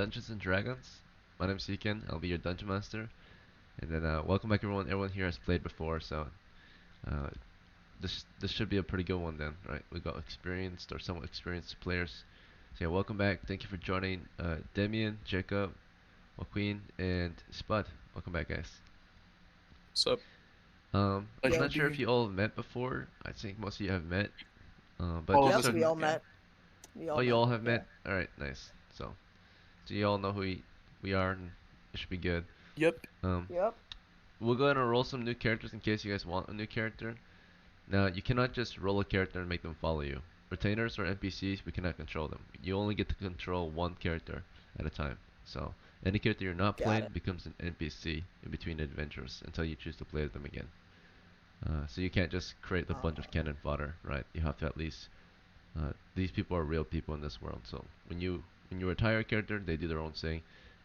Dungeons and Dragons. My name's Seekin. I'll be your dungeon master. And then welcome back everyone. Everyone here has played before, so uh, this should be a pretty good one then, right? We got experienced or somewhat experienced players. So yeah, welcome back. Thank you for joining, Demian, Jacob, Joaquin, and Spud. Welcome back, guys. What's up? I'm Pleasure Yep. to not be sure if here. you all have met before. I think most of you have met, but All of just us Yep, so have we met, all yeah. met. We oh, all you met. all have Yeah. met. All right, nice. So you all know who we are, and it should be good. Yep. Um, Yep. we'll go ahead and roll some new characters in case you guys want a new character. Now, you cannot just roll a character and make them follow you. Retainers or NPCs, we cannot control them. You only get to control one character at a time. So, any character you're not Got playing it. becomes an NPC in between adventures until you choose to play them again. So you can't just create a bunch of Uh, cannon fodder, right? You have to at least. These people are real people in this world. So when you retire a character, they do their own thing,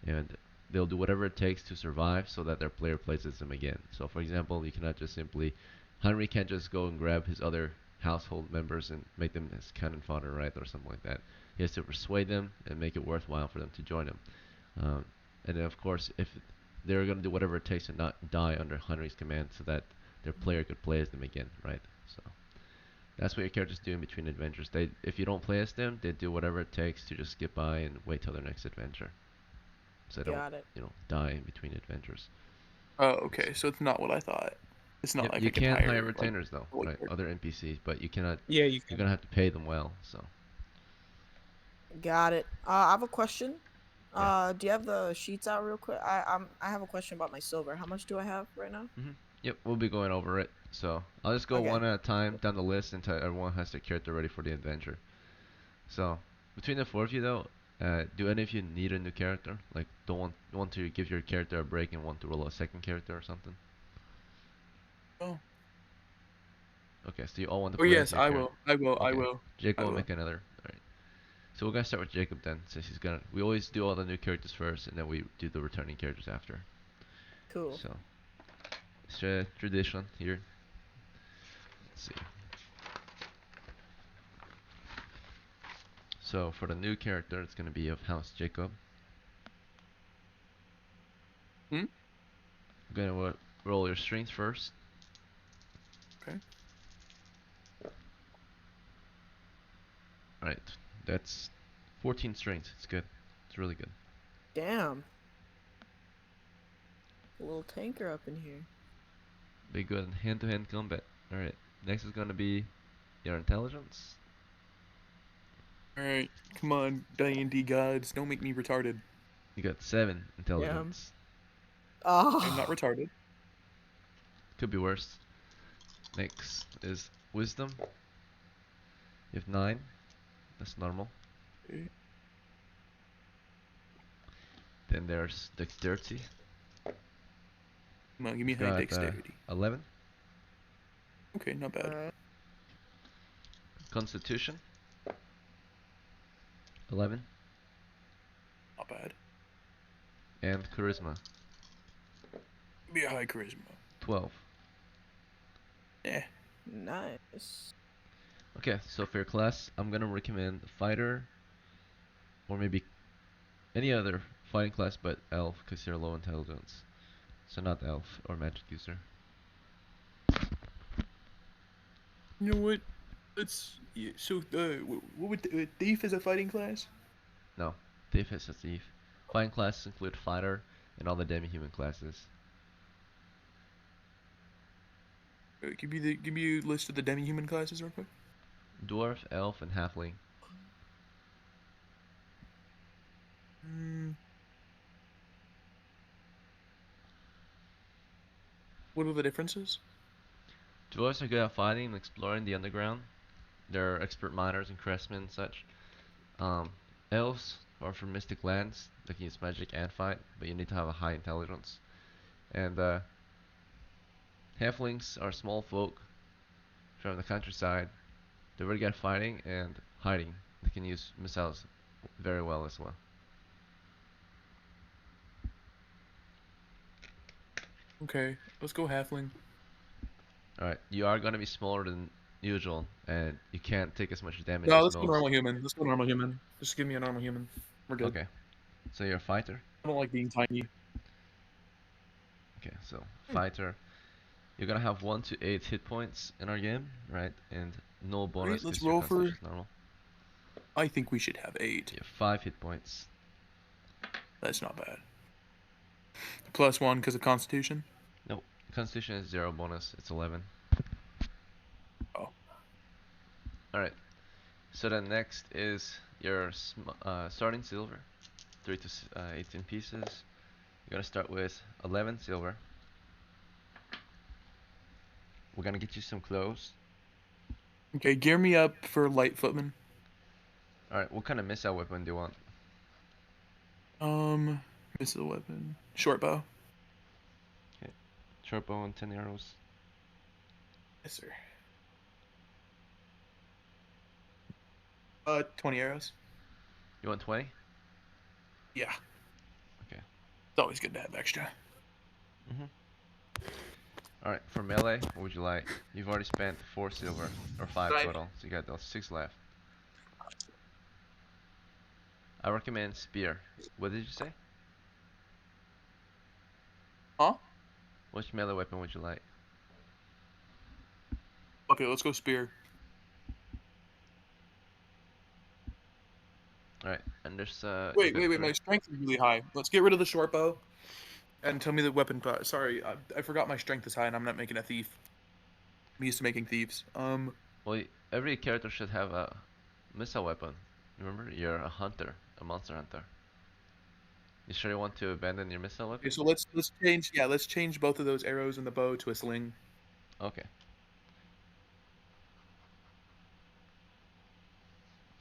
and they'll do whatever it takes to survive so that their player places them again. So for example, you cannot just simply Henry can't just go and grab his other household members and make them his cannon fodder, right, or something like that. He has to persuade them and make it worthwhile for them to join him. Um, and then of course, if they're gonna do whatever it takes to not die under Henry's command, so that their player could play as them again, right? So that's what your characters do in between adventures. If you don't play as them, they do whatever it takes to just skip by and wait till their next adventure, so they don't, got it. die in between adventures. Oh, okay. So it's not what I thought. It's not Yep, like you I can can hire hire like retainers though, a right? Other NPCs, but you cannot. Yeah, you You're can. gonna have to pay them well. So Got it. I have a question. yeah. Do you have the sheets out real quick? I have a question about my silver. How much do I have right now? Yep, we'll be going over it. So I'll just go Okay. one at a time down the list until everyone has their character ready for the adventure. So between the four of you though, do any of you need a new character? Like, don't want to give your character a break and want to roll a second character or something? Oh. Okay, so you all want to Oh play as yes, your I character. will. I will. I Okay, will. Jacob I will will. make another. Alright. So we're gonna start with Jacob then, since he's gonna. We always do all the new characters first, and then we do the returning characters after. Cool. So it's a tradition here. Let's see. So for the new character, it's gonna be of House Jacob. Hmm? You're gonna roll your strength first. Okay. Alright, that's 14 strength. It's good. It's really good. Damn. A little tanker up in here. Be good in hand-to-hand combat. Alright, next is gonna be your intelligence. All right. Come on, D&D gods, don't make me retarded. You got 7 Damn. intelligence. I'm not Oh. retarded. Could be worse. Next is wisdom. You have 9. That's normal. Okay. Then there's dexterity. Come on, give me You've high got dexterity. 11. Okay, not bad. Alright. Constitution. 11. Not bad. And charisma. Give me a high charisma. 12. Eh. Nice. Okay, so for your class, I'm gonna recommend fighter, or maybe any other fighting class but elf, because you're low intelligence. So not elf or magic user. You know what? Let's. Yeah, so, what would thief is a fighting class? No, thief is a thief. Fighting classes include fighter and all the demi-human classes. Give me a list of the demi-human classes real quick. Dwarf, elf, and halfling. Hmm. What are the differences? Dwarves are good at fighting and exploring the underground. They're expert miners and craftsmen and such. Um, Elves are from mystic lands. They can use magic and fight, but you need to have a high intelligence. And halflings are small folk from the countryside. They're very good at fighting and hiding. They can use missiles very well as well. Okay, let's go halfling. Alright, you are gonna be smaller than usual, and you can't take as much damage No, as let's go most. normal human. Let's go normal human. Just give me a normal human. We're good. Okay, So you're a fighter. I don't like being tiny. Okay, so Hmm. fighter. You're gonna have 1 to 8 hit points in our game, right? And no Great, bonus let's because your roll for. constitution's normal. I think we should have 8. You have 5 hit points. That's not bad. +1 because of Constitution. Nope. Constitution is 0 bonus. It's 11. Oh. Alright. So then next is your starting silver. 3 to 18 pieces. You're gonna start with 11 silver. We're gonna get you some clothes. Okay, gear me up for light footman. Alright, what kind of missile weapon do you want? Missile weapon. Short bow. Okay. Short bow and 10 arrows. Yes, sir. 20 arrows. You want 20? Yeah. Okay. It's always good to have extra. Alright, for melee, what would you like? You've already spent 4 silver, or 5 Five. total, so you got those 6 left. I recommend spear. What did you say? Huh? Which melee weapon would you like? Okay, let's go spear. Alright, and there's Wait. My strength is really high. Let's get rid of the short bow, and tell me the weapon. Sorry, I forgot my strength is high, and I'm not making a thief. I'm used to making thieves. Well, every character should have a missile weapon. Remember, you're a hunter, a monster hunter. You sure you want to abandon your missile Okay, weapon? so let's change. Yeah, let's change both of those arrows and the bow to a sling. Okay.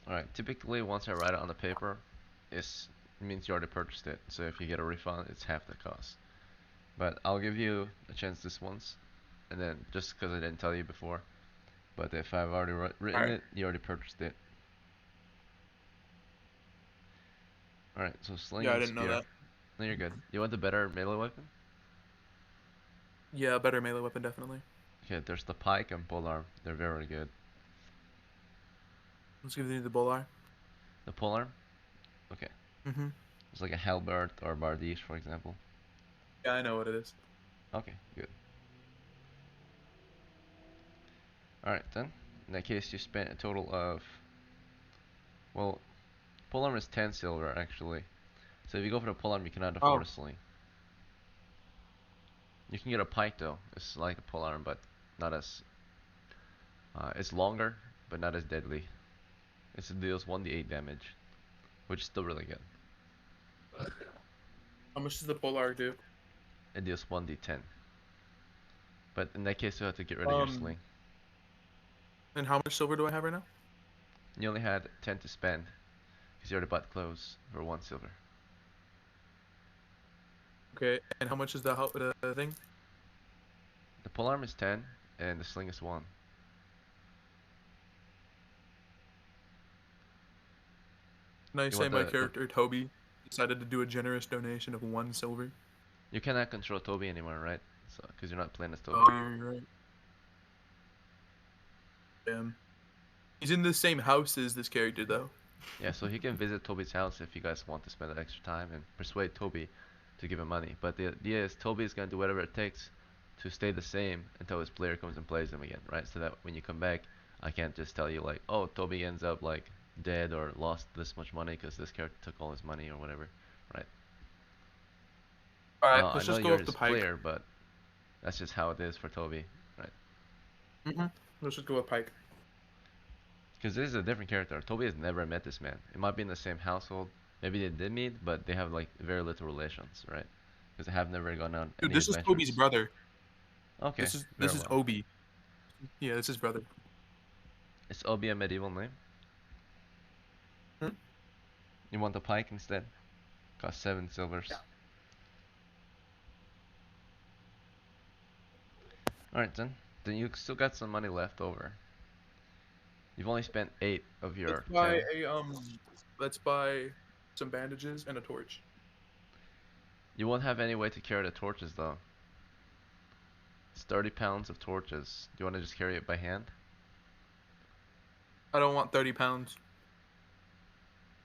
Alright, typically once I write it on the paper, it means you already purchased it. So if you get a refund, it's half the cost. But I'll give you a chance this once, and then just because I didn't tell you before. But if I've already written Alright. it, you already purchased it. Alright, so sling Yeah, I and didn't know spear. that. No, you're good. You want the better melee weapon? Yeah, better melee weapon definitely. Okay, there's the pike and polearm. They're very good. Let's give you the bolar. The polearm? Okay. Mhm. It's like a halberd or bardiche, for example. Yeah, I know what it is. Okay, good. Alright then. In that case, you spent a total of... Well, polearm is 10 silver, actually. So if you go for the polearm, you cannot afford Oh. a sling. You can get a pike, though. It's like a polearm, but not as... it's longer, but not as deadly. It deals 1d8 damage, which is still really good. How much does the polar do? It deals 1d10. But in that case, you have to get rid of your sling. And how much silver do I have right now? You only had 10 to spend, because you already bought clothes for 1 silver. Okay, and how much is the thing? The polearm is 10, and the sling is 1. Can I You say want my the character Toby decided to do a generous donation of 1 silver? you cannot control Toby anymore, right? So, because you're not playing as Toby. Oh, you're right. Damn. He's in the same house as this character though. Yeah, so he can visit Toby's house if you guys want to spend that extra time and persuade Toby to give him money. But the idea is Toby is gonna do whatever it takes to stay the same until his player comes and plays him again, right? So that when you come back, I can't just tell you like, oh, Toby ends up like dead or lost this much money because this character took all his money or whatever, right? Alright, Now I let's know just go you're with the his pike. player, but that's just how it is for Toby, right? Let's just go with pike. Because this is a different character. Toby has never met this man. It might be in the same household. Maybe they did meet, but they have like very little relations, right? Because they have never gone on Dude, any this is adventures. Toby's brother. Okay, This very is well. Obi. Yeah, this is brother. Is Obi a medieval name? Hmm? You want the pike instead? Cost 7 silvers. Alright then. Then you still got some money left over. You've only spent 8 of your Let's buy 10. let's buy some bandages and a torch. You won't have any way to carry the torches though. It's 30 pounds of torches. Do you want to just carry it by hand? I don't want 30 pounds.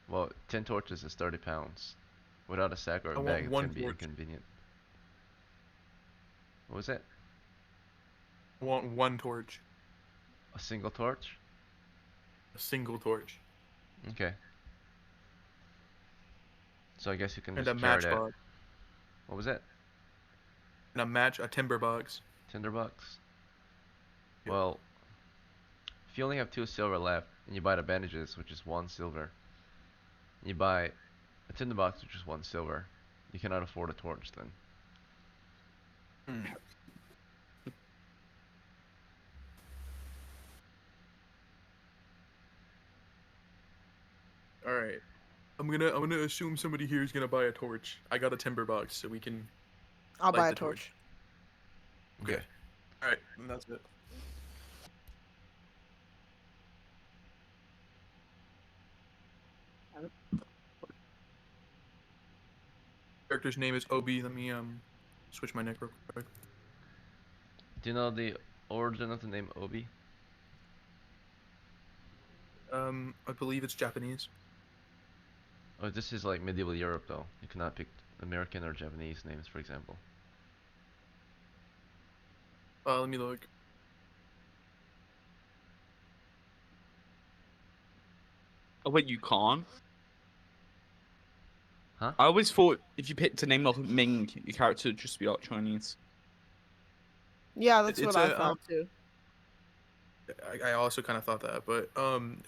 Well, 10 torches is 30 pounds. Without a sack or a I bag, want it's one gonna be torch. inconvenient. What was it? I want one torch. A single torch? A single torch. Okay. So I guess you can And a just carry that. matchbox. What was it? And a timber box. Tinderbox? Yep. Well, if you only have 2 silver left, and you buy the bandages, which is 1 silver, and you buy a tinderbox, which is 1 silver, you cannot afford a torch then. Hmm. All right. I'm gonna assume somebody here is gonna buy a torch. I got a timber box, so we can I'll light buy a the torch. Okay. Okay. All right. And that's it. Character's name is Obi. Let me switch my neck real quick. Do you know the origin of the name Obi? I believe it's Japanese. Oh, this is like medieval Europe though. You cannot pick American or Japanese names, for example. Let me look. Oh wait, you can't? Huh? I always thought if you picked a name like Ming, your character would just be like Chinese. Yeah, that's It's what I a, thought too. I also kind of thought that, but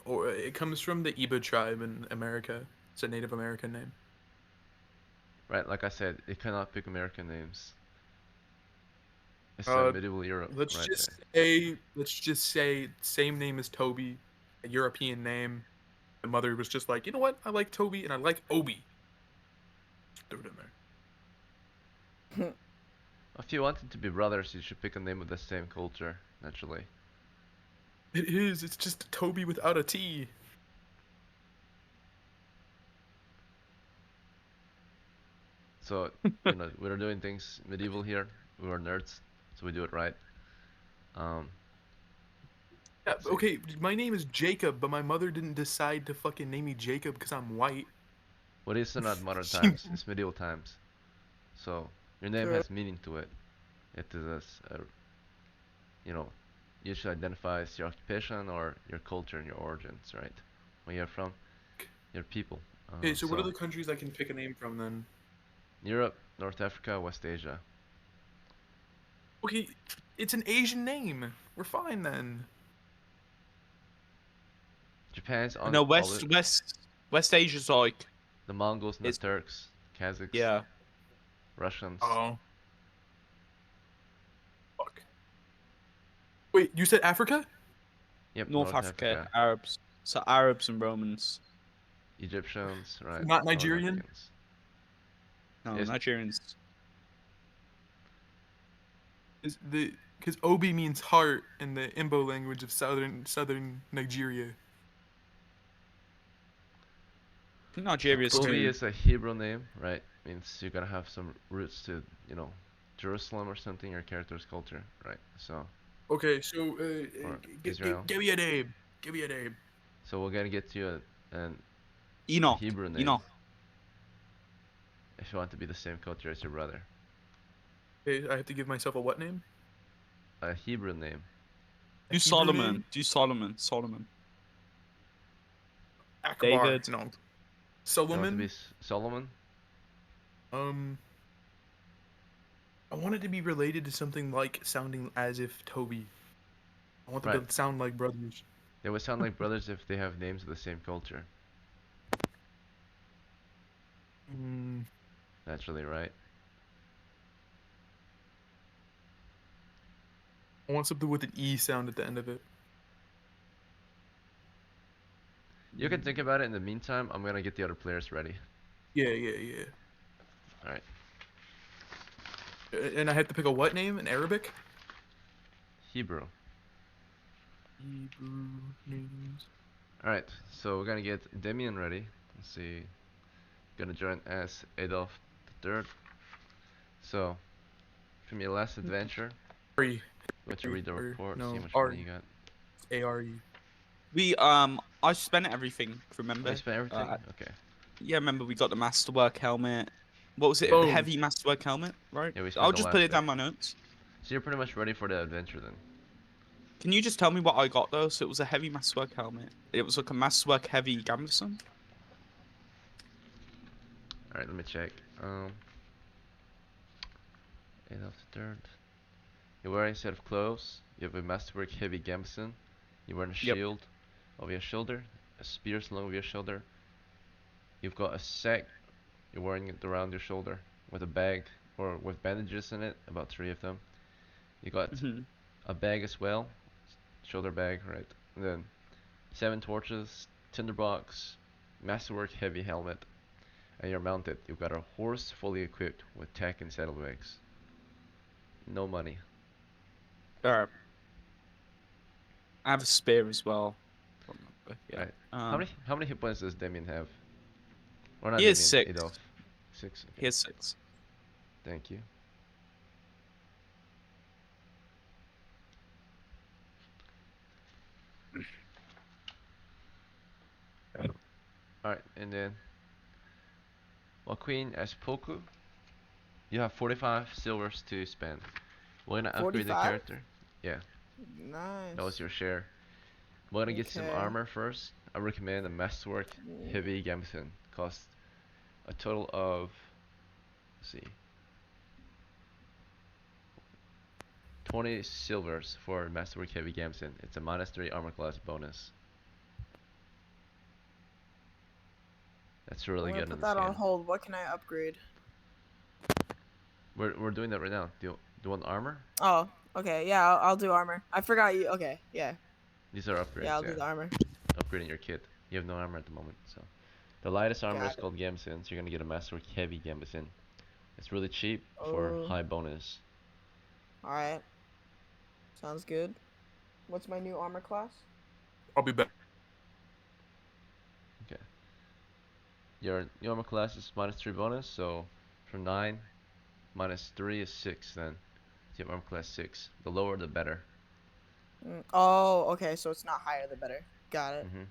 or it comes from the Iba tribe in America. It's a Native American name. Right, like I said, it cannot pick American names. It's Uh, medieval Europe let's right just there. say same name as Toby, a European name. The mother was just like, you know what? I like Toby and I like Obi. Threw it in there. If you wanted to be brothers, you should pick a name with the same culture, naturally. It is. It's just Toby without a T. So, we're doing things medieval here. We are nerds, so we do it right. Um, Yeah, see. okay, my name is Jacob, but my mother didn't decide to fucking name me Jacob because I'm white. What is not modern She- times? It's medieval times. So, your name True. has meaning to it. It is you know, you should identify as your occupation or your culture and your origins, right? Where you're from, your people. Okay, so what are So, the countries I can pick a name from then? Europe, North Africa, West Asia. Okay, it's an Asian name. We're fine then. Japan's on No, all the, West Asia's like the Mongols and the it's Turks, Kazakhs, yeah. Russians. Oh. Fuck. Wait, you said Africa? Yep, North North Africa, Africa. Arabs. So Arabs and Romans. Egyptians, right? Not North Nigerian? Africans. No, Yes. Nigerians. Is the because Obi means heart in the Imbo language of southern Nigeria. I think Nigeria's Okay. Obi too. is a Hebrew name, right? Means you gotta have some roots to, Jerusalem or something, your character's culture, right? So, Okay, so or Israel. give me a name. Give me a name. So we're gonna get you an Enoch. Hebrew name Enoch. if you want to be the same culture as your brother. Okay, I have to give myself a what name? A Hebrew name. A Do Hebrew Solomon. name? Do Solomon. Solomon. Akbar. David. No. You want to be Solomon. Solomon? Um, I want it to be related to something like sounding as if Toby. I want them Right. to sound like brothers. They would sound like brothers if they have names of the same culture. Mm, Naturally, right? I want something with an E sound at the end of it. You can think about it in the meantime. I'm gonna get the other players ready. Yeah. Alright. And I have to pick a what name? An Arabic? Hebrew. Hebrew names. Alright, so we're gonna get Damien ready. Let's see. Gonna join as Adolf III. So, from your last adventure, Ari. go to read the Or- report, no, see how much Ari. money you got. A-R-E. We I spent everything. Oh, Remember? you spent everything? Okay. Yeah, remember we got the Masterwork helmet. What was it? The Boom. heavy Masterwork helmet, right? Yeah, we I'll spent the just put last it bit. down my notes. So you're pretty much ready for the adventure then. Can you just tell me what I got though? So it was a heavy Masterwork helmet. It was like a Masterwork heavy gambeson. All right, let me check. 8 of the third. You're wearing a set of clothes. You have a masterwork heavy gambeson. You're wearing a Yep. shield over your shoulder, a spear slung over your shoulder. You've got a sack. You're wearing it around your shoulder with a bag or with bandages in it, about 3 of them. You got Mhm. a bag as well, shoulder bag, right? And then 7 torches, tinderbox, masterwork heavy helmet, and you're mounted. You've got a horse fully equipped with tack and saddlebags. No money. Alright. I have a spear as well. Yeah. Right. How many hit points does Damien have? Or not He has Damien, 6. Adolf. 6. He Okay. has 6. Thank you. Alright, and then while Queen as Poku, you have 45 silvers to spend. We're gonna upgrade the 45? character. Yeah, Nice. that was your share. We're gonna get some Okay. armor first. I recommend a Masterwork Heavy Gambeson. Costs a total of, let's see, 20 silvers for Masterwork Heavy Gambeson. It's a -3 armor class bonus. That's really I'm gonna good in put this that on game. hold. What can I upgrade? We're doing that right now. Do you want armor? Oh, okay. Yeah, I'll do armor. I forgot you. Okay, yeah. These are upgrades, Yeah, I'll yeah. do the armor. Upgrading your kit. You have no armor at the moment, so. The lightest armor is Got it. called Gambeson, so you're gonna get a Masterwork Heavy Gambeson. It's really cheap for Oh. high bonus. Alright. Sounds good. What's my new armor class? I'll be back. Okay. Your armor class is -3 bonus, so from 9, -3 is 6 then. So you have armor class 6. The lower the better. Oh, okay, so it's not higher the better. Got it.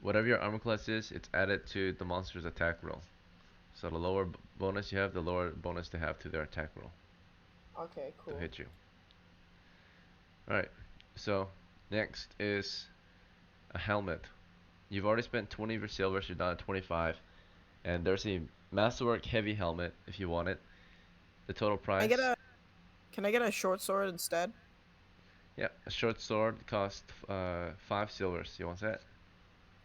Whatever your armor class is, it's added to the monster's attack roll. So the lower bonus you have, the lower bonus they have to their attack roll Okay, cool. to hit you. Alright, so next is a helmet. You've already spent 20 of your silver, so you're down at 25. And there's a Masterwork Heavy Helmet if you want it. The total price. Can I get a short sword instead? Yeah, a short sword costs 5 silvers. You want that?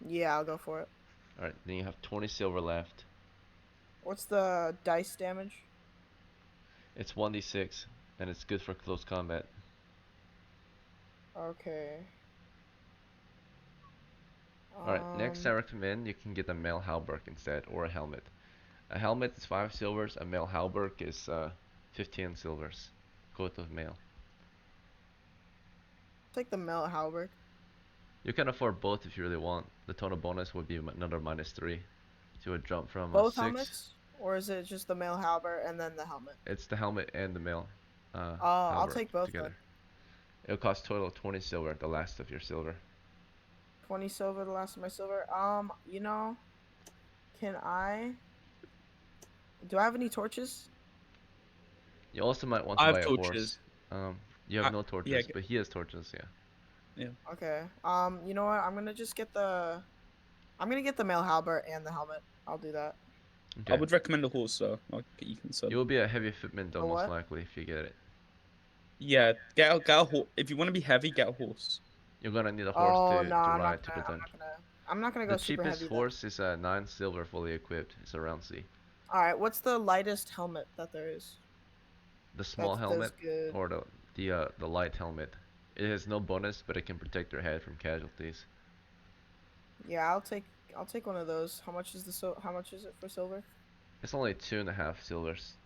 Yeah, I'll go for it. Alright, then you have 20 silver left. What's the dice damage? It's 1d6, and it's good for close combat. Okay. Alright, next I recommend you can get a mail halberd instead, or a helmet. A helmet is 5 silvers, a mail halberd is 15 silvers. Coat of mail. Take the melt halberd. You can afford both if you really want. The total bonus would be another -3. So you would jump from Both 6. helmets? Or is it just the male halberd and then the helmet? It's the helmet and the mail. I'll halberd take both together. then. It'll cost total 20 silver, the last of your silver. 20 silver, the last of my silver. You know, can I... Do I have any torches? You also might want I to have buy a torches. horse. You have no torches, yeah, but he has torches, yeah. Okay. You know what? I'm gonna just get the... I'm gonna get the male halberd and the helmet. I'll do that. Okay. I would recommend a horse though. Like you can sell. You will be a heavy footman though, A most what? likely, if you get it. Yeah, get a horse. If you want to be heavy, get a horse. You're gonna need a horse Oh, to no, I'm ride not to gonna... the I'm dungeon. not gonna... I'm not gonna The go super cheapest heavy then. horse is 9 silver fully equipped. It's a round C. Alright, what's the lightest helmet that there is? The small That's helmet good. or the light helmet. It has no bonus, but it can protect your head from casualties. Yeah, I'll take one of those. How much is how much is it for silver? It's only 2.5 silvers.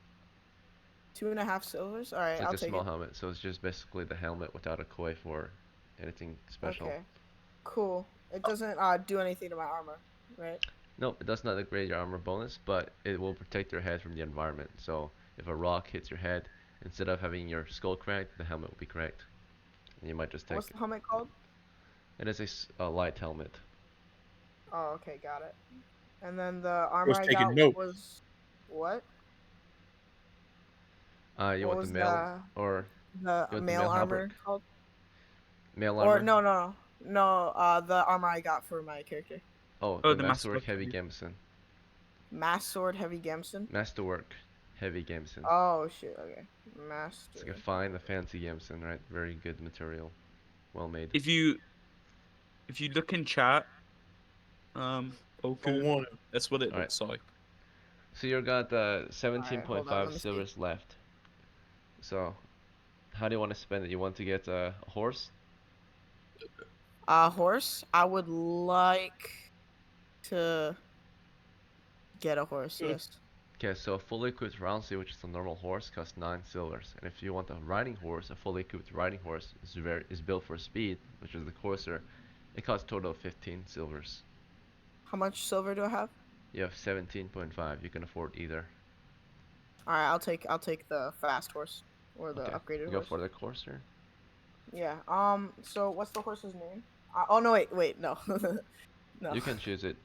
2.5 silvers? Alright, It's like I'll a take small it. helmet, so it's just basically the helmet without a koi for anything special. Okay. Cool. It doesn't do anything to my armor, right? Nope, it does not upgrade your armor bonus, but it will protect your head from the environment. So if a rock hits your head, instead of having your skull cracked, the helmet will be cracked. And you might just take What's it. the helmet called? It is a light helmet. Oh, okay, got it. And then the armor Was I taking got notes. was what? You What want the was male or the you want the male male halberd? armor called? Male Or armor? no. The armor I got for my character. Oh, Oh, the the masterwork masterwork heavy helmet. gambeson. Mass sword, heavy gamson. Masterwork heavy gambeson. Oh shit. Okay. It's like a Master. fine, a fancy gambeson, right? Very good material, well made. If you look in chat, Don't Poku, want it. that's what it Alright. looks like. So you got Alright, hold on. 17.5 Let me see. silvers left. So, how do you want to spend it? You want to get a horse? Horse. I would like to get a horse. Good. Yes. Okay, so a fully equipped roundstay, which is a normal horse, costs 9 silvers. And if you want a riding horse, a fully equipped riding horse is built for speed, which is the courser. It costs a total of 15 silvers. How much silver do I have? You have 17.5. You can afford either. All right. I'll take the fast horse or the Okay, upgraded you go horse. for the courser. Yeah. So what's the horse's name? Oh no. Wait. No. No. You can choose it.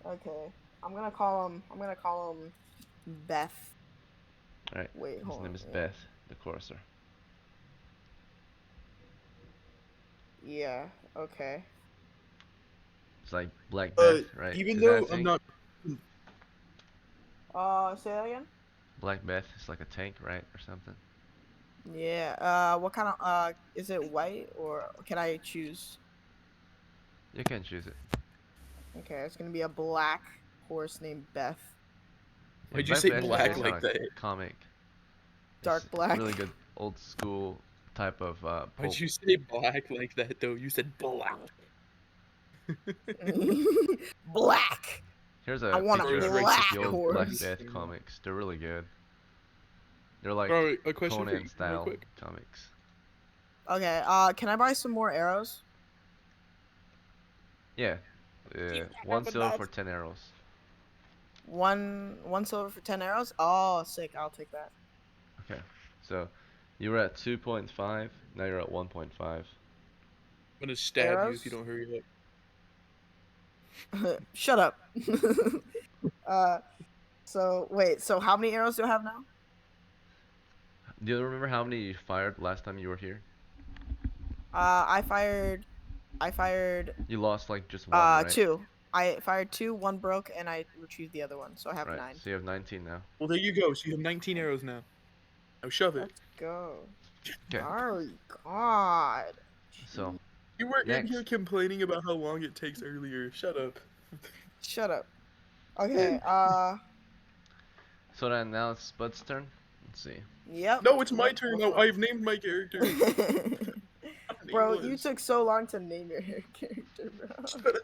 Okay. I'm gonna call him Beth. Alright, Wait. his Hold name on. is Yeah. Beth, the courser. Yeah. Okay. It's like Black Beth, right? Even Is that a though I'm thing? not. Say that again. Black Beth is like a tank, right? Or something. Yeah. What kind of is it white or can I choose? You can choose it. Okay, it's gonna be a black horse named Beth. Yeah, Why'd you Black say Beth is black based like on a that? comic. Dark It's black. really good old school type of Why'd pulp. you say black like that though? You said black. Black. Here's I a want a picture of black the old Black horse. Beth comics. They're really good. They're like Alright, a question for Conan you, style real quick. comics. Okay. Can I buy some more arrows? Yeah. One silver for 10 arrows. One silver for 10 arrows. Oh, sick. I'll take that. Okay. So you were at 2.5. Now you're at 1.5. I'm gonna stab you Arrows? if you don't hurry Shut up. So wait. So how many arrows do I have now? Do you remember how many you fired last time you were here? I fired. You lost like just one, right? 2. I fired 2. 1 broke, and I retrieved the other one. So I have Right. 9. So you have 19 now. Well, there you go. So you have 19 arrows now. Now shove it. Let's go. Okay. Oh God. So You were in next. here complaining about how long it takes earlier. Shut up. Shut up. Okay. So then now it's Spud's turn. Let's see. Yep. No, it's my Yep, turn go now. for it. I've named my character. Bro, you Nameless. took so long to name your character, bro. Shut up.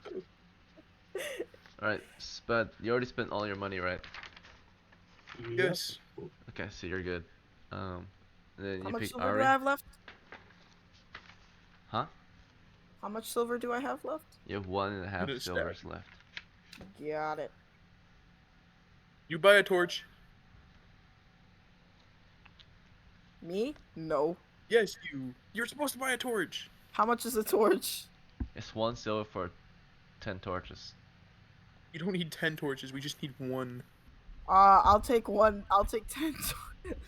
All right, Spud. You already spent all your money, right? Yes. Okay, so you're good. And then How you much pick silver Ari. do I have left? Huh? How much silver do I have left? You have 1.5 Gonna stab silvers left. Got it. You buy a torch. Me? No. Yes, you. You're supposed to buy a torch. How much is a torch? It's 1 silver for 10 torches. You don't need 10 torches. We just need 1. I'll take 1. I'll take 10.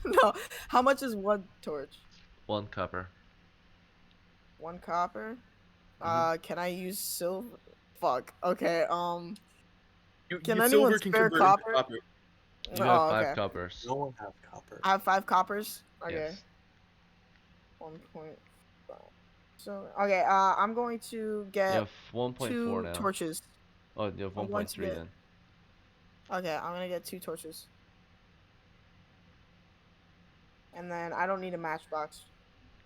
No. How much is 1 torch? 1 copper. 1 copper. Mhm. Can I use silver? Fuck. Okay. Can Your anyone silver can spare convert into copper? copper. You have Oh, 5 okay. coppers. No one have copper. I have 5 coppers. Okay. Yes. 1.5. So okay. I'm going to You get have 1.4 2 now. torches. Oh, you have I'm going 1.3 to get- then. Okay, I'm gonna get 2 torches. And then I don't need a matchbox.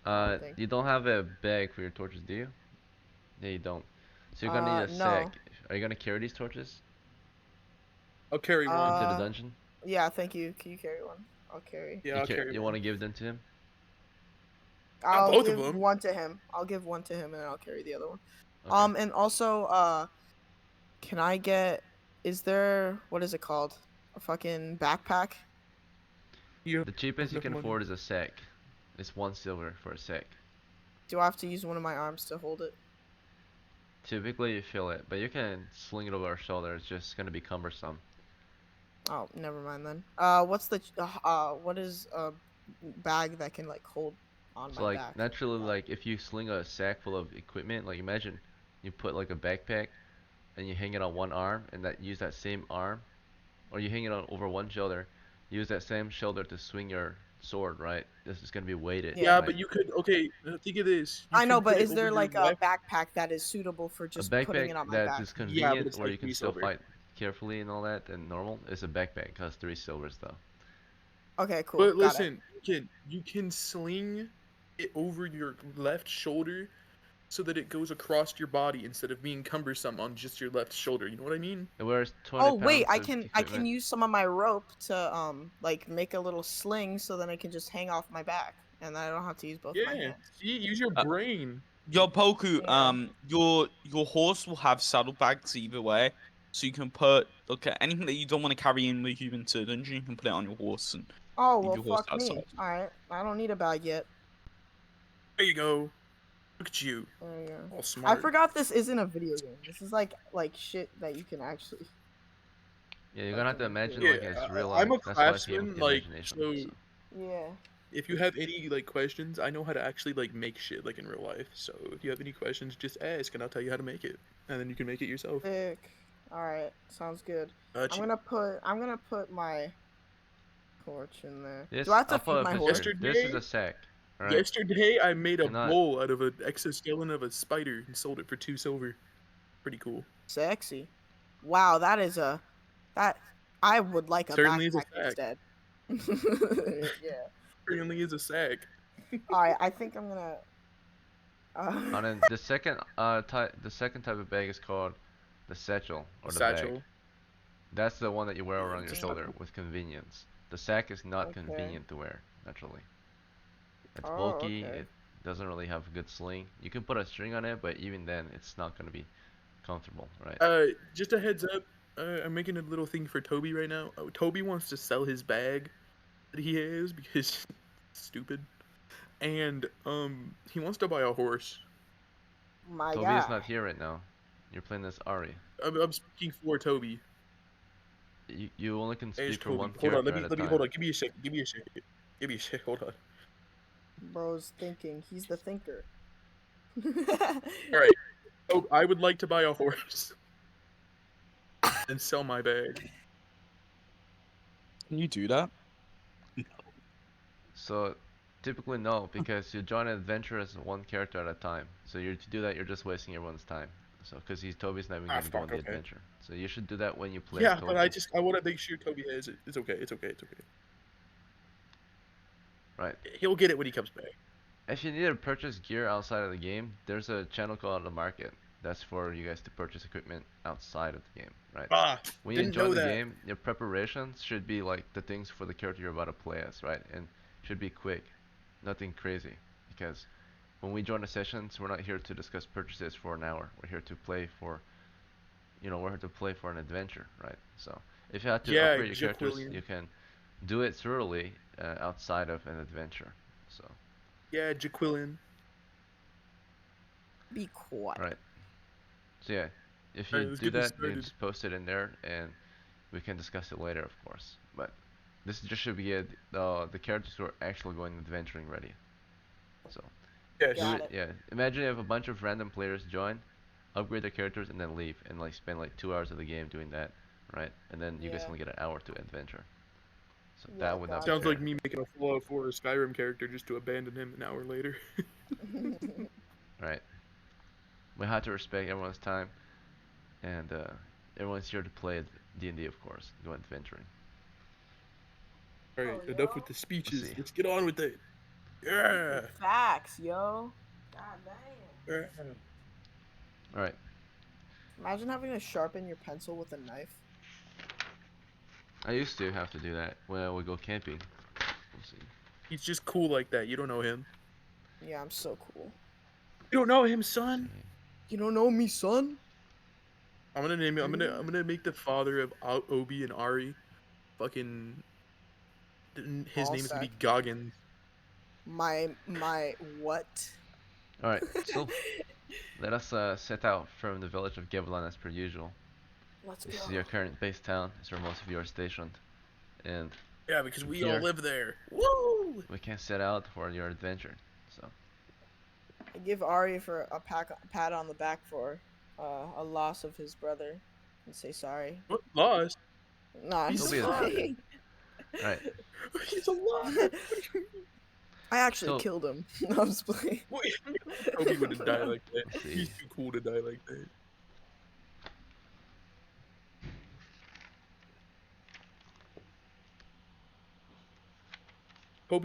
think. You don't have a bag for your torches, do you? Yeah, you don't. So you're gonna need a no. sack. Are you gonna carry these torches I'll carry one. into the Uh, dungeon? Yeah, thank you. Can you carry one? I'll carry. Yeah, I'll carry You one. want to give them to him? I'll both of give them. one to him. I'll give one to him, and then I'll carry the other one. Okay. And also, can I get? Is there what is it called? A fucking backpack? You The cheapest you enough can money. afford is a sack. It's 1 silver for a sack. Do I have to use one of my arms to hold it? Typically you feel it, but you can sling it over your shoulder. It's just gonna be cumbersome. Oh, never mind then. What is a bag that can like hold on So my like back? naturally, like if you sling a sack full of equipment, like imagine you put like a backpack and you hang it on one arm, and that use that same arm, or you hang it on over one shoulder, use that same shoulder to swing your sword, right? This is gonna be weighted, Yeah. Yeah, right? but you could. Okay, think of this. You I know, can but put it is over there your like a left. backpack that is suitable for A just putting backpack it on my that back? is Yeah, but convenient, it's where like you can three still silver. fight carefully and all that, and normal, is a backpack. Costs 3 silvers though. Okay, cool. But Got it. listen, you can sling it over your left shoulder so that it goes across your body instead of being cumbersome on just your left shoulder. You know what I mean? It wears 20 Oh wait, pounds of I can equipment. use some of my rope to like make a little sling so then it can just hang off my back and I don't have to use both of my Yeah. hands. See, use your Uh, brain. Your Poku, Yeah. your horse will have saddlebags either way, so you can put anything that you don't want to carry in with you into the dungeon, you can put it on your horse and Oh leave well, your horse fuck me. outside. All right, I don't need a bag yet. There you go. Look at you, There you go. all I smart. forgot this isn't a video game. This is like shit that you can actually Yeah, you're gonna have to fucking do. imagine Yeah, like it's real I'm life. a That's why it's a game with craftsman. the Like, imagination. so So Yeah. if you have any like questions, I know how to actually like make shit like in real life. So if you have any questions, just ask, and I'll tell you how to make it, and then you can make it yourself. Sick. All right, sounds good. Gotcha. I'm gonna put my torch in there. Do I this, have to I'll put feed a my picture. horse? This is Yesterday, a sack. All right. yesterday I made a Cannot. bowl out of an exoskeleton of a spider and sold it for 2 silver. Pretty cool. Sexy. Wow, that I would like a Certainly is a backpack sack. instead. Yeah. Certainly is a sack. All right, I think I'm gonna. And then the second type of bag is called the satchel or the bag. Satchel. That's the one that you wear Yeah, around it's your a shoulder satchel. with convenience. The sack is not Okay. convenient to wear naturally. It's Oh, bulky. okay. It doesn't really have a good sling. You can put a string on it, but even then, it's not gonna be comfortable, right? Just a heads up. I'm making a little thing for Toby right now. Toby wants to sell his bag that he has because stupid, and he wants to buy a horse. My Toby is God. not here right now. You're playing as Ari. I'm speaking for Toby. You only can Hey, it's speak for Toby. one Hold on, character at a let me time. hold on. Give me a second. Give me a second. Give me a second. Hold on. Bro's thinking. He's the thinker. All right. Oh, I would like to buy a horse and sell my bag. Can you do that? So typically no, because you join an adventure as one character at a time. So you to do that, you're just wasting everyone's time. So because Toby's not even Ah, gonna go on fuck. the Okay. adventure. So you should do that when you play Yeah, Toby. but I want to make sure Toby has it. It's okay. It's okay. It's okay. Right. He'll get it when he comes back. If you need to purchase gear outside of the game, there's a channel called the market. That's for you guys to purchase equipment outside of the game, right? Ah, When you didn't join know the that. game, your preparations should be like the things for the character you're about to play as, right? And should be quick, nothing crazy. Because when we join the sessions, we're not here to discuss purchases for an hour. We're here to play for, we're here to play for an adventure, right? So if you have to Yeah, upgrade your characters, Jaquillian. you can do it thoroughly outside of an adventure. So, Yeah, Jaquillian. Be quiet. right. So yeah, if Alright, you let's do get this that, you started. just post it in there, and we can discuss it later, of course. But this just should be the characters who are actually going adventuring ready. So Yes. do Got it, it. yeah. Imagine you have a bunch of random players join, upgrade their characters, and then leave, and like spend like 2 hours of the game doing that, right? And then you guys Yeah. only get an hour to adventure. So Yeah, that would not be Sounds fair. like me making a Fallout 4 Skyrim character just to abandon him an hour later. Right. We have to respect everyone's time, and everyone's here to play D&D, of course, go adventuring. Alright, Oh, enough yo. with the speeches. see. Let's get on with it. Yeah. Facts, yo. God damn. Yeah. All right. Imagine having to sharpen your pencil with a knife. I used to have to do that when I would go camping. We'll see. He's just cool like that. You don't know him. Yeah, I'm so cool. You don't know him, son. Okay. You don't know me, son? I'm gonna name it. I'm gonna make the father of Obi and Ari. Fucking. His Ball name is gonna be sack. Goggins. My what? All right. So Let us set out from the village of Geblan as per usual. Let's This go. is your current base town. This is where most of you are stationed. And Yeah, because from we all here, live there. Woo! we can set out for your adventure. So, I give Ari for a pat on the back for a loss of his brother, and say sorry. What lost? No, I'm He's he'll just be alive. playing. alright. He's alive. I actually So, killed him. No, I'm just playing. Wait, Toby wouldn't die like that. let's see. He's too cool to die like that. I'm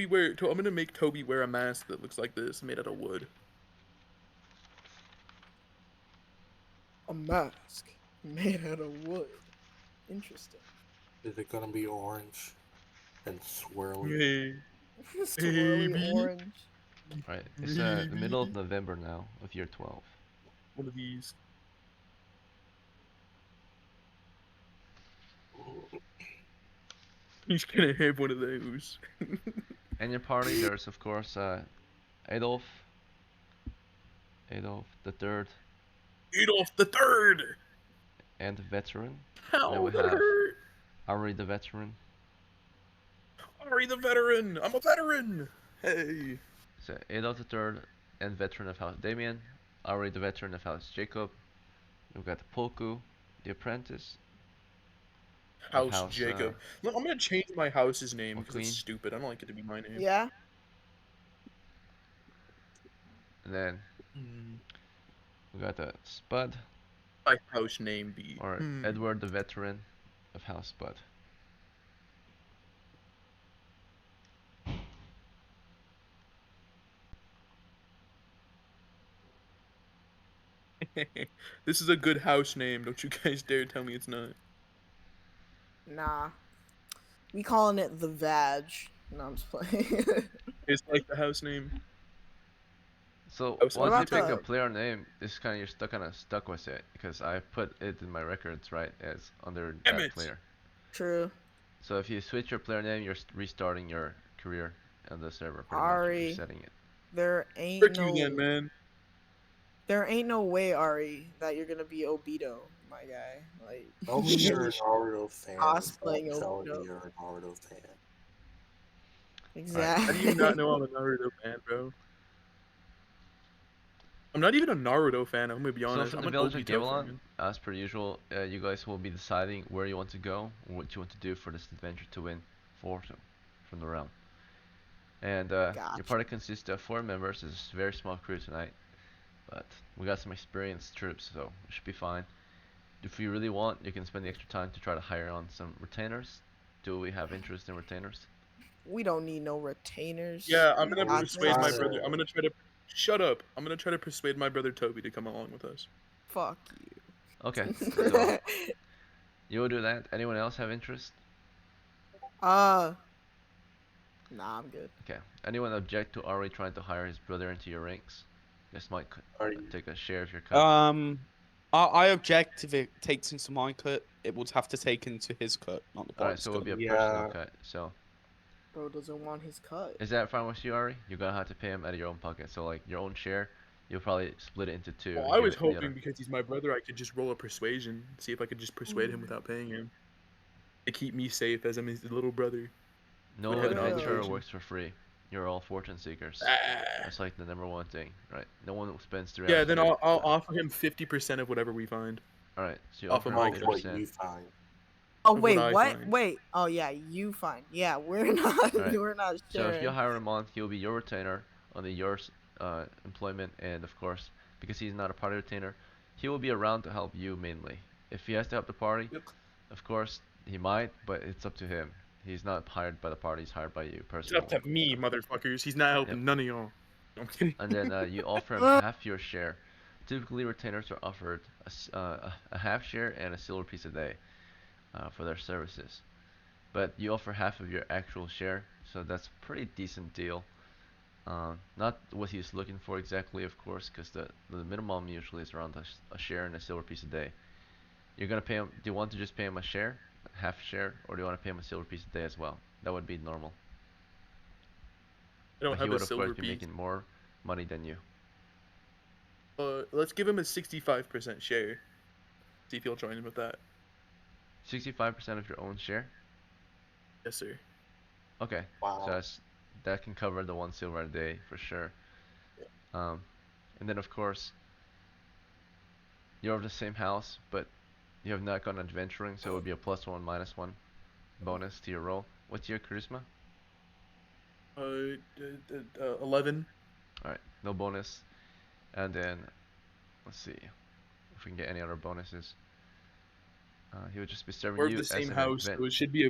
gonna make Toby wear a mask that looks like this, made out of wood. A mask made out of wood. Interesting. Is it gonna be orange and swirly? Hey, Swirly Maybe. orange. Alright, it's the middle of November now of year 12. one of these. He's gonna have one of those. In your party, there's of course Adolf, Adolf the Third, Adolf the Third. and the veteran. How Then we that have hurt? Ari the veteran. Ari the veteran. I'm a veteran. Hey. So Adolf the Third and veteran of House Damien, Ari the veteran of House Jacob. We've got the Polku, the apprentice. House House, Jacob. Look, I'm gonna change my house's name because McQueen. it's stupid. I don't like it to be my name. Yeah. And then Hmm. we got the Spud My house name be. or Edward the veteran of House Spud. This is a good house name. Don't you guys dare tell me it's not. Nah. We calling it the Vag. No, I'm just playing. It's like the house name. So House once What you about pick a the- player name, this kind of you're kind of stuck with it because I put it in my records right as under Damn that it. player. True. So if you switch your player name, you're restarting your career on the server. Pretty Ari. much resetting it. There ain't Frick no. you then, man. There ain't no way, Ari, that you're gonna be Obito, my guy. Like. Tell me you're a Naruto fan. Cosplaying Don't tell Obito. me you're a Naruto fan. Exactly. How do you not know I'm a Naruto fan, bro? I'm not even a Naruto fan. I'm gonna be So honest. from I'm the an village of Obito Gamelon, fan. as per usual, you guys will be deciding where you want to go, or what you want to do for this adventure to win fortune from the realm. And your Gotcha. party consists of 4 members. It's a very small crew tonight, but we got some experienced troops, so it should be fine. If you really want, you can spend the extra time to try to hire on some retainers. Do we have interest in retainers? We don't need no retainers. Yeah, I'm gonna Got persuade my this. brother. I'm gonna try to. Shut up. I'm gonna try to persuade my brother Toby to come along with us. Fuck Okay, you. so you will do that. Anyone else have interest? Nah, I'm good. Okay. Anyone object to Ari trying to hire his brother into your ranks? This might Are you? take a share of your cut. I object if it takes into my cut. It would have to take into his cut, not the Alright, boss so it will cut. be a personal Yeah. cut. So Bro doesn't want his cut. is that fine with you, Ari? You're gonna have to pay him out of your own pocket. So like your own share, you'll probably split it into 2. Well, and I give was it to the hoping other. because he's my brother, I could just roll a persuasion, see if I could just persuade him without paying him, to keep me safe as I'm his little brother. No would have an adventurer obligation. works for free. You're all fortune seekers. Ah. That's like the #1 thing, right? No one spends 3 Yeah, hours. then a day. I'll offer him 50% of whatever we find. Alright, so you off offer of him my Like cut. what 50%. you find. Oh Of what wait, I what? find. Wait. Oh yeah, you fine. Yeah, we're not. Alright, We're not So if you sharing. hire him on, he'll be your retainer under your employment, and of course, because he's not a party retainer, he will be around to help you mainly. If he has to help the party, Yep. of course he might, but it's up to him. He's not hired by the party; he's hired by you It's personally. up to me, motherfuckers. He's not helping none of y'all. No, I'm kidding. And then you offer him half your share. Typically, retainers are offered a half share and a silver piece a day for their services. But you offer half of your actual share, so that's a pretty decent deal. Not what he's looking for exactly, of course, because the minimum usually is around a share and a silver piece a day. You're gonna pay him. Do you want to just pay him a share, half share, or do you want to pay him a silver piece a day as well? That would be normal. I don't But he have would a of silver course be piece. making more money than you. Let's give him a 65% share. See if he'll join in with that. 65% of your own share. Yes, sir. Okay, Wow. so that can cover the 1 silver a day for sure. Um, and then of course you're of the same house, but you have not gone adventuring, so it would be a +1 -1 bonus to your roll. What's your charisma? 11. All right, no bonus. And then let's see if we can get any other bonuses. He would just be serving We're of you the as same an house, event. so it should be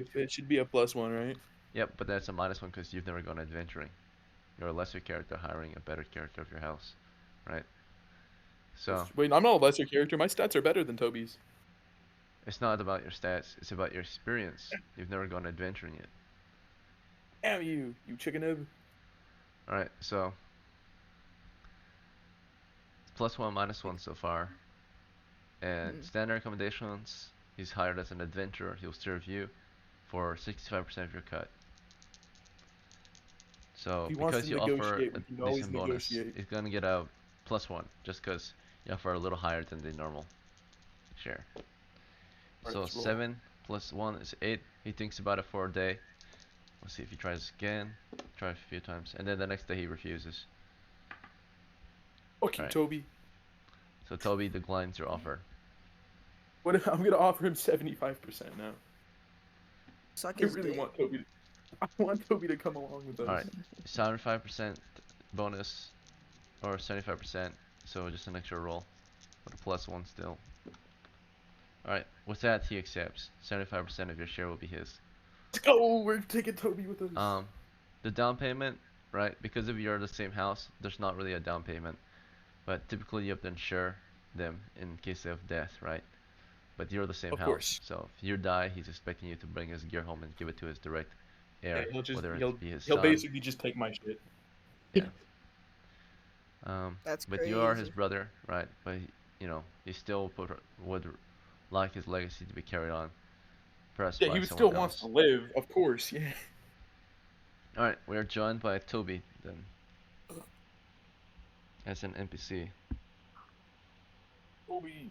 a +1, right? Yep, but that's a -1 because you've never gone adventuring. You're a lesser character hiring a better character of your house, right? So Wait, I'm not a lesser character. My stats are better than Toby's. it's not about your stats; it's about your experience. You've never gone adventuring yet. Damn you chicken egg. All right, so +1 -1 so far, and standard accommodations. He's hired as an adventurer. He'll serve you for 65% of your cut. So If he wants because to you offer negotiate, a we can always decent bonus, negotiate. he's gonna get a +1 just because you offer a little higher than the normal share. Alright, So let's roll. 7 + 1 is 8. He thinks about it for a day. Let's see if he tries again. Try a few times, and then the next day he refuses. Fuck you, Alright. Toby. So Toby declines your offer. What if I'm gonna offer him 75% now? Suck I his really dick. want Toby. I want Toby to come along with us. Alright, 75% bonus, or 75%, so just an extra roll, with a +1 still. Alright, with that he accepts. 75% of your share will be his. Let's go. We're taking Toby with us. The down payment, right, because if you're the same house, there's not really a down payment. But typically you have to insure them in case of death, right? But you're the same Of house, course. so if you die, he's expecting you to bring his gear home and give it to his direct heir, Yeah, whether it he'll be his he'll son. basically just take my shit. Yeah. That's But you are his crazy. brother, right? But he still would like his legacy to be carried on, perhaps Yeah, by he would someone still wants else. to live, of course. Yeah. All right, we are joined by Toby then, as an NPC. Toby.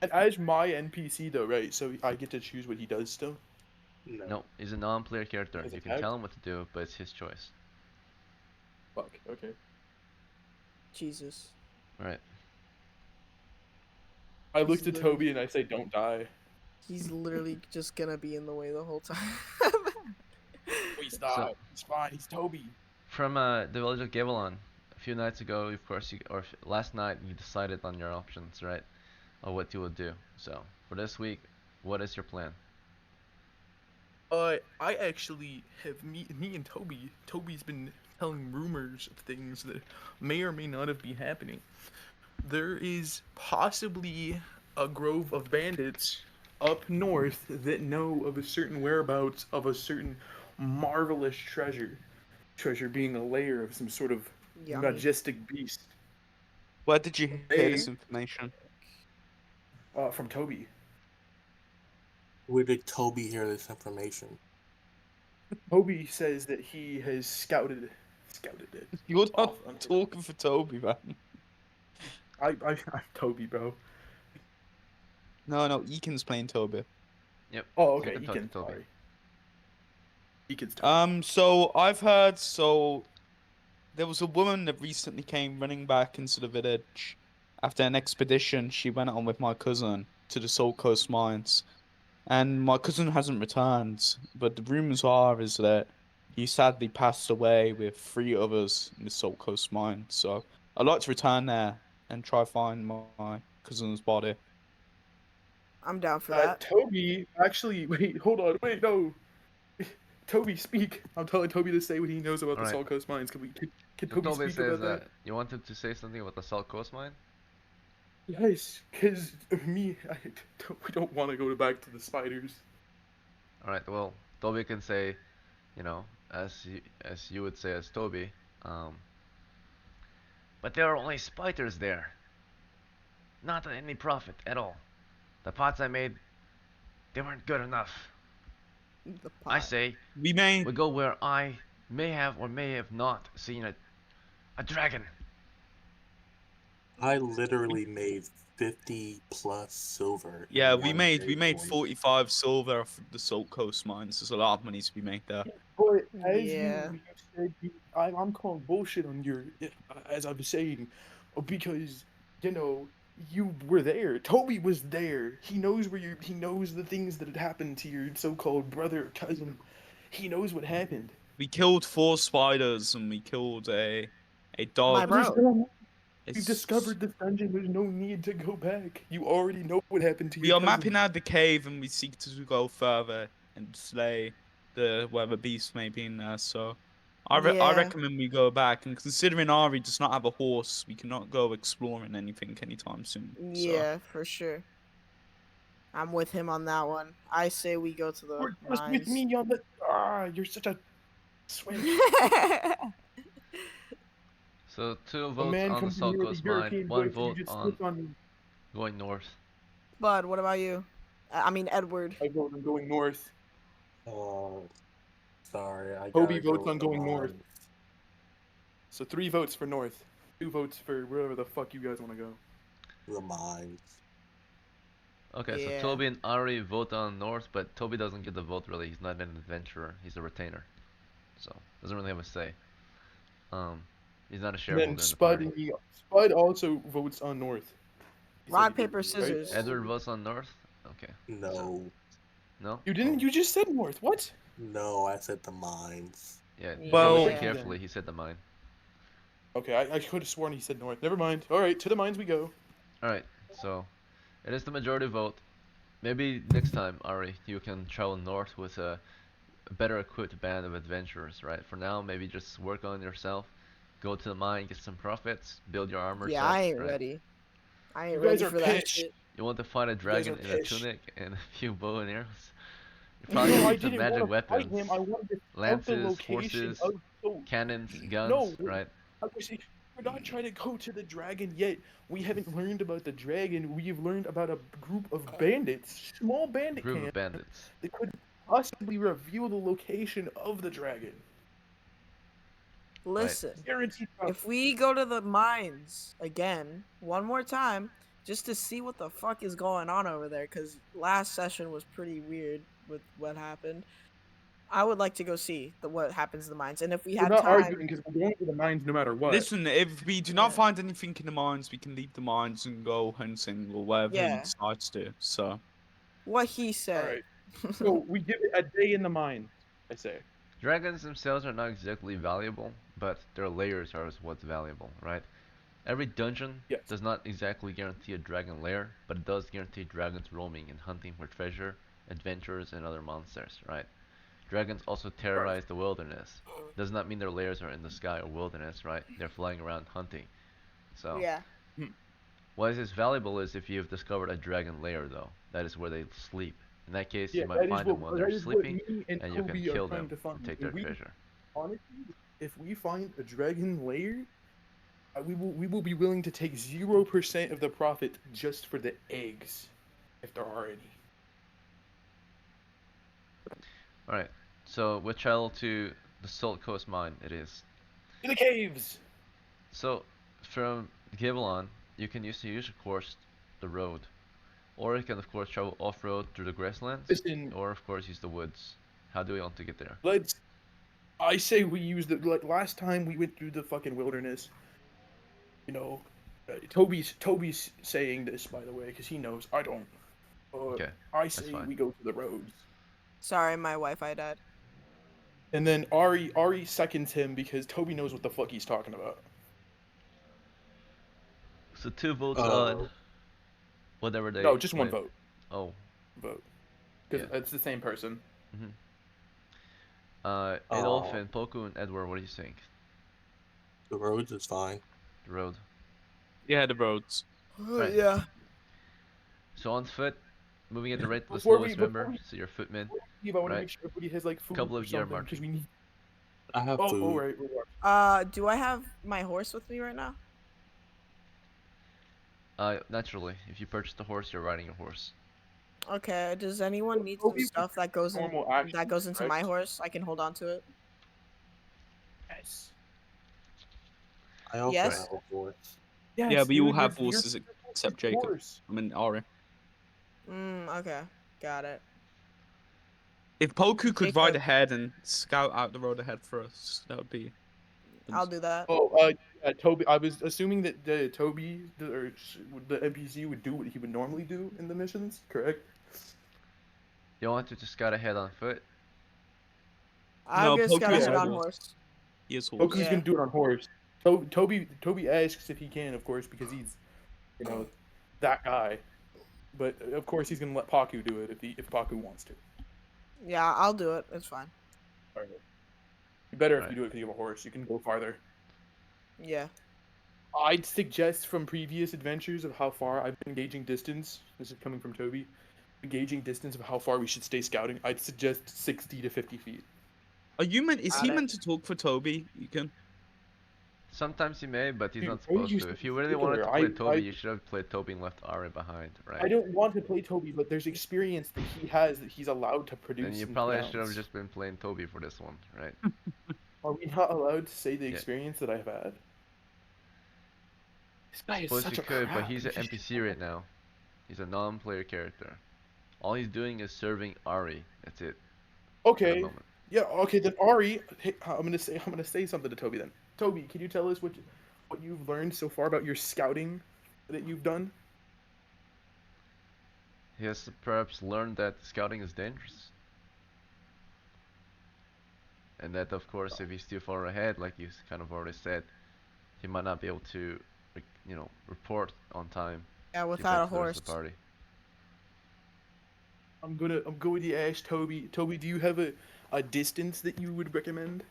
And as my NPC though, right? So I get to choose what he does still. No. No, he's a non-player character. His You can attack? tell him what to do, but it's his choice. Fuck. Okay. Jesus. All right. I He's looked at literally- Toby and I say, "Don't die." He's literally just gonna be in the way the whole time. He's not. He's fine. He's Toby. From the village of Gavelon, a few nights ago, of course, last night, you decided on your options, right? Of what you would do. So for this week, what is your plan? I actually have me and Toby. Toby's been telling rumors of things that may or may not have been happening. There is possibly a grove of bandits up north that know of a certain whereabouts of a certain marvelous treasure. Treasure being a layer of some sort of Yummy. majestic beast. Where did you hear Hey. this information? From Toby. Where did Toby hear this information? Toby says that he has scouted it. You're not off on- talking for Toby, man. I'm Toby, bro. No, Eakin's playing Toby. Yep. Oh, you okay. can talk to Eakin, Toby. sorry. Eakin's Toby. So I've heard, there was a woman that recently came running back into the village after an expedition she went on with my cousin to the Soul Coast mines. And my cousin hasn't returned, but the rumors are is that he sadly passed away with 3 others in the Salt Coast mine. So I'd like to return there and try find my cousin's body. I'm down for that. Toby, actually, wait, hold on, wait, no. Toby, speak. I'm telling Toby to say what he knows about the Alright. Salt Coast mines. Can So Toby Toby speak says about that? you wanted to say something about the Salt Coast Mine? Yes, because we don't want to go back to the spiders. Alright, well, Toby can say, as you would say as Toby, but there are only spiders there. Not any profit at all. The pots I made, they weren't good enough. The I pot. say We may we go where I may have or may have not seen a dragon. I literally made 50 plus silver. Yeah, in we one made day, boys. 45 silver off the Salt Coast mines. There's a lot of money to be made there. But as Yeah. you said, I'm calling bullshit on your, as I was saying, because you know you were there. Toby was there. He knows where you. He knows the things that had happened to your so-called brother or cousin. He knows what happened. We killed 4 spiders and we killed a My dog. But there's bro. no. You It's discovered this dungeon. There's no need to go back. You already know what happened to we your are cousin. mapping out the cave and we seek to go further and slay the whatever beast may be in there. So I Yeah. recommend we go back. And considering Ari does not have a horse, we cannot go exploring anything anytime soon. So Yeah, for sure. I'm with him on that one. I say we go to the You're just with mines. me on the. You're such a switch. So 2 A votes man on the comes in Salt here with a Coast mine, European 1 voice and you vote just on switch on me. going north. Bud, what about you? I mean Edward. I vote on going north. Sorry, I Toby gotta go votes with on the going north. mines. So 3 votes for north, 2 votes for wherever the fuck you guys want to go. The mines. Okay, Yeah. so Toby and Ari vote on north, but Toby doesn't get the vote really. He's not an adventurer. He's a retainer, so doesn't really have a say. He's not a And shareholder then in the Spud party. Spud also votes on north. He said Rock, he did, paper, right? scissors. Edward votes on north. Okay. No, No. You didn't. Oh, You just said north. What? no, I said the mines. yeah. Well- Listen Yeah. carefully. He said the mine. Okay, I could have sworn he said north. Never mind. All right, to the mines we go. All right. So it is the majority vote. Maybe next time, Ari, you can travel north with a better equipped band of adventurers, right? For now, maybe just work on yourself. Go to the mine, get some profits, build your armor Yeah, set, I ain't right? ready. I ain't You ready guys are for that pitched. shit. You want to fight a guys dragon are in a pish. tunic and a few bow and arrows? You're No, probably gonna I need some didn't magic want to fight weapons, him. I wanted to scout the lances, location horses, of. Oh, cannons, guns, no, right? I was saying, we're not trying to go to the dragon yet. We haven't learned about the dragon. We've learned about a group of bandits, small bandit Group of camp bandits. that could possibly reveal the location of the dragon. Listen, Guaranteed. if we go to the mines again one more time, just to see what the fuck is going on over there, because last session was pretty weird with what happened. I would like to go see what happens in the mines, and if we We're have not time, arguing because we're going to the mines no matter what. listen, if we do not Yeah. find anything in the mines, we can leave the mines and go hunting or whatever he Yeah. decides to. So what he All said. right. So we give it a day in the mine. I say. Dragons themselves are not exactly valuable, but their layers are what's valuable, right? Every dungeon Yes. does not exactly guarantee a dragon lair, but it does guarantee dragons roaming and hunting for treasure, adventures, and other monsters, right? Dragons also terrorize the wilderness. Does not mean their lairs are in the sky or wilderness, right? They're flying around hunting. So, Yeah. what is valuable is if you've discovered a dragon lair, though. That is where they sleep. In that case, Yeah, you might that is find them what while that they're is what sleeping, me and and you can Toby are kill trying them to find. and take And their we, treasure. honestly, if we find a dragon lair, we will be willing to take 0% of the profit just for the eggs, if there are any. Alright, so we travel to the Salt Coast Mine, it is. To the caves. So, from Givelon, you can use of course, the road. Or you can, of course, travel off-road through the grasslands. Listen, Or, of course, use the woods. How do we want to get there? I say we use the like last time we went through the fucking wilderness. You know, Toby's saying this by the way because he knows I don't. Okay, I that's say fine. we go to the roads. Sorry, my Wi-Fi died. And then Ari seconds him because Toby knows what the fuck he's talking about. So 2 votes Oh. on whatever they... No, just one wait. vote. Oh, Vote. Because Yeah. it's the same person. Adolf Oh. and Poku and Edward, what do you think? The roads is fine. The road. yeah, the roads. Right. Yeah. So on foot, moving at the rate of the Before slowest we- member, so you're footman. Steve, I want Right. to make sure everybody has like food Couple or of year something because we marching. need. I have Oh, food. all right. Do I have my horse with me right now? Naturally, if you purchase the horse, you're riding a horse. Okay. Does anyone need some Toby, stuff that goes in, normal action, that goes into my correct? horse? I can hold on to it. Yes. I also Yes? have a horse. Yeah, but you all dude, have you're horses except your Jacob. horse. I mean, Ari. Okay, got it. If Poku could ride Jacob. ahead and scout out the road ahead for us, that would be. I'll do that. Oh, yeah, Toby. I was assuming that the NPC would do what he would normally do in the missions, correct? You want to scout ahead on foot? I'm No, gonna scout Poku is ahead a on horse. horse. He is horse. Poku's Yeah. gonna do it on horse. Toby asks if he can, of course, because he's, that guy. But of course, he's gonna let Paku do it if Paku wants to. Yeah, I'll do it. It's fine. All right. Better if Right. you do it because you have a horse. You can go farther. Yeah. I'd suggest from previous adventures of how far I've been gauging distance. This is coming from Toby. Gauging distance of how far we should stay scouting. I'd suggest 60 to 50 feet. Are you meant? Is Got he it. meant to talk for Toby? You can. Sometimes he may, but he's Dude, not why would supposed you to. say If you really wanted to particular? play Toby, I- you should have played Toby and left Ari behind, right? I don't want to play Toby, but there's experience that he has that he's allowed to produce. Then you and probably should have pronounce. just been playing Toby for this one, right? Are we not allowed to say the Yeah. experience that I've had? This guy is Suppose such you a could, crap. but he's an NPC right now. He's a non-player character. All he's doing is serving Ari. That's it. For the Okay. moment. Yeah. Okay. Then Ari, hey, I'm gonna say something to Toby. Then Toby, can you tell us what you've learned so far about your scouting that you've done? He has perhaps learned that scouting is dangerous. And that, of course, if he's too far ahead, like you kind of already said, he might not be able to, report on time. Yeah, to get without a back to the rest of the horse. party. I'm going to ask Toby. Toby, do you have a distance that you would recommend?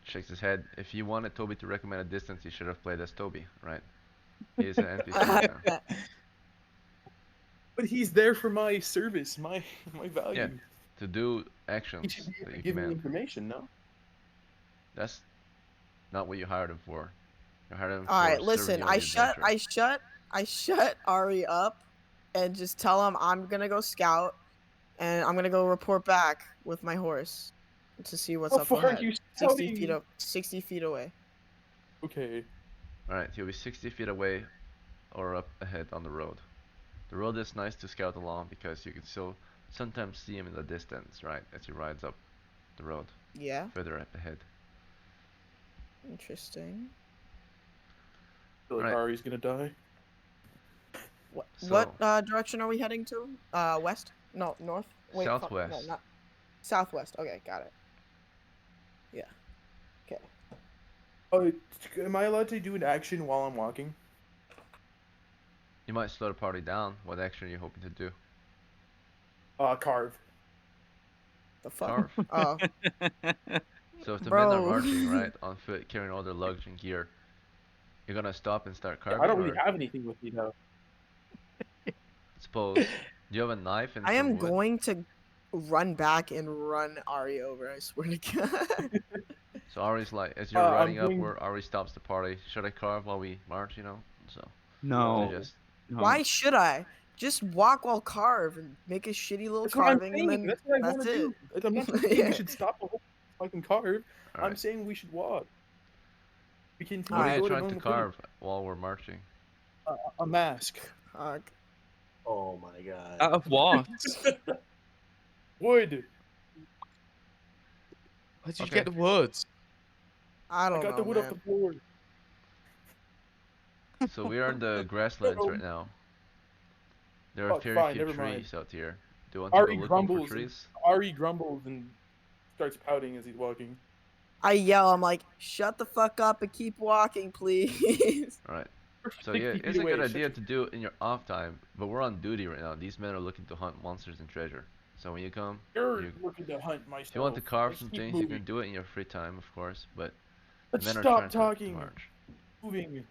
Shakes his head. If you wanted Toby to recommend a distance, you should have played as Toby, right? He is an NPC right now. But he's there for my service, my value. Yeah. To do He actions should be able that to you give me command. information, no? That's not what you hired him for. You hired him All right, for listen. serving you on the adventure. I shut Ari up, and just tell him I'm gonna go scout, and I'm gonna go report back with my horse, to see what's How up far are ahead. you 60 feet scouting? up, 60 feet away. Okay. Alright, he'll be 60 feet away or up ahead on the road. The road is nice to scout along because you can still sometimes see him in the distance, right, as he rides up the road Yeah, further up ahead. interesting. I feel like Right. Ari's gonna die. What direction are we heading to? West? No, north. Wait, fuck, no, Southwest. not southwest. Okay, got it. Yeah. Okay. Oh, am I allowed to do an action while I'm walking? You might slow the party down. What action are you hoping to do? Carve. The fuck. Carve? Oh, So if the men are Bro. marching, right, on foot, carrying all their luggage and gear, you're gonna stop and start Yeah, carving? I don't really or have anything with me though. suppose, do you have a knife and I some am wood? going to run back and run Ari over. I swear to God. So Ari's like, as you're I'm riding going- upward, Ari stops the party. Should I carve while we march, So, No. so just, no. Why should I? Just walk while carve and make a shitty little That's what I'm carving, saying. and then That's what I that's want to it. do. I'm not saying Yeah. we should stop the whole fucking carve. I'm alright. saying we should walk. We can What are Alright. you go trying to normal carve while we're marching? thing. A mask. Fuck. Oh my god. Out of what? Wood. Where did you Okay. get the words? I I don't got know, the wood man. off the floor. So we are in the grasslands No. right now. There are Fuck, very fine, few never mind. trees out here. Do you want to go Ari looking for grumbles. trees? Ari grumbles and starts pouting as he's walking. I yell. I'm like, shut the fuck up and keep walking, please. Alright. We're So 60 yeah, feet it's a away, good shut idea your- to do it in your off time, but we're on duty right now. These men are looking to hunt monsters and treasure. So when you come, You're you- looking to hunt myself. if you want to carve Let's some keep things, you moving. can do it in your free time, of course, but Let's men are stop trying to talking. march. Moving.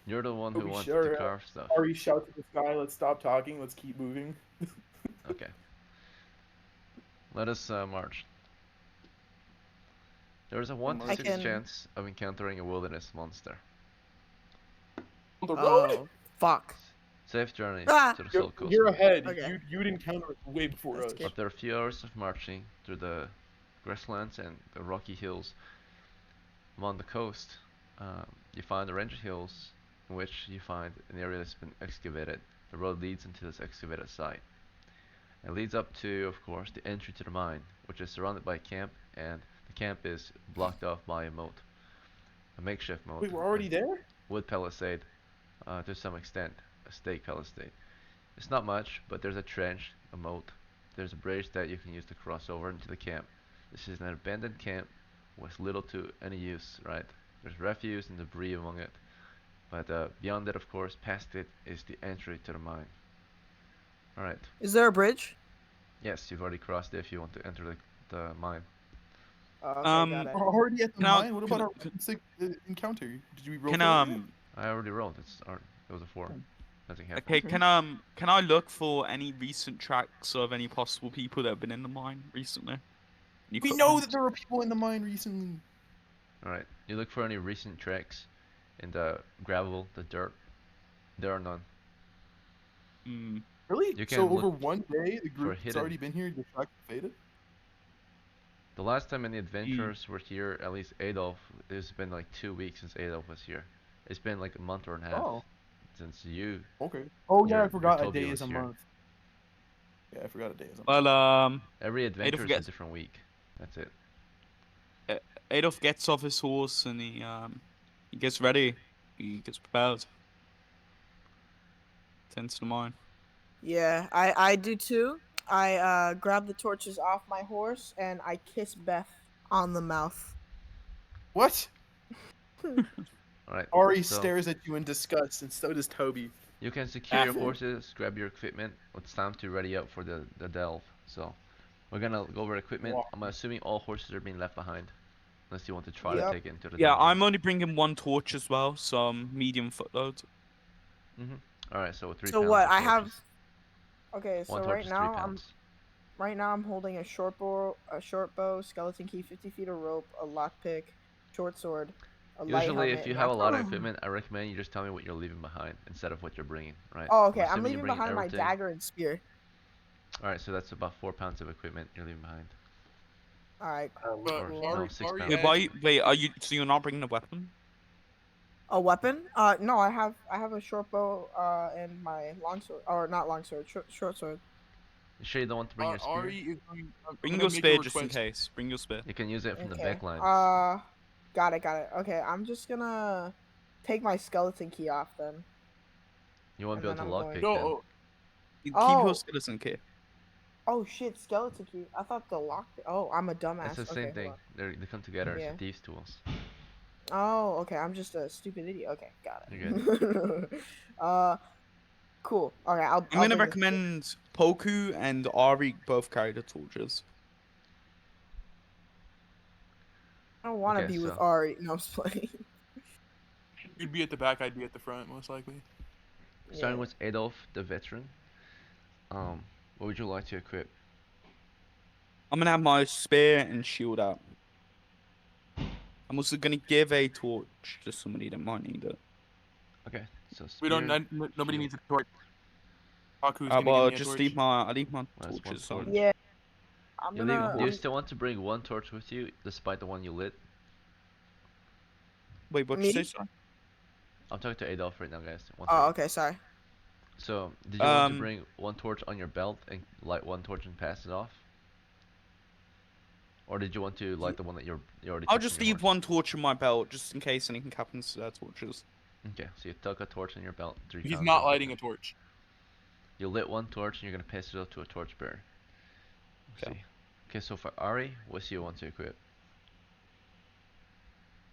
You're the one who Are we wants sure, to carve stuff. Ari shouts at the sky. Let's stop talking. Let's keep moving. Okay. Let us march. There is a 1 to I 6 can- chance of encountering a wilderness monster. On the road. Oh, fuck. Safe journey Ah! to the You're, Soul Coast. you're ahead. Okay. You'd encounter it way before That's us. good. After a few hours of marching through the grasslands and the rocky hills, Along the coast, you find the range hills, in which you find an area that's been excavated. The road leads into this excavated site. It leads up to, of course, the entry to the mine, which is surrounded by a camp, and the camp is blocked off by a moat, a makeshift moat, Wait, we're a already there? wood palisade, to some extent, a stake palisade. It's not much, but there's a trench, a moat. There's a bridge that you can use to cross over into the camp. This is an abandoned camp with little to any use, right? There's refuse and debris among it. But beyond it, of course, past it is the entry to the mine. Alright. Is there a bridge? Yes, you've already crossed it if you want to enter the mine. Oh, okay, got Um, it. We're already at the Can I- mine? What can- about our can- basic encounter? Did we roll Can for that yet? I already rolled. It was a 4. Nothing happened. Okay, can I look for any recent tracks of any possible people that have been in the mine recently? Any We know that footprints? there were people in the mine recently. Alright. You look for any recent tracks in the gravel, the dirt. There are none. Hmm. Really? You So can over look one day, the for group that's hidden. already been here, the track faded? The last time any adventurers were here, at least Adolf, it's been like 2 weeks since Adolf was here. It's been like a month or a half Oh, since you. okay. Oh, yeah, I your forgot a Toby day was is a here. month. Yeah, I forgot a day is a month. Well, Every adventure is a gets- different week. That's it. Adolf gets off his horse and he gets ready. He gets prepared. Tends to the mine. Yeah, I do too. I grab the torches off my horse and I kiss Beth on the mouth. What? Alright. Ari So stares at you in disgust, and so does Toby. you can secure your Baffled. horses, grab your equipment. It's time to ready up for the delve. So we're gonna go over equipment. Wow. I'm assuming all horses are being left behind. Unless you want to try Yep. to take it into the Yeah, dungeon. I'm only bringing one torch as well, some medium footload. Alright, so 3 So pounds what? of I have. torches. Okay, so One torch is 3 pounds. right now I'm holding a short bow, skeleton key, 50 feet of rope, a lockpick, short sword, a light Usually, helmet. if you and have a lot of that's- equipment, I recommend you just tell me what you're leaving behind instead of what you're bringing, right? Oh, okay. I'm assuming you're leaving bringing behind my everything. dagger and spear. Alright, so that's about 4 pounds of equipment you're leaving behind. All right. But Or, Ari, no, 6 Ari pounds. Wait, wait, are you? So you're not bringing a weapon? A weapon? No, I have a short bow, and my longsword, or not longsword, short sword. You sure you don't want to bring your spear? Ari is going. Bring I'm your gonna make a spear just in request. case. Bring your spear. You can use it from the Okay. back lines. Got it. Okay, I'm just gonna take my skeleton key off then. You won't and be able then to I'm going- lockpick No, then. oh, Keep Oh. your skeleton key. Oh shit, skeleton key. I thought the lock. Oh, I'm a dumbass. It's the Okay, same hold thing. on. They come together Yeah. as thieves' tools. Oh, okay. I'm just a stupid idiot. Okay, got it. You're Cool. Okay, I'll. I'm gonna bring the- recommend Poku and Ari both carry the torches. I don't want to Okay, be with so- Ari. No, I'm just playing. you'd be at the back. I'd be at the front, most likely. Starting Yeah. with Adolf, the veteran. What would you like to equip? I'm gonna have my spear and shield out. I'm also gonna give a torch to somebody that might need it. Okay, so We don't. spear, Nobody shield. needs a torch. Haku's gonna Well, give me a just torch. leave my That's one torches torch. on. Yeah. I'm You gonna. do you I'm- still want to bring one torch with you, despite the one you lit? Wait, what Me? you say, sorry? I'm talking to Adolf right now, guys. One Oh, second. okay. Sorry. So, did you want to Um, bring one torch on your belt and light one torch and pass it off? Or did you want to light the one that you already I'll took just from your leave one torch in my belt just in case anything happens to their torches. horse? Okay, so you took a torch in your belt. 3 He's pounds not of lighting a equipment. torch. You lit one torch and you're gonna pass it up to a torchbearer. Let's Okay. see. Okay, so for Ari, what do you want to equip?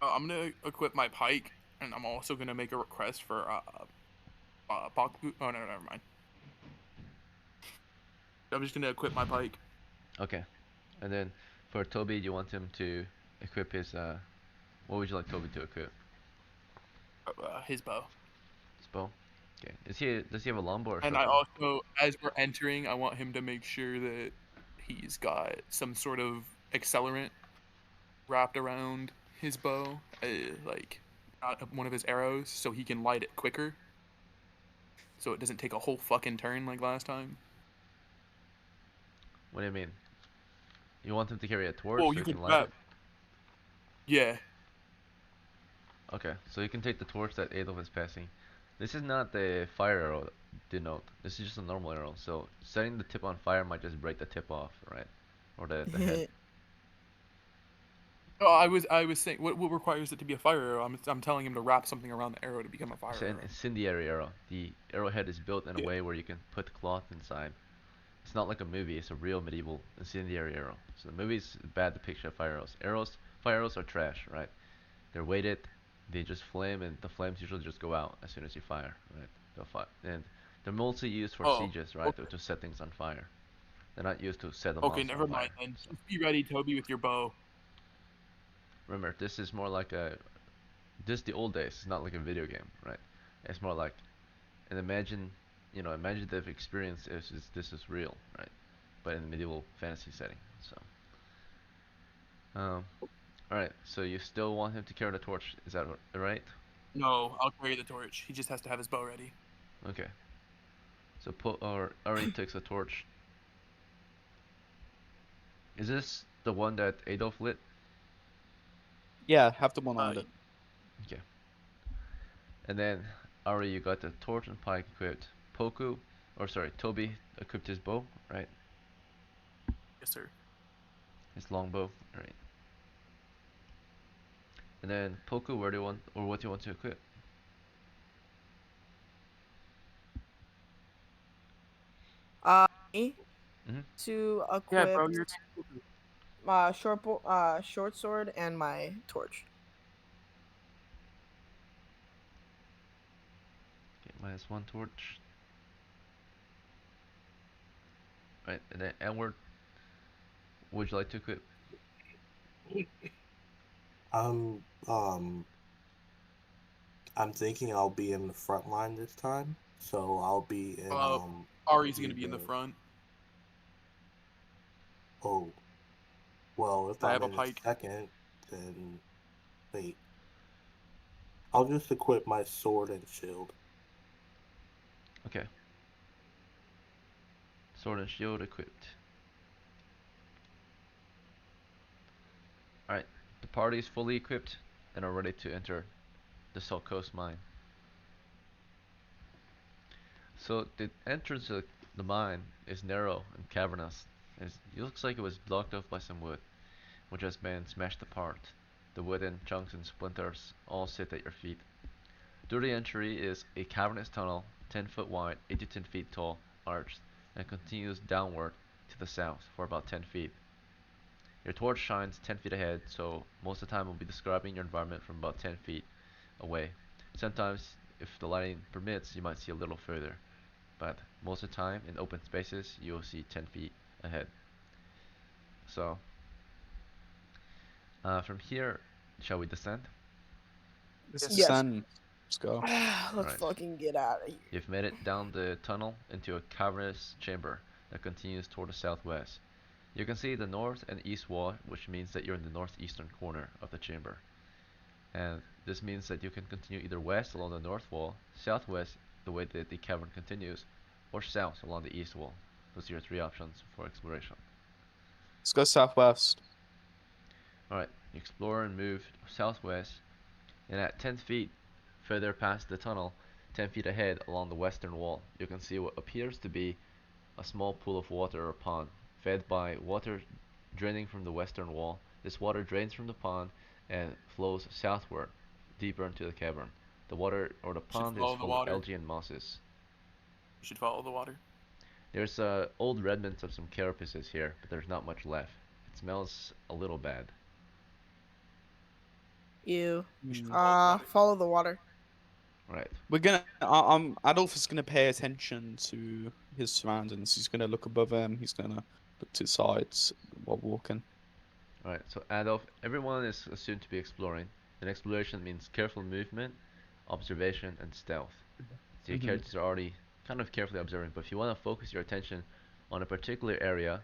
I'm gonna equip my pike, and I'm also gonna make a request for Baku. Oh no, never mind. I'm just gonna equip my pike. Okay, and then for Toby, you want him to equip his what would you like Toby to equip? His bow. His bow. Okay. Does he have a longbow or And something? I also, as we're entering, I want him to make sure that he's got some sort of accelerant wrapped around his bow, like one of his arrows, so he can light it quicker. So it doesn't take a whole fucking turn like last time. What do you mean? You want him to carry a torch Well, so you he can can light grab. it? Yeah. Okay, so you can take the torch that Adolf is passing. This is not the fire arrow denote. This is just a normal arrow. So setting the tip on fire might just break the tip off, right? Or the head. Oh, I was saying, what requires it to be a fire arrow? I'm telling him to wrap something around the arrow to become a fire It's an arrow. incendiary arrow. The arrowhead is built in a Yeah. way where you can put cloth inside. It's not like a movie. It's a real medieval incendiary arrow. So the movie's a bad depiction of fire arrows. Fire arrows are trash, right? They're weighted. They just flame, and the flames usually just go out as soon as you fire, right? They'll fire, and they're mostly used for Oh, sieges, right? okay. To set things on fire. They're not used to set a Okay, monster on never mind fire. then. So Just be ready, Toby, with your bow. remember, this is more like a this is the old days. It's not like a video game, right? It's more like an imaginative experience. This is real, right? But in a medieval fantasy setting. So, all right. So you still want him to carry the torch? Is that right? No, I'll carry the torch. He just has to have his bow ready. Okay. So Ari takes a torch. Is this the one that Adolf lit? Yeah, have the one I Uh, lit. Okay. And then Ari, you got the torch and pike equipped. Toby equipped his bow, right? yes, sir. His longbow, right? And then Poku, where do you want, or what do you want to equip? Me Hmm. to Yeah, equip bro, you're. my short sword and my torch. Okay, minus one torch. Right, and then Edward, what would you like to equip? I'm um I'm thinking I'll be in the front line this time, so I'll be in Ari's be gonna be in the the front. oh well if I I'm have a in the pike. second, then wait. I'll just equip my sword and shield. Okay. Sword and shield equipped. Alright, the party is fully equipped and are ready to enter the Salt Coast mine. So the entrance to the mine is narrow and cavernous. It looks like it was blocked off by some wood, which has been smashed apart. The wooden chunks and splinters all sit at your feet. Through the entry is a cavernous tunnel, 10 foot wide, 8 to 10 feet tall, arched, and continues downward to the south for about 10 feet. Your torch shines 10 feet ahead, so most of the time we'll be describing your environment from about 10 feet away. Sometimes, if the lighting permits, you might see a little further, but most of the time in open spaces you'll see 10 feet ahead. So, from here, shall we descend? This is Yes. Sun. Let's go. Let's Right. fucking get out of here. You've made it down the tunnel into a cavernous chamber that continues toward the southwest. You can see the north and east wall, which means that you're in the northeastern corner of the chamber. And this means that you can continue either west along the north wall, southwest the way that the cavern continues, or south along the east wall. Those are your three options for exploration. Let's go southwest. Alright, you explore and move southwest, and at 10 feet further past the tunnel, 10 feet ahead along the western wall, you can see what appears to be a small pool of water or pond, fed by water draining from the western wall. This water drains from the pond and flows southward, deeper into the cavern. The water or the You should pond is follow the full of water. algae and mosses. You should follow the water. There's old remnants of some carapaces here, but there's not much left. It smells a little bad. You You should follow the water. follow the water. Right. We're gonna. Adolf is gonna pay attention to his surroundings. He's gonna look above him. He's gonna look to the sides while walking. Alright, so Adolf, everyone is assumed to be exploring. And exploration means careful movement, observation, and stealth. So your characters are already kind of carefully observing, but if you want to focus your attention on a particular area,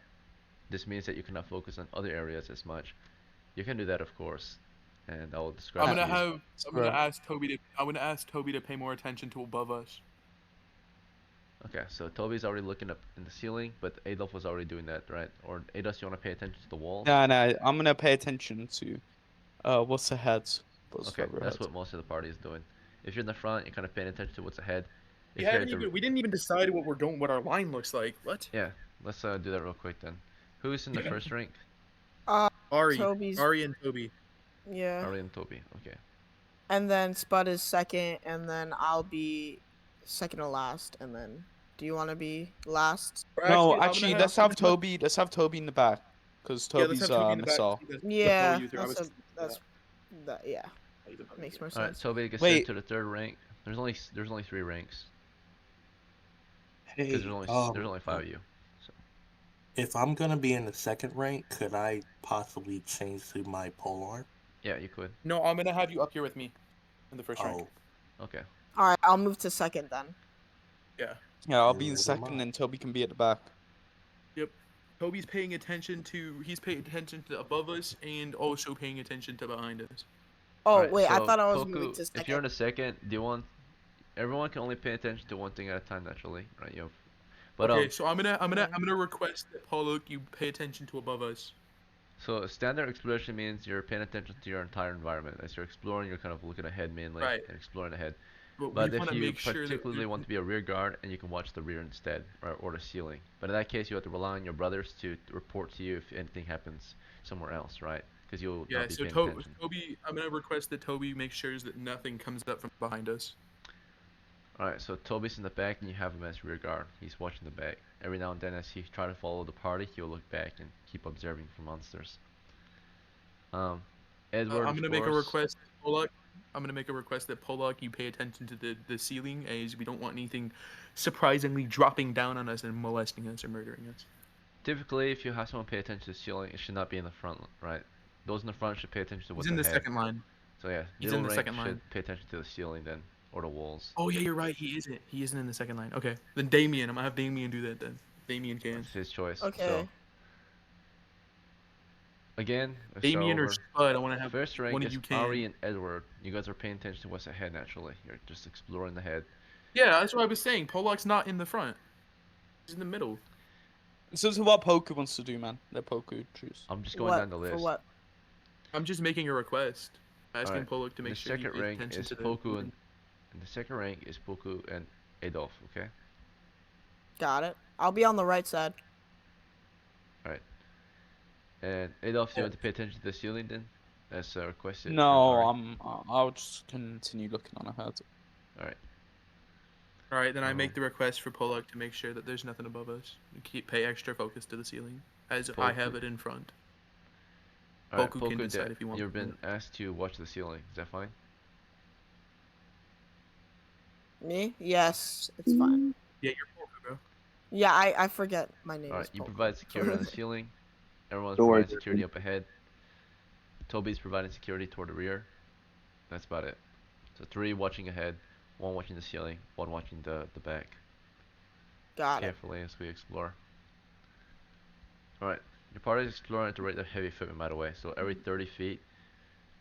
this means that you cannot focus on other areas as much. You can do that, of course, and I will describe I'm it gonna to you. have. I'm gonna ask Toby to. I'm gonna ask Toby to pay more attention to above us. Okay, so Toby's already looking up in the ceiling, but Adolf was already doing that, right? Or Adolf, you want to pay attention to the walls? No, I'm gonna pay attention to what's ahead. Buzz Okay, over that's head. what most of the party is doing. If you're in the front, you're kind of paying attention to what's ahead. We If you're haven't at the even we didn't even decide what we're doing, what our line looks like. What? yeah, let's do that real quick then. Who's in the Yeah. first rank? Toby's Ari and Toby. yeah, Ari and Toby. Okay. and then Spud is second, and then I'll be second to last, and then do you want to be last? Or No, I'm gonna actually, have. let's have Toby. Let's have Toby in the back, because Yeah, let's have Toby's Toby in the back missile. because he's a pro Yeah, user. I was thinking of that yeah that. makes more All right, sense. Toby gets sent Wait. to the third rank. There's only 3 ranks because Hey, there's only 5 of you. So if I'm gonna be in the second rank, could I possibly change to my polearm? yeah, you could. No, I'm gonna have you up here with me in the first rank. Oh, Okay. All right, I'll move to second then. Yeah. Yeah, I'll then be in never second, mind. and Toby can be at the back. Yep. Toby's paying attention to. He's paying attention to above us and also paying attention to behind us. Oh All right. wait, I So thought I was moving Poku, to if you're in second. the second, do you want? Everyone can only pay attention to one thing at a time, naturally, right? But Okay, so I'm Okay. gonna request that Paulo, you pay attention to above us. So standard exploration means you're paying attention to your entire environment. As you're exploring, you're kind of looking ahead mainly Right. and exploring ahead. But we But want if to you make sure that particularly want to be a rear guard, and you can watch the rear instead, or the ceiling. But in that case, you have to rely on your brothers to report to you if anything happens somewhere else, right? Because you'll yeah. not be So paying attention. Toby, I'm gonna request that Toby make sure that nothing comes up from behind us. Alright, so Toby's in the back, and you have him as rear guard. He's watching the back. Every now and then, as he tries to follow the party, he'll look back and keep observing for monsters. Edward, I'm of gonna make a course. request, Polak. I'm gonna make a request that Polak, you pay attention to the ceiling, as we don't want anything surprisingly dropping down on us and molesting us or murdering us. Typically, if you have someone pay attention to the ceiling, it should not be in the front, right? Those in the front should pay attention to He's what's in the ahead. second line. So yeah, He's middle in the rank second should line. pay attention to the ceiling then, or the walls. Oh yeah, you're right. He isn't. He isn't in the second line. Okay, then Damien. I'm gonna have Damien do that then. Damien can. That's his choice. Okay. So again, let's start Damien or over. Spud. I want to have First rank one of is you can. Ari and Edward. You guys are paying attention to what's ahead naturally. You're just exploring the head. Yeah, that's what I was saying. Polak's not in the front. He's in the middle. So this is what Poku wants to do, man. Let Poku choose. I'm just going What down the list. for what? I'm just making a request, asking Alright, Polak to the make sure he second pays rank attention is to the. Poku and the second rank is Poku and Adolf. Okay. Got it. I'll be on the right side. Alright. And Adolf, do you want to pay attention to the ceiling then, as requested? from No, Ari? I'll just continue looking on ahead. Alright. All right, then I Oh. make the request for Polak to make sure that there's nothing above us. Pay extra focus to the ceiling, as I have Poku. it in front. Alright, Poku can Poku, decide if he wants you've to do been asked to watch the ceiling. Is that fine? Me? Yes, it's fine. Yeah, you're Polak, bro. Yeah, I forget my name. Alright, is you Poco. provide security on the ceiling. Everyone's Don't worry, providing security up ahead. Toby's providing security toward the rear. That's about it. So 3 watching ahead, 1 watching the ceiling, 1 watching the back. Got it. Carefully as we explore. Alright, your party is exploring at the rate of heavy equipment, by the way. So every 30 feet,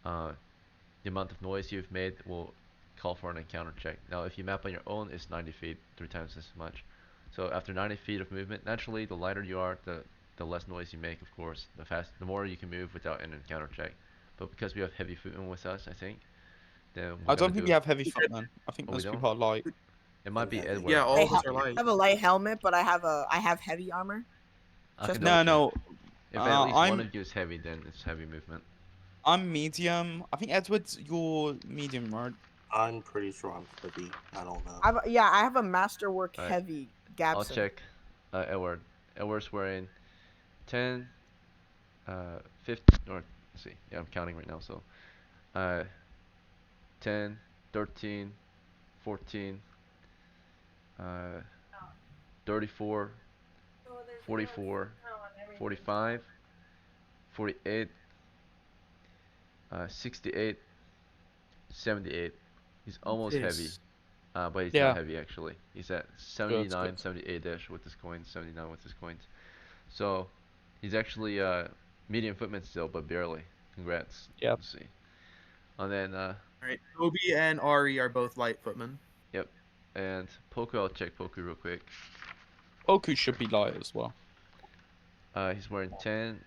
the amount of noise you've made will call for an encounter check. Now, if you map on your own, it's 90 feet, 3 times as much. So after 90 feet of movement, naturally, the lighter you are, the less noise you make, of course. The more you can move without an encounter check. But because we have heavy equipment with us, I think, then I don't think we have heavy foot, man. I think Oh, we most don't? people are light. It might be Yeah, Edward. Yeah, all of us are I light. have a light helmet, but I have heavy armor. I just can No, double check. no. If at least one I'm of you is heavy, then it's heavy movement. I'm medium. I think Edward's your medium, right? I'm pretty sure I'm heavy. I don't know. I have a masterwork Alright. heavy I'll Gabson. check Edward. Edward's wearing 10, 15, or let's see. Yeah, I'm counting right now. So, 10, 13, 14, 34, 44, 45, 48, 68, 78. He's almost heavy, Yes. but he's Yeah. not heavy actually. He's at 79, good. 78-ish with his coins, 79 with his coins. So he's actually medium footman still, but barely. Congrats. Yep. Let's see. And then All right, Toby and Ari are both light footmen. yep. And Poku, I'll check Poku real quick. Poku should be light as well. He's wearing 10,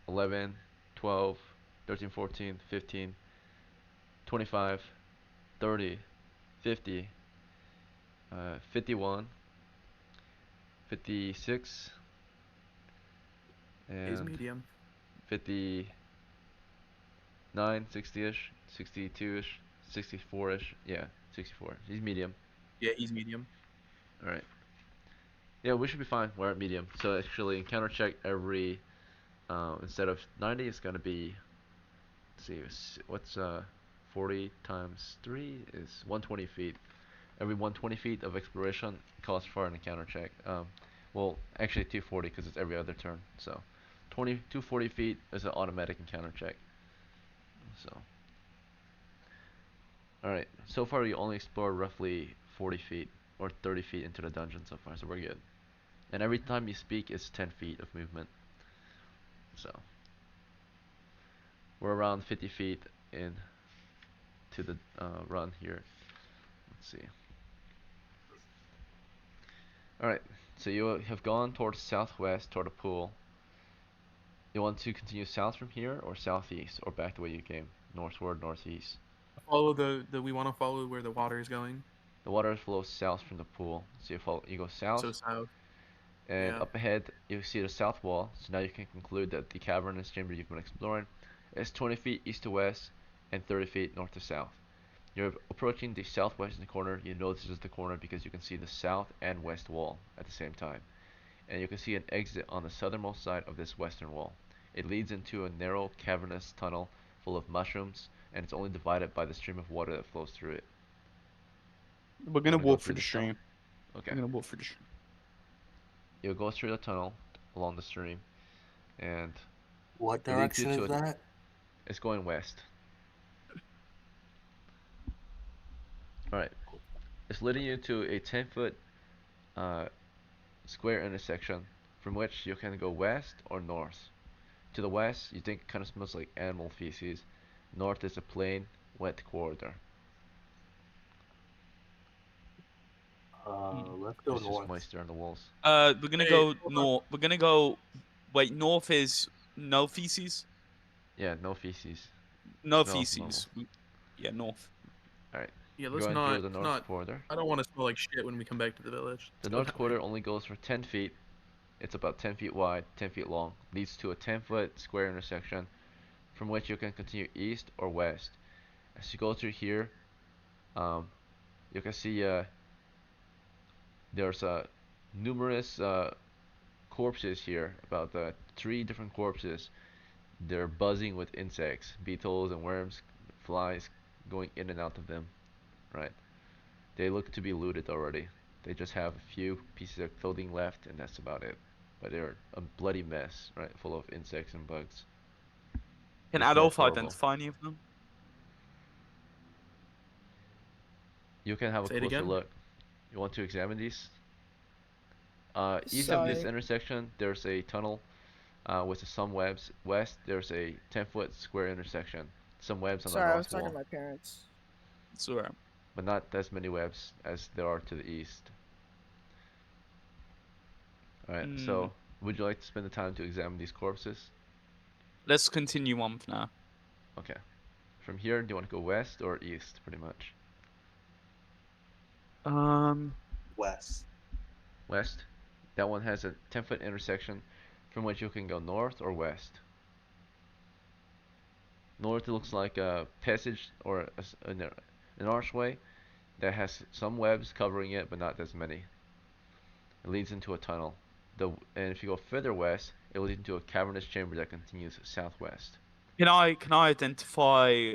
11, 12, 13, 14, 15, 25, 30, 50, 51, 56, He's and medium. 59, 60-ish, 62-ish, 64-ish. Yeah, 64. He's medium. Yeah, he's medium. All right. Yeah, we should be fine. We're at medium. So actually, encounter check every instead of 90, it's gonna be. Let's see, what's 40 times 3 is 120 feet. Every 120 feet of exploration calls for an encounter check. Well, actually 240 because it's every other turn. So 240 feet is an automatic encounter check. So, alright. So far, we only explored roughly 40 feet or 30 feet into the dungeon so far, so we're good. And every time you speak, it's 10 feet of movement. So, we're around 50 feet in to the run here. Let's see. Alright, so you have gone towards southwest toward the pool. You want to continue south from here or southeast or back the way you came? Northward, northeast. Follow the we want to follow where the water is going. The water flows south from the pool. So you go south So south. and Yeah. up ahead you see the south wall. So now you can conclude that the cavernous chamber you've been exploring is 20 feet east to west and 30 feet north to south. You're approaching the southwestern corner. You know this is the corner because you can see the south and west wall at the same time. And you can see an exit on the southernmost side of this western wall. It leads into a narrow cavernous tunnel full of mushrooms, and it's only divided by the stream of water that flows through it. We're You gonna want to go walk through through the this tunnel? stream. Okay. We're gonna walk through the stream. You'll go through the tunnel along the stream, and What it leads you direction to is that? it's going west. Alright. It's leading you to a 10-foot square intersection from which you can go west or north. To the west, you think it kind of smells like animal feces. North is a plain, wet corridor. Let's go It's just north. moisture on the walls. We're gonna Hey, go hold on. north. We're gonna go. Wait, north is no feces. Yeah, no feces. No Smells normal. feces. Yeah, north. Alright. Yeah, let's Going not. through the Let's north not. corridor. I don't want to smell like shit when we come back to the village. The Let's go north that way. corridor only goes for 10 feet. It's about 10 feet wide, 10 feet long. Leads to a 10-foot square intersection from which you can continue east or west. As you go through here, you can see there's numerous corpses here, about 3 different corpses. They're buzzing with insects, beetles and worms, flies going in and out of them, right? They look to be looted already. They just have a few pieces of clothing left, and that's about it. But they're a bloody mess, right? Full of insects and bugs. Can They smell Adolf horrible. identify any of them? You can have a Say it closer again. look. You want to examine these? East of this Sorry. intersection, there's a tunnel with some webs. West, there's a 10-foot square intersection. Some webs on the Sorry, I was north talking wall, to my parents. It's alright. but not as many webs as there are to the east. Alright, so would you like to spend the time to examine these corpses? Let's continue on for now. Okay. From here, do you want to go west or east, pretty much? West. West. That one has a 10-foot intersection from which you can go north or west. North looks like a passage or an archway that has some webs covering it, but not as many. It leads into a tunnel. And if you go further west, it leads into a cavernous chamber that continues southwest. Can I identify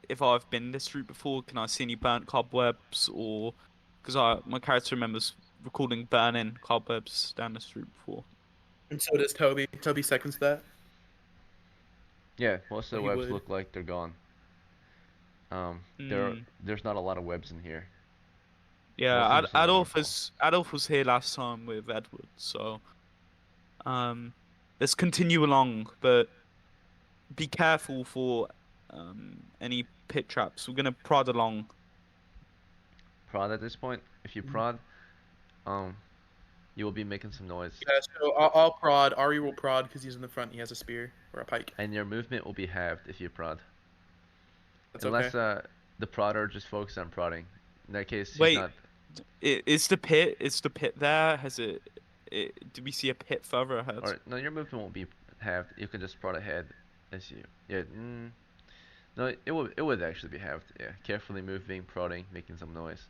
if I've been this route before? Can I see any burnt cobwebs or because my character remembers recording burning cobwebs down this route before. And so does Toby. Toby seconds that. Yeah, most of the He webs would. look like they're gone. There's not a lot of webs in here. Most Yeah, of them seem Adolf normal. Adolf was here last time with Edward, so let's continue along, but be careful for any pit traps. We're gonna prod along. Prod at this point. If you prod, you will be making some noise, Yeah, so I'll prod. Ari will prod because he's in the front. He has a spear or a pike. and your movement will be halved if you prod. That's Unless okay. the prodder just focuses on prodding. In that case, he's Wait, not. is the pit? Is the pit there? Do we see a pit further ahead? Or no, your movement won't be halved. You can just prod ahead as you. Yeah. No, it would actually be halved. Yeah. Carefully moving, prodding, making some noise.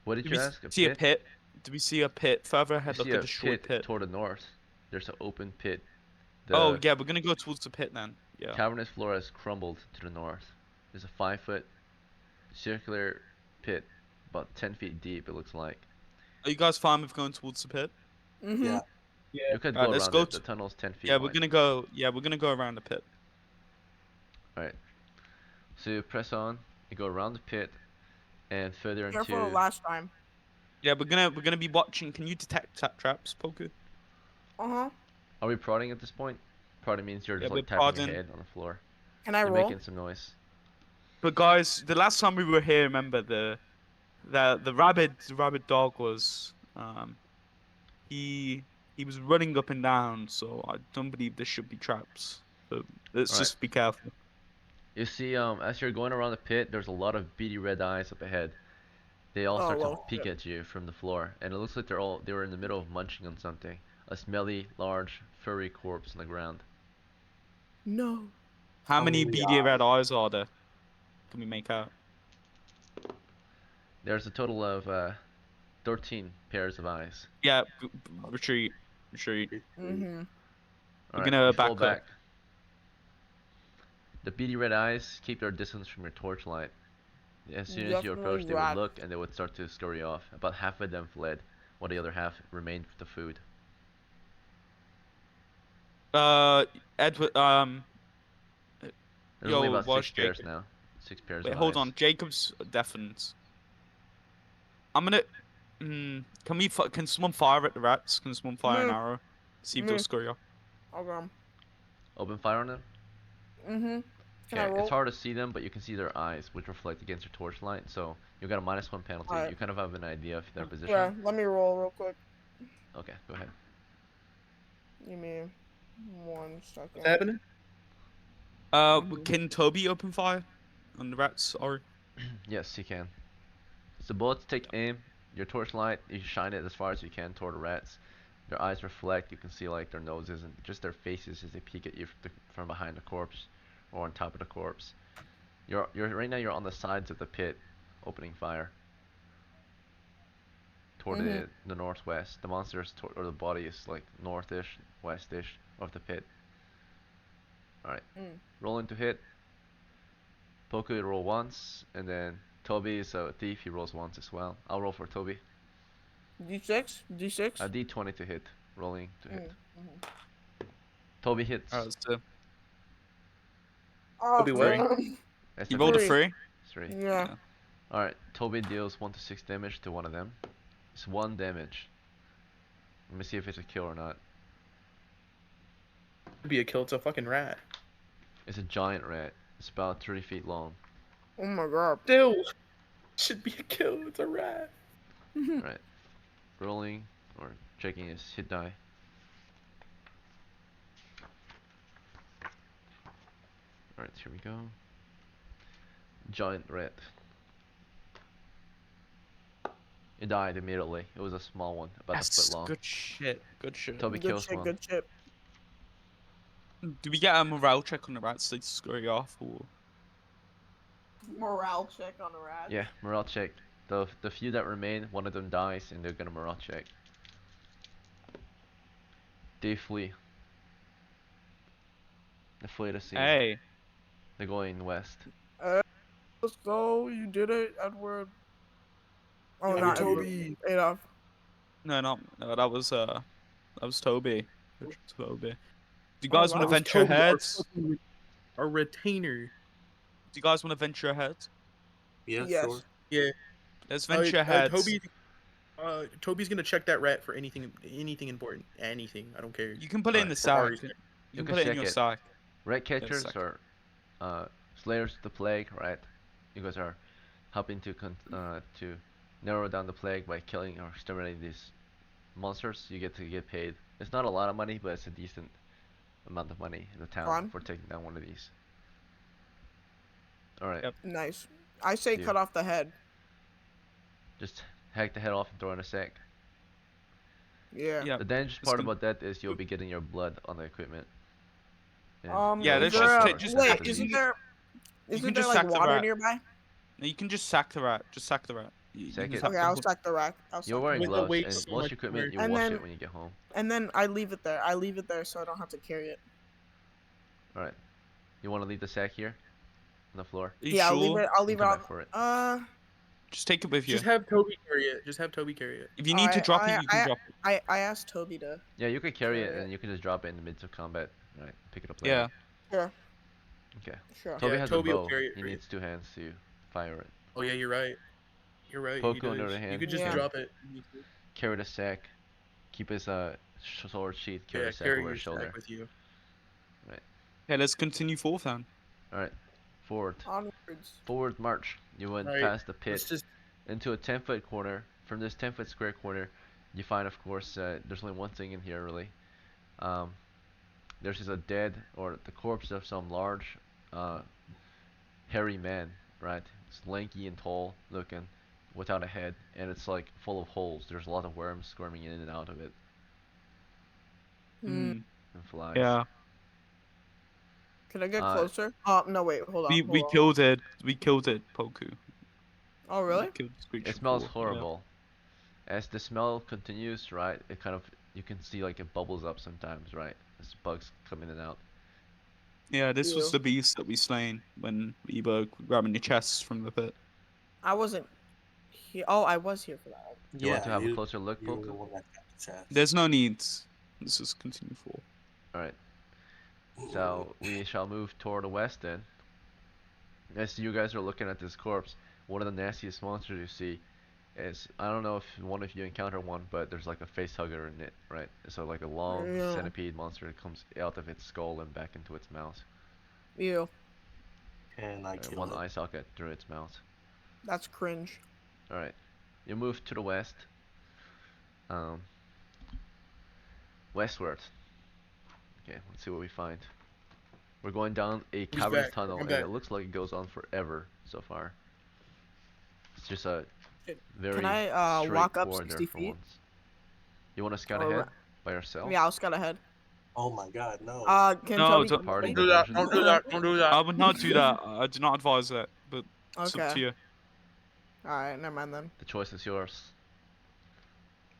What did Do you we ask? A see a pit? pit? Do we see a pit further You ahead, see like a a destroyed pit pit? toward the north. There's an open pit. Oh The yeah, we're gonna go towards the pit then. Yeah. cavernous floor has crumbled to the north. There's a 5 foot circular pit, about 10 feet deep. It looks like. Are you guys fine with going towards the pit? Mm-hmm. Yeah. Yeah. You could All go right, let's around go. it. The tunnel's 10 feet Yeah, we're wide. gonna go. Yeah, we're gonna go around the pit. All right. So you press on. You go around the pit and further Careful into. last time. Yeah, we're gonna be watching. Can you detect traps, Poku? Uh-huh. Are we prodding at this point? Prodding means you're Yeah, just we're like tapping your prodding. head on the floor. Can I You're roll? making some noise. But guys, the last time we were here, remember the rabid dog was he he was running up and down. So I don't believe there should be traps. But let's All right. just be careful. You see, as you're going around the pit, there's a lot of beady red eyes up ahead. They all Oh start to well. peek Shit. at you from the floor, and it looks like they were in the middle of munching on something. A smelly, large, furry corpse on the ground. No. How How many many beady red eyes? eyes are there? Can we make out? There's a total of 13 pairs of eyes. Yeah, retreat, retreat. Mm-hmm. All We're right, gonna you fall back up. back. The beady red eyes keep their distance from your torchlight. As soon as you Definitely approach, they would rat. look and they would start to scurry off. About half of them fled, while the other half remained with the food. Edward, There's only yo, about six what's pairs Jacob? now. 6 pairs Wait, of hold eyes. on. Jacob's deafened. I'm gonna. Can someone fire at the rats? Can someone fire an Me. arrow? See if they'll Me. scurry off. Okay. Open fire on them. Mm-hmm. Can I Okay, it's roll? hard to see them, but you can see their eyes, which reflect against your torchlight. So you got a -1 penalty. Alright. You kind of have an idea of their Yeah, position. let me roll real quick. Okay, go ahead. Give me 1 What's second. happening? Can Toby open fire on the rats? Or Yes, you can. So bullets take aim. Your torchlight, you shine it as far as you can toward the rats. Their eyes reflect. You can see like their noses and just their faces as they peek at you from behind the corpse or on top of the corpse. You're right now. You're on the sides of the pit, opening fire toward Mm-hmm. the northwest. The monsters or the body is like northish, westish of the pit. All right, Mm. roll into hit. Poku will roll once, and then Toby is a thief. He rolls once as well. I'll roll for Toby. D6? D6? A D20 to hit. Rolling to hit. Mm-hmm. Toby hits. alright, so Oh, Toby what? That's he a rolled a 3. 3. 3. Yeah. Yeah. Alright, Toby deals 1 to 6 damage to one of them. It's 1 damage. Let me see if it's a kill or not. Could be a kill. It's a fucking rat. It's a giant rat. It's about 30 feet long. Oh my god. Still, should be a kill. It's a rat. Alright. Rolling or checking his hit die. Alright, here we go. Giant rat. It died immediately. It was a small one, about a foot Yes, long. good shit. Good shit. Toby Good kills shit, one. good shit. Do we get a morale check on the rats? They scurry off, or Morale check on the rat. Yeah, morale check. The few that remain, one of them dies, and they're gonna morale check. They flee. They flee the scene. hey, They're going west. Let's go. You did it, Edward. Oh, Yo, not Edward. Toby. Adolf. no, that was Toby. Good Toby. Do you Oh, guys want to wow. venture Toby, ahead? our retainer. Do you guys want to venture ahead? Yeah, Yes. sure. Yeah. Let's venture ahead. Toby's gonna check that rat for anything important. Anything. I don't care. You can put it in Alright. the For ours. sack. You You can can put it in check your it. sack. Red characters suck. are slayers of the plague, right? You guys are helping to narrow down the plague by killing or exterminating these monsters. You get paid. It's not a lot of money, but it's a decent amount of money in the town Fun. for taking down one of these. All right. Yep. Nice. I say Do you- cut off the head. Just hack the head off and throw it in a sack. Yeah. Yeah. The dangerous It's part gonna- about that is you'll be getting your blood on the equipment. And Yeah, you'll let's Is fall there just a, say- forward just and have wait? to Isn't leave. there? You Isn't can there just like sack the water rat. nearby? No, you can just sack the rat. Just sack the rat. You Sack can it. sack Okay, the I'll whole- sack the rack. I'll You're sack wearing the With the gloves, weight and so most much equipment more- you And wash then- it when you get home. And then I leave it there. I leave it there so I don't have to carry it. All right. You want to leave the sack here, on the floor? Are you Yeah, sure? I'll leave it. I'll You leave can it come on. back for it. Just take it with you. Just have Toby carry it. Just have Toby carry it. If you need to drop it, you can drop it. I asked Toby to. Yeah, you can carry it, Carry it. and you can just drop it in the midst of combat. All right. Pick it up later. Yeah. Sure. Okay. Sure. Toby Yeah, has Toby a will bow. carry it He for you. needs 2 hands to fire it. Oh yeah, you're right. You're right. Poku, he does. on the other You hand, could just Yeah. drop it. Carry the sack. Keep his sword sheath. Carry Yeah, the sack carry over your his shoulder. sack with you. Yeah, let's continue forth then. All right. Forward. Onwards. Forward march. You went Right, past the pit Let's just into a 10-foot corner. From this 10-foot square corner, you find, of course, there's only one thing in here really. There's just a dead, or the corpse of some large, hairy man, right? It's lanky and tall looking, without a head, and it's like full of holes. There's a lot of worms squirming in and out of it, Hmm. and flies. Yeah. Can I get Uh, closer? Oh no! Wait, hold on. We hold on. killed it. We killed it, Poku. Oh We really? killed this creature It smells before, yeah. horrible. As the smell continues, right, it kind of, you can see like it bubbles up sometimes, right? As bugs come in and out. Yeah, this was Ew. the beast that we slain when we were grabbing the chests from the pit. I wasn't here. Oh, I was here for that. You want to have a closer look, you were the Poku? one that got the chest. There's no need. Let's just continue forth. Alright. So we shall move toward the west then. As you guys are looking at this corpse, one of the nastiest monsters you see is, I don't know if one of you encounter one, but there's like a face hugger in it, right? So like a long Yeah. centipede monster that comes out of its skull and back into its mouth. Ew, And I killed One it. eye socket through its mouth. that's cringe. Alright. You move to the west. Westward. Okay, let's see what we find. We're going down a Who's cavernous back? tunnel, I'm and back. it looks like it goes on forever so far. It's just a Can- very I, walk up straightforward 60 for feet? once. You want to scout Or ahead ra- by yourself? Yeah, I'll scout ahead. Oh my god, no. Can No, Toby don't- come Party with don't me? do that. dungeon. Don't do that. Don't do that. I would not do that. I do not advise that. But it's up to Okay. you. All right, never mind then. The choice is yours.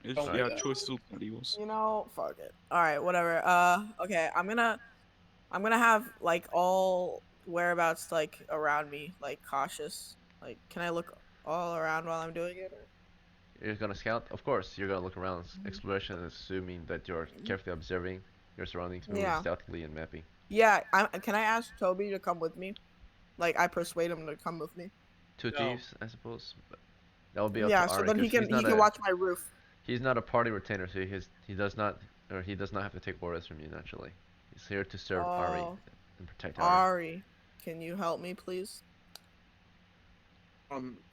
It's, Don't yeah, do that. choice is ultimately yours. You know, fuck it. All right, whatever. Okay, I'm gonna have like all whereabouts like around me, like cautious. Like, can I look all around while I'm doing it? Or? You're gonna scout? Of course, you're gonna look around. Exploration is assuming that you're carefully observing your surroundings, moving Yeah. stealthily and mapping. Yeah, can I ask Toby to come with me? Like, I persuade him to come with me. Two No. thieves, I suppose. But that would be up Yeah, to so Ari, then he 'cause can he's not a, watch my roof. He's not a party retainer, so he does not have to take orders from you naturally. He's here to serve Ari Oh. and protect Ari. Ari, can you help me, please?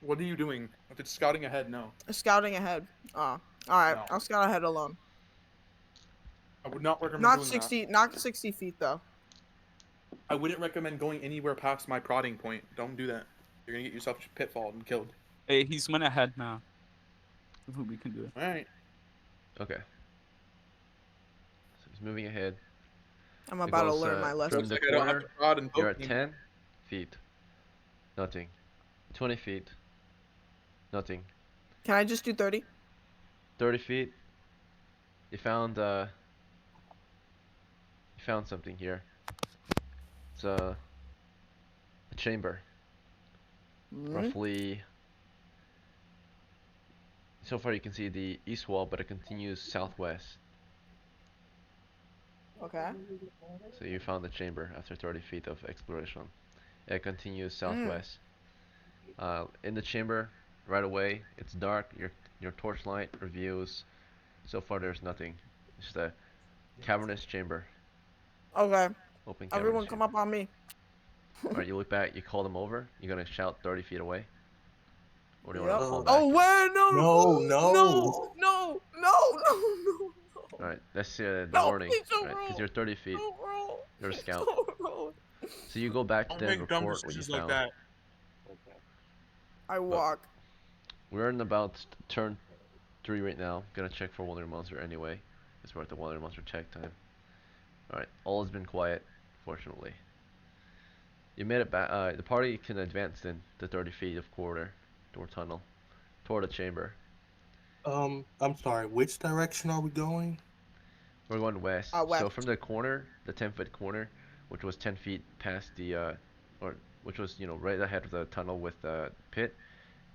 What are you doing? If it's scouting ahead, no. Scouting ahead. Oh, all right. No. I'll scout ahead alone. I would not recommend Not doing 60. Not 60 feet though. that. I wouldn't recommend going anywhere past my prodding point. Don't do that. You're gonna get yourself pitfalled and killed. Hey, he's went ahead now. I think we can do it. All right. Okay. So he's moving ahead. I'm It about to goes, learn my from lesson. Looks the like I don't have corner, to prod and you're poke at anymore. 10 feet. Nothing. 20 feet. Nothing. Can I just do 30? 30 feet. You found something here. It's a chamber. Mhm. Roughly, so far you can see the east wall, but it continues southwest. Okay. So you found the chamber after 30 feet of exploration. It continues southwest. In the chamber, right away, it's dark. Your torchlight reveals. So far, there's nothing. It's just a cavernous chamber. Okay. Open cavernous Everyone, come chamber. up on me. Alright, you look back. You call them over. You're gonna shout 30 feet away. Or do you Yep. want to fall back? Oh, wait, no, No, no, no. no, no. Alright, that's the No, warning. please don't Right, because roll. you're 30 feet. Don't roll. You're a Please scout. don't roll. So you go back to Don't them and make dumb report what you decisions like found. that. I walk. We're in about turn 3 right now. Gonna check for Wandering Monster anyway. It's worth the Wandering Monster check time. Alright, all has been quiet, fortunately. You made it back. The party can advance then to 30 feet of corridor, door tunnel, toward the chamber. I'm sorry. Which direction are we going? We're going west. So West. from the corner, the 10-foot corner, which was 10 feet past the, or which was, right ahead of the tunnel with the pit,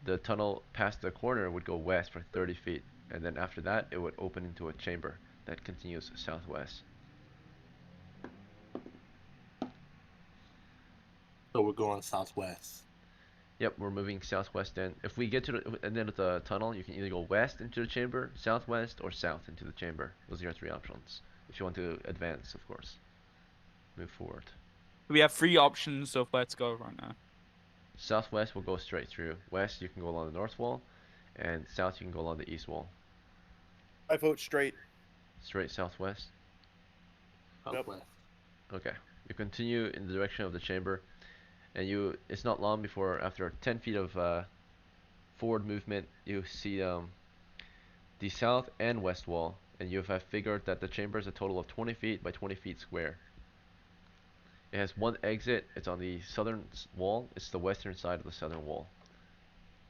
the tunnel past the corner would go west for 30 feet. And then after that, it would open into a chamber that continues southwest. So we're going southwest. Yep, we're moving southwest then. If we get to the end of the tunnel, you can either go west into the chamber, southwest, or south into the chamber. Those are your 3 options. If you want to advance, of course. Move forward. We have 3 options of where to go right now. Southwest will go straight through. West, you can go along the north wall. And south, you can go along the east wall. I vote straight. Straight southwest. Southwest. Okay. You continue in the direction of the chamber. And it's not long before, after 10 feet of forward movement, you see the south and west wall. And you have figured that the chamber is a total of 20 feet by 20 feet square. It has 1 exit. It's on the southern wall. It's the western side of the southern wall.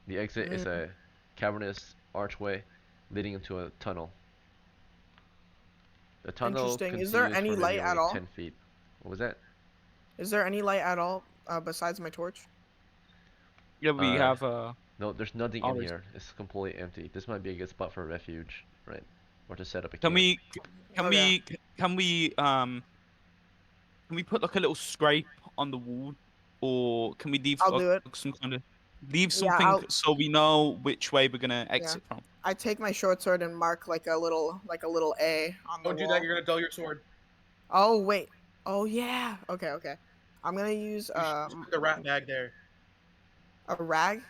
The exit is a cavernous archway leading into a tunnel. The tunnel Interesting. continues Is there any for light maybe at only all? 10 feet. What was that? Is there any light at all besides my torch? Yeah, we have No, there's nothing in always- here. It's completely empty. This might be a good spot for refuge, right? Or to set up a Can camp. we can Okay. we can we can we put like a little scrape on the wall, or can we leave I'll like, do it. some kind of leave Yeah, something so we know which way we're gonna exit from? I take my short sword and mark like a little A on the Don't do wall. that. You're gonna dull your sword. Oh wait. Oh yeah. Okay. I'm gonna use You should put the rat bag there. a rag.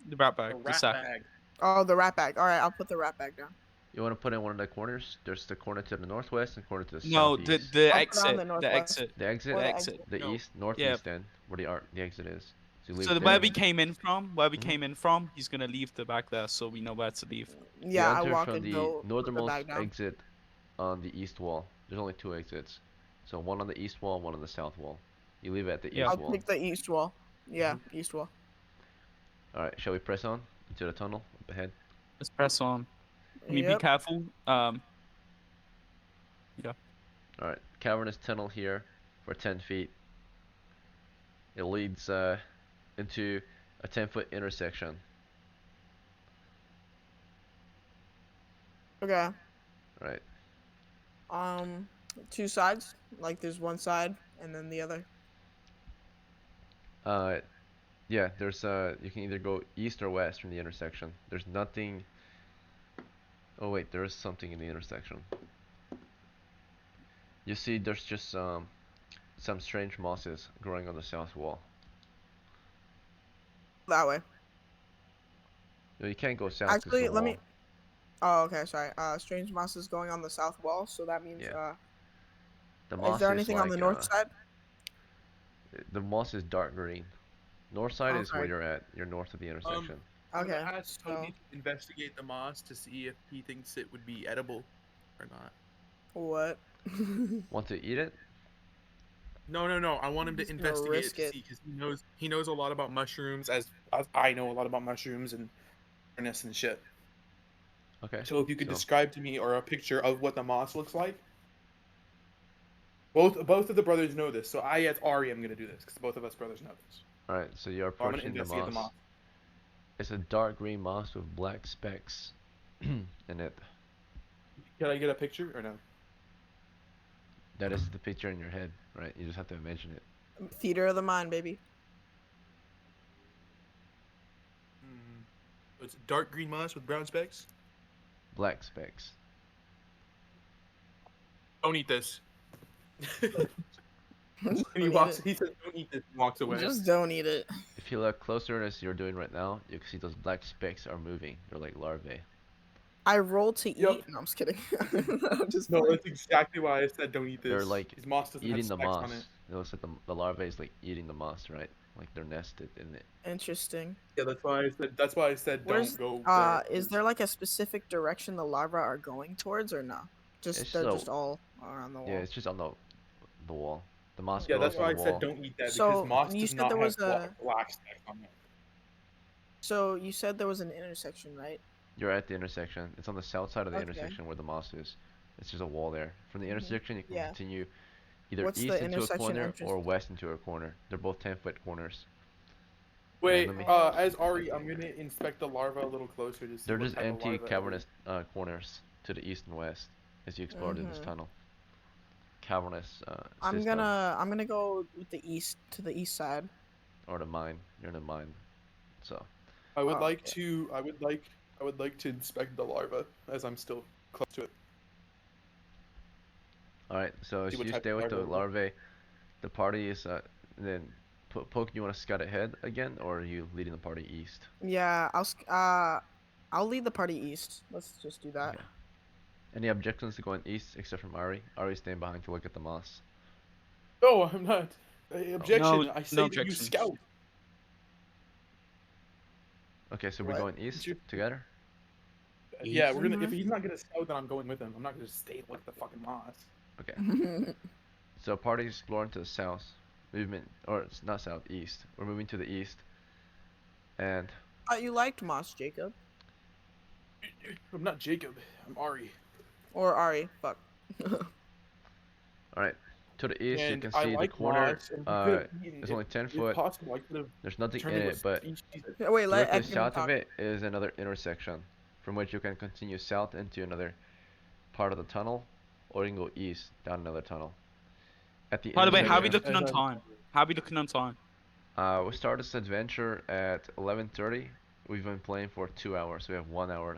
The rat The bag, the rat sack. bag. Oh, the rat bag. All right, I'll put the rat bag down. You want to put in one of the corners? There's the corner to the northwest and corner to the No, southeast. the I'll put on exit, the the northwest. exit. The exit? Or The the exit. exit. The No. east, northeast then, where the exit is. So you leave So it where there. we came in from, where we Mhm. came in from, he's gonna leave the bag there, so we know where to leave. You Yeah, I enter walk from and the go put the northernmost bag down. exit on the east wall. There's only 2 exits. So one on the east wall, one on the south wall. You leave it at the Yeah. east I'll wall. take the east wall. Yeah, east wall. Alright, shall we press on into the tunnel up ahead? Let's press on. Can we be Yep. careful? Yeah. Alright, cavernous tunnel here for 10 feet. It leads into a 10-foot intersection. Okay. Right. 2 sides. Like there's one side and then the other. Yeah, there's you can either go east or west from the intersection. There's nothing. Oh wait, there is something in the intersection. You see, there's just some strange mosses growing on the south wall. That way. No, you can't go south 'cause Actually, the let wall. me. Oh, okay. Sorry. Strange moss is going on the south wall, so that means. Yeah. The Is moss there is anything on the like, north side? The moss is dark green. North side is where Okay. you're at. You're north of the intersection. I'm Okay. gonna ask So Toby to investigate the moss to see if he thinks it would be edible or not. what? Want to eat it? No. I want him to He's gonna investigate it risk to it. see because he knows a lot about mushrooms as I know a lot about mushrooms and furnace and shit. Okay. So if you could So- describe to me or a picture of what the moss looks like. Both of the brothers know this, so I as Ari am gonna do this because both of us brothers know this. Alright, so you're So I'm gonna approaching the investigate the moss. moss. It's a dark green moss with black specks in it. Can I get a picture or no? That is the picture in your head, right? You just have to imagine it. Theater of the mind, baby. It's dark green moss with brown specks. Black specks. Don't eat this. Don't And he eat walks. it. He says, "Don't eat this." And walks away. Just don't eat it. If you look closer as you're doing right now, you can see those black specks are moving. They're like larvae. I roll to eat. Yep. No, I'm just kidding. I'm just No, playing. that's exactly why I said don't eat this. They're like His moss doesn't eating have the specks moss. on it. It looks like the larvae is like eating the moss, right? Like they're nested in it. Interesting. Yeah, that's why I said Where's don't go there. is there like a specific direction the larvae are going towards or no? It's Just they're so just all around the yeah, wall. it's just on the wall. The moss Yeah, grows that's on why the I said wall. don't eat that because So moss you does said not there have was a black speck on it. so you said there was an intersection, right? You're at the intersection. It's on the south side of the Okay. intersection where the moss is. It's just a wall there. From the intersection, you can Yeah. continue either What's the east into a intersection corner entrance? or west into a corner. They're both 10-foot corners. And Wait, let me. as Ari, I'm gonna inspect the larva a little closer to see They're what just type of empty larva it is. cavernous corners to the east and west as you explore through this Mhm. tunnel. Cavernous I'm system gonna go with the east to the east side. or the mine. You're in a mine, so. I would Oh, like okay. to. I would like to inspect the larva as I'm still close to it. Alright, so See as what you type stay of with the larva it is. larvae, the party is then Poke, you want to scout ahead again, or are you leading the party east? Yeah, I'll lead the party east. Let's just do that. Okay. Any objections to going east except from Ari? Ari's staying behind to look at the moss. No, I'm not. Objection. No, I say no that you objections. scout. Okay, so we're What? going east you- together? Yeah, we're gonna. Mhm. If he's not gonna scout, then I'm going with him. I'm not gonna just stay and look at the fucking moss. Okay. So party is exploring to the south. Movement, or it's not south, east. We're moving to the east. And Thought you liked Moss, Jacob. I'm not Jacob. I'm Ari. Or Ari. Fuck. alright, to the east you And can I see the like corner. moss, and we could have eaten. It's only 10 If foot. possible, I could have There's nothing in determined what it, but species. Wait, let directly Edgar south talk. of it is another intersection, from which you can continue south into another part of the tunnel, or you can go east down another tunnel. At the By the way, how are we intersection, looking on time? How are we looking on time? we started this adventure at 11:30. We've been playing for 2 hours. So we have 1 hour.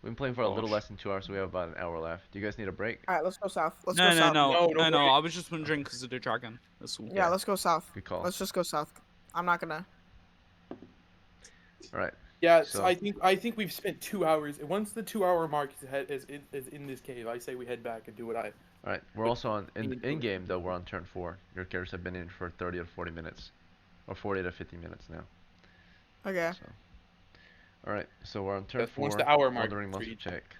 We've been playing for a little Gosh. less than 2 hours, so we have about an hour left. Do you guys need a break? All right, let's go south. Let's No, go no, south. no, No, no, no no. break. I was just wondering because of the dragon. That's all. Yeah, let's go south. Good call. Let's just go south. I'm not gonna. All right. Yeah, So- I think we've spent 2 hours. Once the 2 hour mark is in this cave, I say we head back and do what I. All right. We're But also on we need to in go game to- though. We're on turn 4. Your characters have been in for 30 to 40 minutes, or 40 to 50 minutes now. Okay. So. All right. So we're on turn Yes, 4. once the hour mark Wandering is monster reached. check.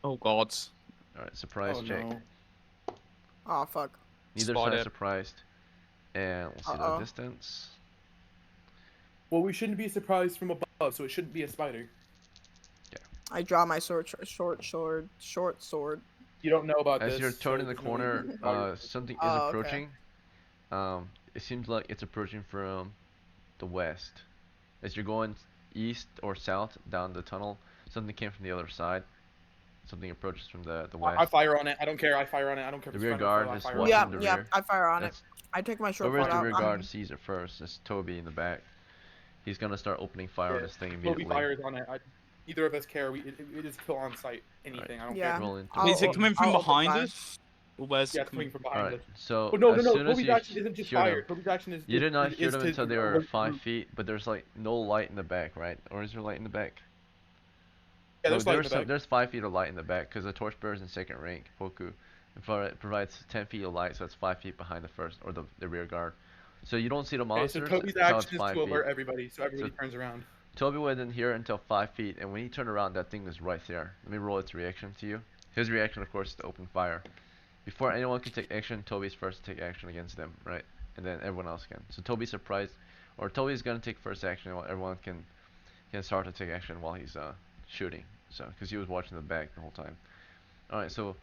Oh God. All right. Surprise Oh check. no. Oh fuck. Neither Spotted. side surprised. And we'll see the Uh-oh. distance. Well, we shouldn't be surprised from above, so it shouldn't be a spider. I draw my short sword. You don't know about As this. you're turning so the there's no reason corner, to draw your- something is Oh, okay. approaching. It seems like it's approaching from the west. As you're going east or south down the tunnel, something came from the other side. Something approaches from the I west. fire on it. I don't care. I fire on it. I don't care. The if it's rear friend or foe, guard I is fire on watching it. Yeah, the yeah. rear. I fire on it. That's I take my short whoever's sword the out. rear I'm- guard sees it first. It's Toby in the back. He's gonna start opening fire on Yeah, this thing Toby immediately. fires on it. Neither of us care. It is kill on sight. Anything. I don't Yeah. care. Roll into I'll Is it op- coming from I'll open behind fire. us? Or where's Yeah, it it's coming coming from All behind right. us. So But no, as soon as Toby's you action isn't just shoot fire. him, Toby's action is. you did not is shoot him to until they were alert 5 group. feet, but there's like no light in the back, right? Or is there light in the back? Yeah, No, there's light in the back. there's 5 feet of light in the back because the torchbearer is in second rank. Poku it provides 10 feet of light, so it's 5 feet behind the first or the rear guard. So you don't see the Okay, so monsters Toby's until it's action is 5 to feet. alert everybody, so everybody turns around. Toby wasn't here until 5 feet, and when he turned around, that thing was right there. Let me roll its reaction to you. His reaction, of course, is to open fire. Before anyone can take action, Toby's first to take action against them, right? And then everyone else can. So Toby's surprised, or Toby's gonna take first action while everyone can start to take action while he's shooting. So because he was watching the back the whole time. All right, so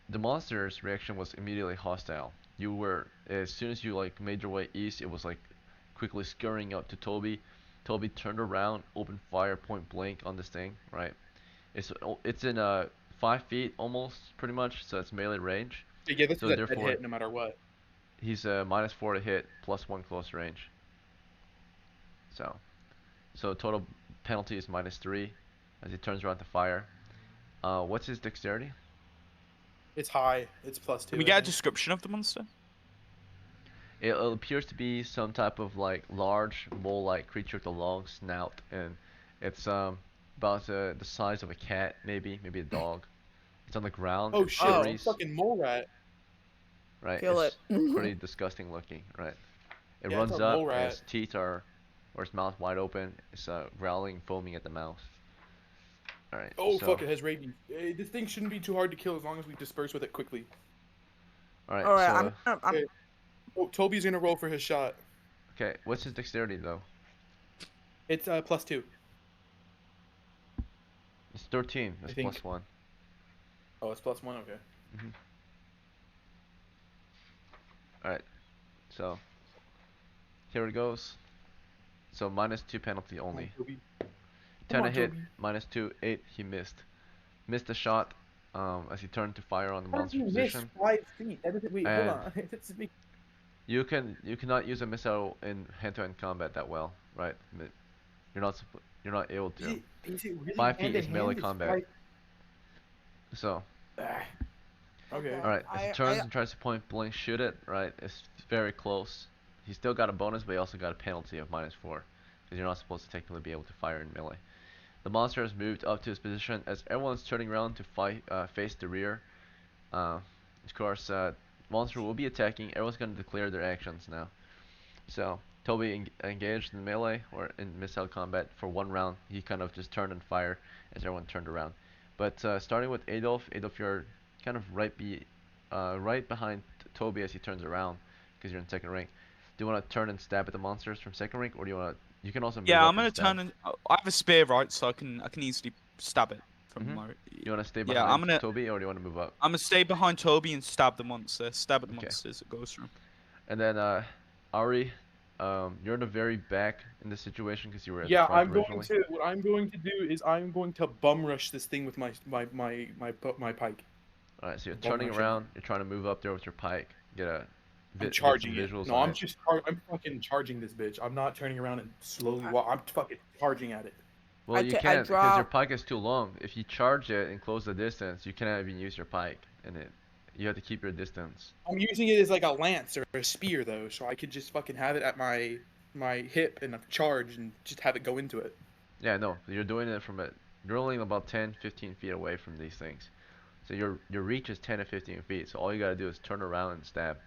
the monster's reaction was immediately hostile. You were as soon as you like made your way east, it was like quickly scurrying up to Toby. Toby turned around, opened fire point blank on this thing, right? It's in 5 feet almost, pretty much, so it's melee range. Yeah, this So is a dead therefore- hit no matter what. He's -4 to hit, +1 close range. So total penalty is -3 as he turns around to fire. What's his dexterity? It's high. It's +2. Can we I get a think. description of the monster? It appears to be some type of like large mole-like creature with a long snout, and it's about the size of a cat, maybe a dog. It's on the ground. Oh It's shit! It's a furries, fucking mole rat. right? Kill it. It's pretty disgusting looking, right? It Yeah, it's runs a mole up, and its rat. teeth are, or its mouth wide open. It's growling, foaming at the mouth. All right, Oh so fuck! It has rabies. This thing shouldn't be too hard to kill as long as we disperse with it quickly. all right, All right, so I'm Okay. Oh, Toby's gonna roll for his shot. okay, what's his dexterity though? It's +2, It's 13. I That's think. +1. Oh, it's +1. Okay. Mhm. All right, so here it goes. So -2 penalty Come on, only. Toby. 10 Come a on, hit, Toby. -2, 8. He missed. Missed the shot. As he turned to fire on the How did monster's you miss position, 5 feet? That doesn't. Wait, hold and on. That's me. you cannot use a missile in hand-to-hand combat that well, right? You're not able Is to. it? Is it really 5 feet hand to is melee hand? It's combat. 5. So, Ah. Okay. all right, as he turns I and tries to point blank shoot it, right? It's very close. He still got a bonus, but he also got a penalty of -4, because you're not supposed to technically be able to fire in melee. The monster has moved up to his position as everyone's turning around to face the rear. Of course, monster will be attacking. Everyone's going to declare their actions now. So Toby engaged in melee or in missile combat for 1 round. He kind of just turned and fired as everyone turned around. But starting with Adolf, you're kind of right behind Toby as he turns around because you're in second rank. Do you want to turn and stab at the monsters from second rank, or do you want to? You can also move Yeah, up I'm and gonna stab. turn and I have a spear, right? So I can easily stab it from Mhm. my. You want to stay Yeah, I'm behind gonna Toby, or do you want to move up? I'm gonna stay behind Toby and stab the monster. Stab at the Okay. monsters it goes through. And then Ari, you're in the very back in this situation because you were at the Yeah, front originally. What I'm going to do is I'm going to bum rush this thing with my pike. Alright, so you're Bum turning rush it. around, you're trying to move up there with your pike, I'm get some charging it. visuals No, on I'm it. just I'm fucking charging this bitch. I'm not turning around and slowly I, walk. I'm fucking charging at it. Well, you I can't because your drop. pike is too long. If you charge it and close the distance, you cannot even use your pike, and you have to keep your distance. I'm using it as like a lance or a spear though, so I could just fucking have it at my hip and charge and just have it go into it. Yeah, no, you're doing it from you're only about 10, 15 feet away from these things. So your reach is 10 to 15 feet. So all you gotta do is turn around and stab,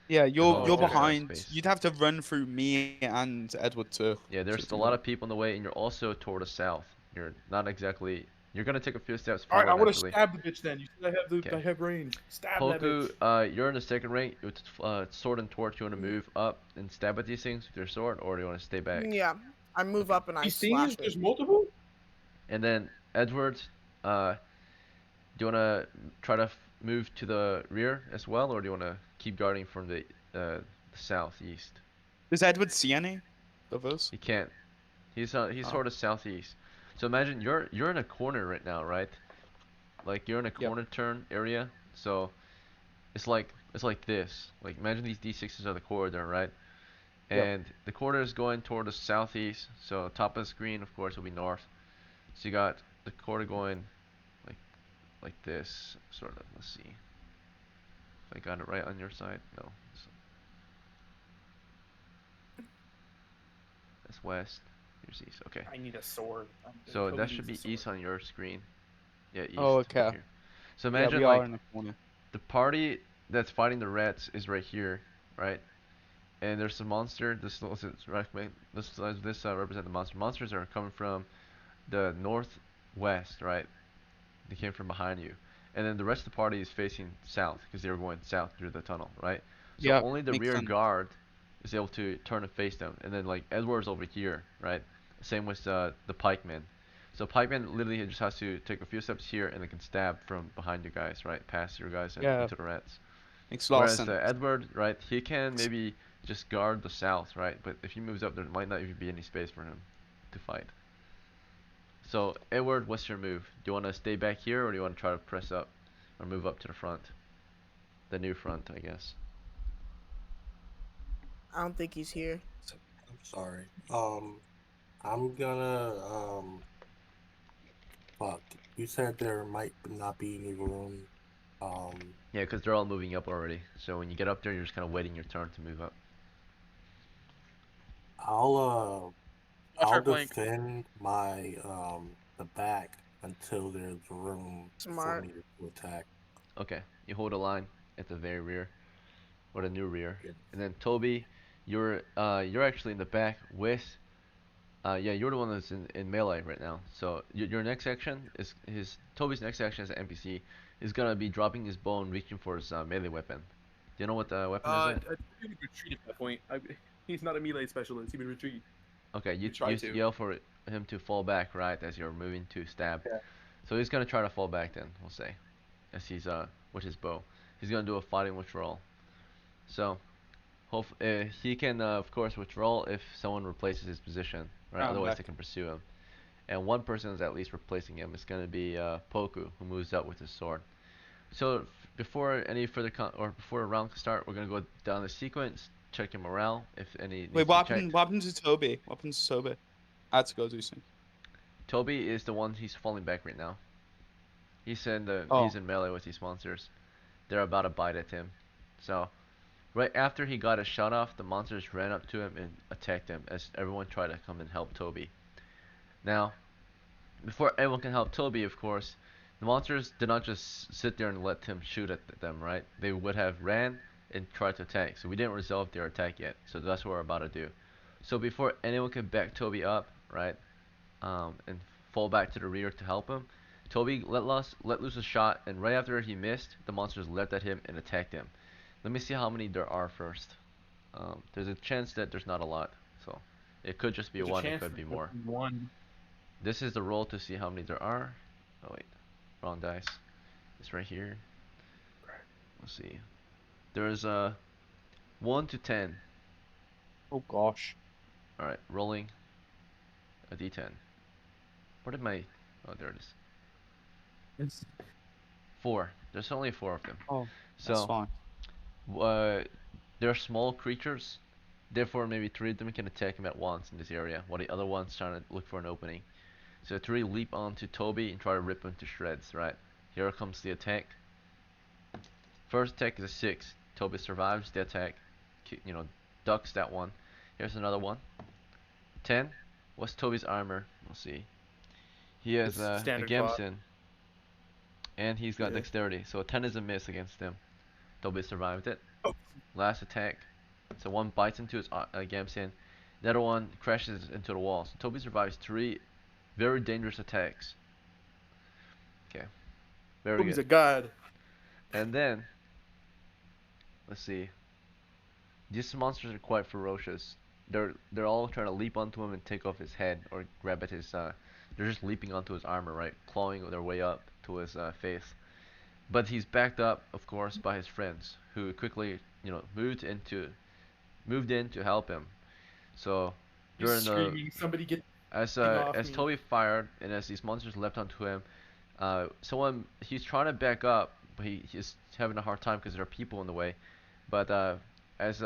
Yeah, as long as you're Oh, there's okay. enough behind. space. You'd have to run through me and Edward too Yeah, to there's a do lot that. of people in the way, and you're also toward the south. You're not exactly. You're gonna take a few steps All right, I forward want to naturally. stab the bitch. Then you said I Okay. have range. Stab that Poku, bitch. you're in the second rank with sword and torch. You want to move up and stab at these things with your sword, or do you want to stay back? Yeah, I move Okay. up and I These slash things, it. there's multiple. And then Edward, do you want to try to move to the rear as well, or do you want to keep guarding from the southeast? Does Edward see any of us? He can't. He's Oh, sort of southeast. So imagine you're in a corner right now, right? Like you're in a yep. corner turn area. So it's like this. Like imagine these D6s are the corridor, right? Yep. And the corridor is going toward the southeast. So top of the screen, of course, will be north. So you got the corridor going like like this, sort of. Let's see if I got it right on your side. No, that's west. Here's east. Okay. I need a sword. So Toby that should needs be a east sword. on your screen. Yeah, Oh, east right okay. here. So Yeah, imagine we are like in the corner. the party that's fighting the rats is right here, right? And there's a monster. This represent the monster. Monsters are coming from the northwest, right? They came from behind you, and then the rest of the party is facing south because they were going south through the tunnel, right? So Yeah, only the makes rear sense. guard is able to turn and face them, and then like Edward's over here, right? Same with the pikeman. So pikeman literally just has to take a few steps here and they can stab from behind you guys, right? Past your guys and Yeah, into the rats. makes a lot of Whereas sense. Edward, right, he can maybe just guard the south, right? But if he moves up, there might not even be any space for him to fight. So, Edward, what's your move? Do you want to stay back here, or do you want to try to press up or move up to the front? The new front, I guess. I don't think he's here. I'm sorry. I'm gonna fuck. You said there might not be any room. Yeah, because they're all moving up already. So when you get up there, you're just kind of waiting your turn to move up. I'll Watch I'll our flank. defend my the back until there's room for Smart. me to attack. Okay, you hold a line at the very rear, or the new rear, Yeah. and then Toby, you're actually in the back with yeah, you're the one that's in melee right now. So your next action is his Toby's next action as an NPC is gonna be dropping his bow and reaching for his melee weapon. Do you know what the weapon is yet? He would retreat at that point. He's not a melee specialist. He would retreat. Okay, He tried to. yell for him to fall back right as you're moving to stab. Yeah. So he's gonna try to fall back then, we'll say, as he's with his bow. He's gonna do a fighting withdrawal. So he can of course withdraw if someone replaces his position, right? I'm Otherwise back. they can pursue him. And one person is at least replacing him. It's gonna be Poku, who moves up with his sword. So before any further or before a round can start, we're gonna go down the sequence, check your morale if any needs Wait, to be checked. what happened to Toby? What happened to Toby? I had to go do something. Toby is the one he's falling back right now. He's Oh. in melee with these monsters. They're about to bite at him. So right after he got a shot off, the monsters ran up to him and attacked him as everyone tried to come and help Toby. Now, before everyone can help Toby, of course, the monsters did not just sit there and let him shoot at them, right? They would have ran and tried to attack. So we didn't resolve their attack yet. So that's what we're about to do. So before anyone can back Toby up, right, and fall back to the rear to help him, Toby let loose a shot, and right after he missed, the monsters leapt at him and attacked him. Let me see how many there are first. There's a chance that there's not a lot, so it could just be There's a one. It chance could be that more. one. This is the roll to see how many there are. Oh wait, wrong dice. It's right here. Let's see. There's 1 to 10. Oh gosh. All right, rolling a d10. Where did my? Oh, there it is. It's... 4. There's only 4 of them. Oh, that's So, fine. they're small creatures. Therefore, maybe 3 of them can attack him at once in this area, while the other one's trying to look for an opening. So 3 leap onto Toby and try to rip him to shreds. Right. Here comes the attack. First attack is a 6. Toby survives the attack. Ducks that one. Here's another one. 10. What's Toby's armor? Let's see. He has It's a standard Gamson, and he's got Yeah. dexterity. So a 10 is a miss against him. Toby survived it. Oh. Last attack. So one bites into his Gamson. The other one crashes into the wall. So Toby survives 3 very dangerous attacks. Okay. Very Toby's good. a god. And then, let's see. These monsters are quite ferocious. They're all trying to leap onto him and take off his head or grab at his. They're just leaping onto his armor, right? Clawing their way up to his face. But he's backed up, of course, by his friends, who quickly, moved in to help him. So He's during the screaming. Somebody get as off as me. Toby fired and as these monsters leapt onto him, he's trying to back up, but he's having a hard time because there are people in the way. But as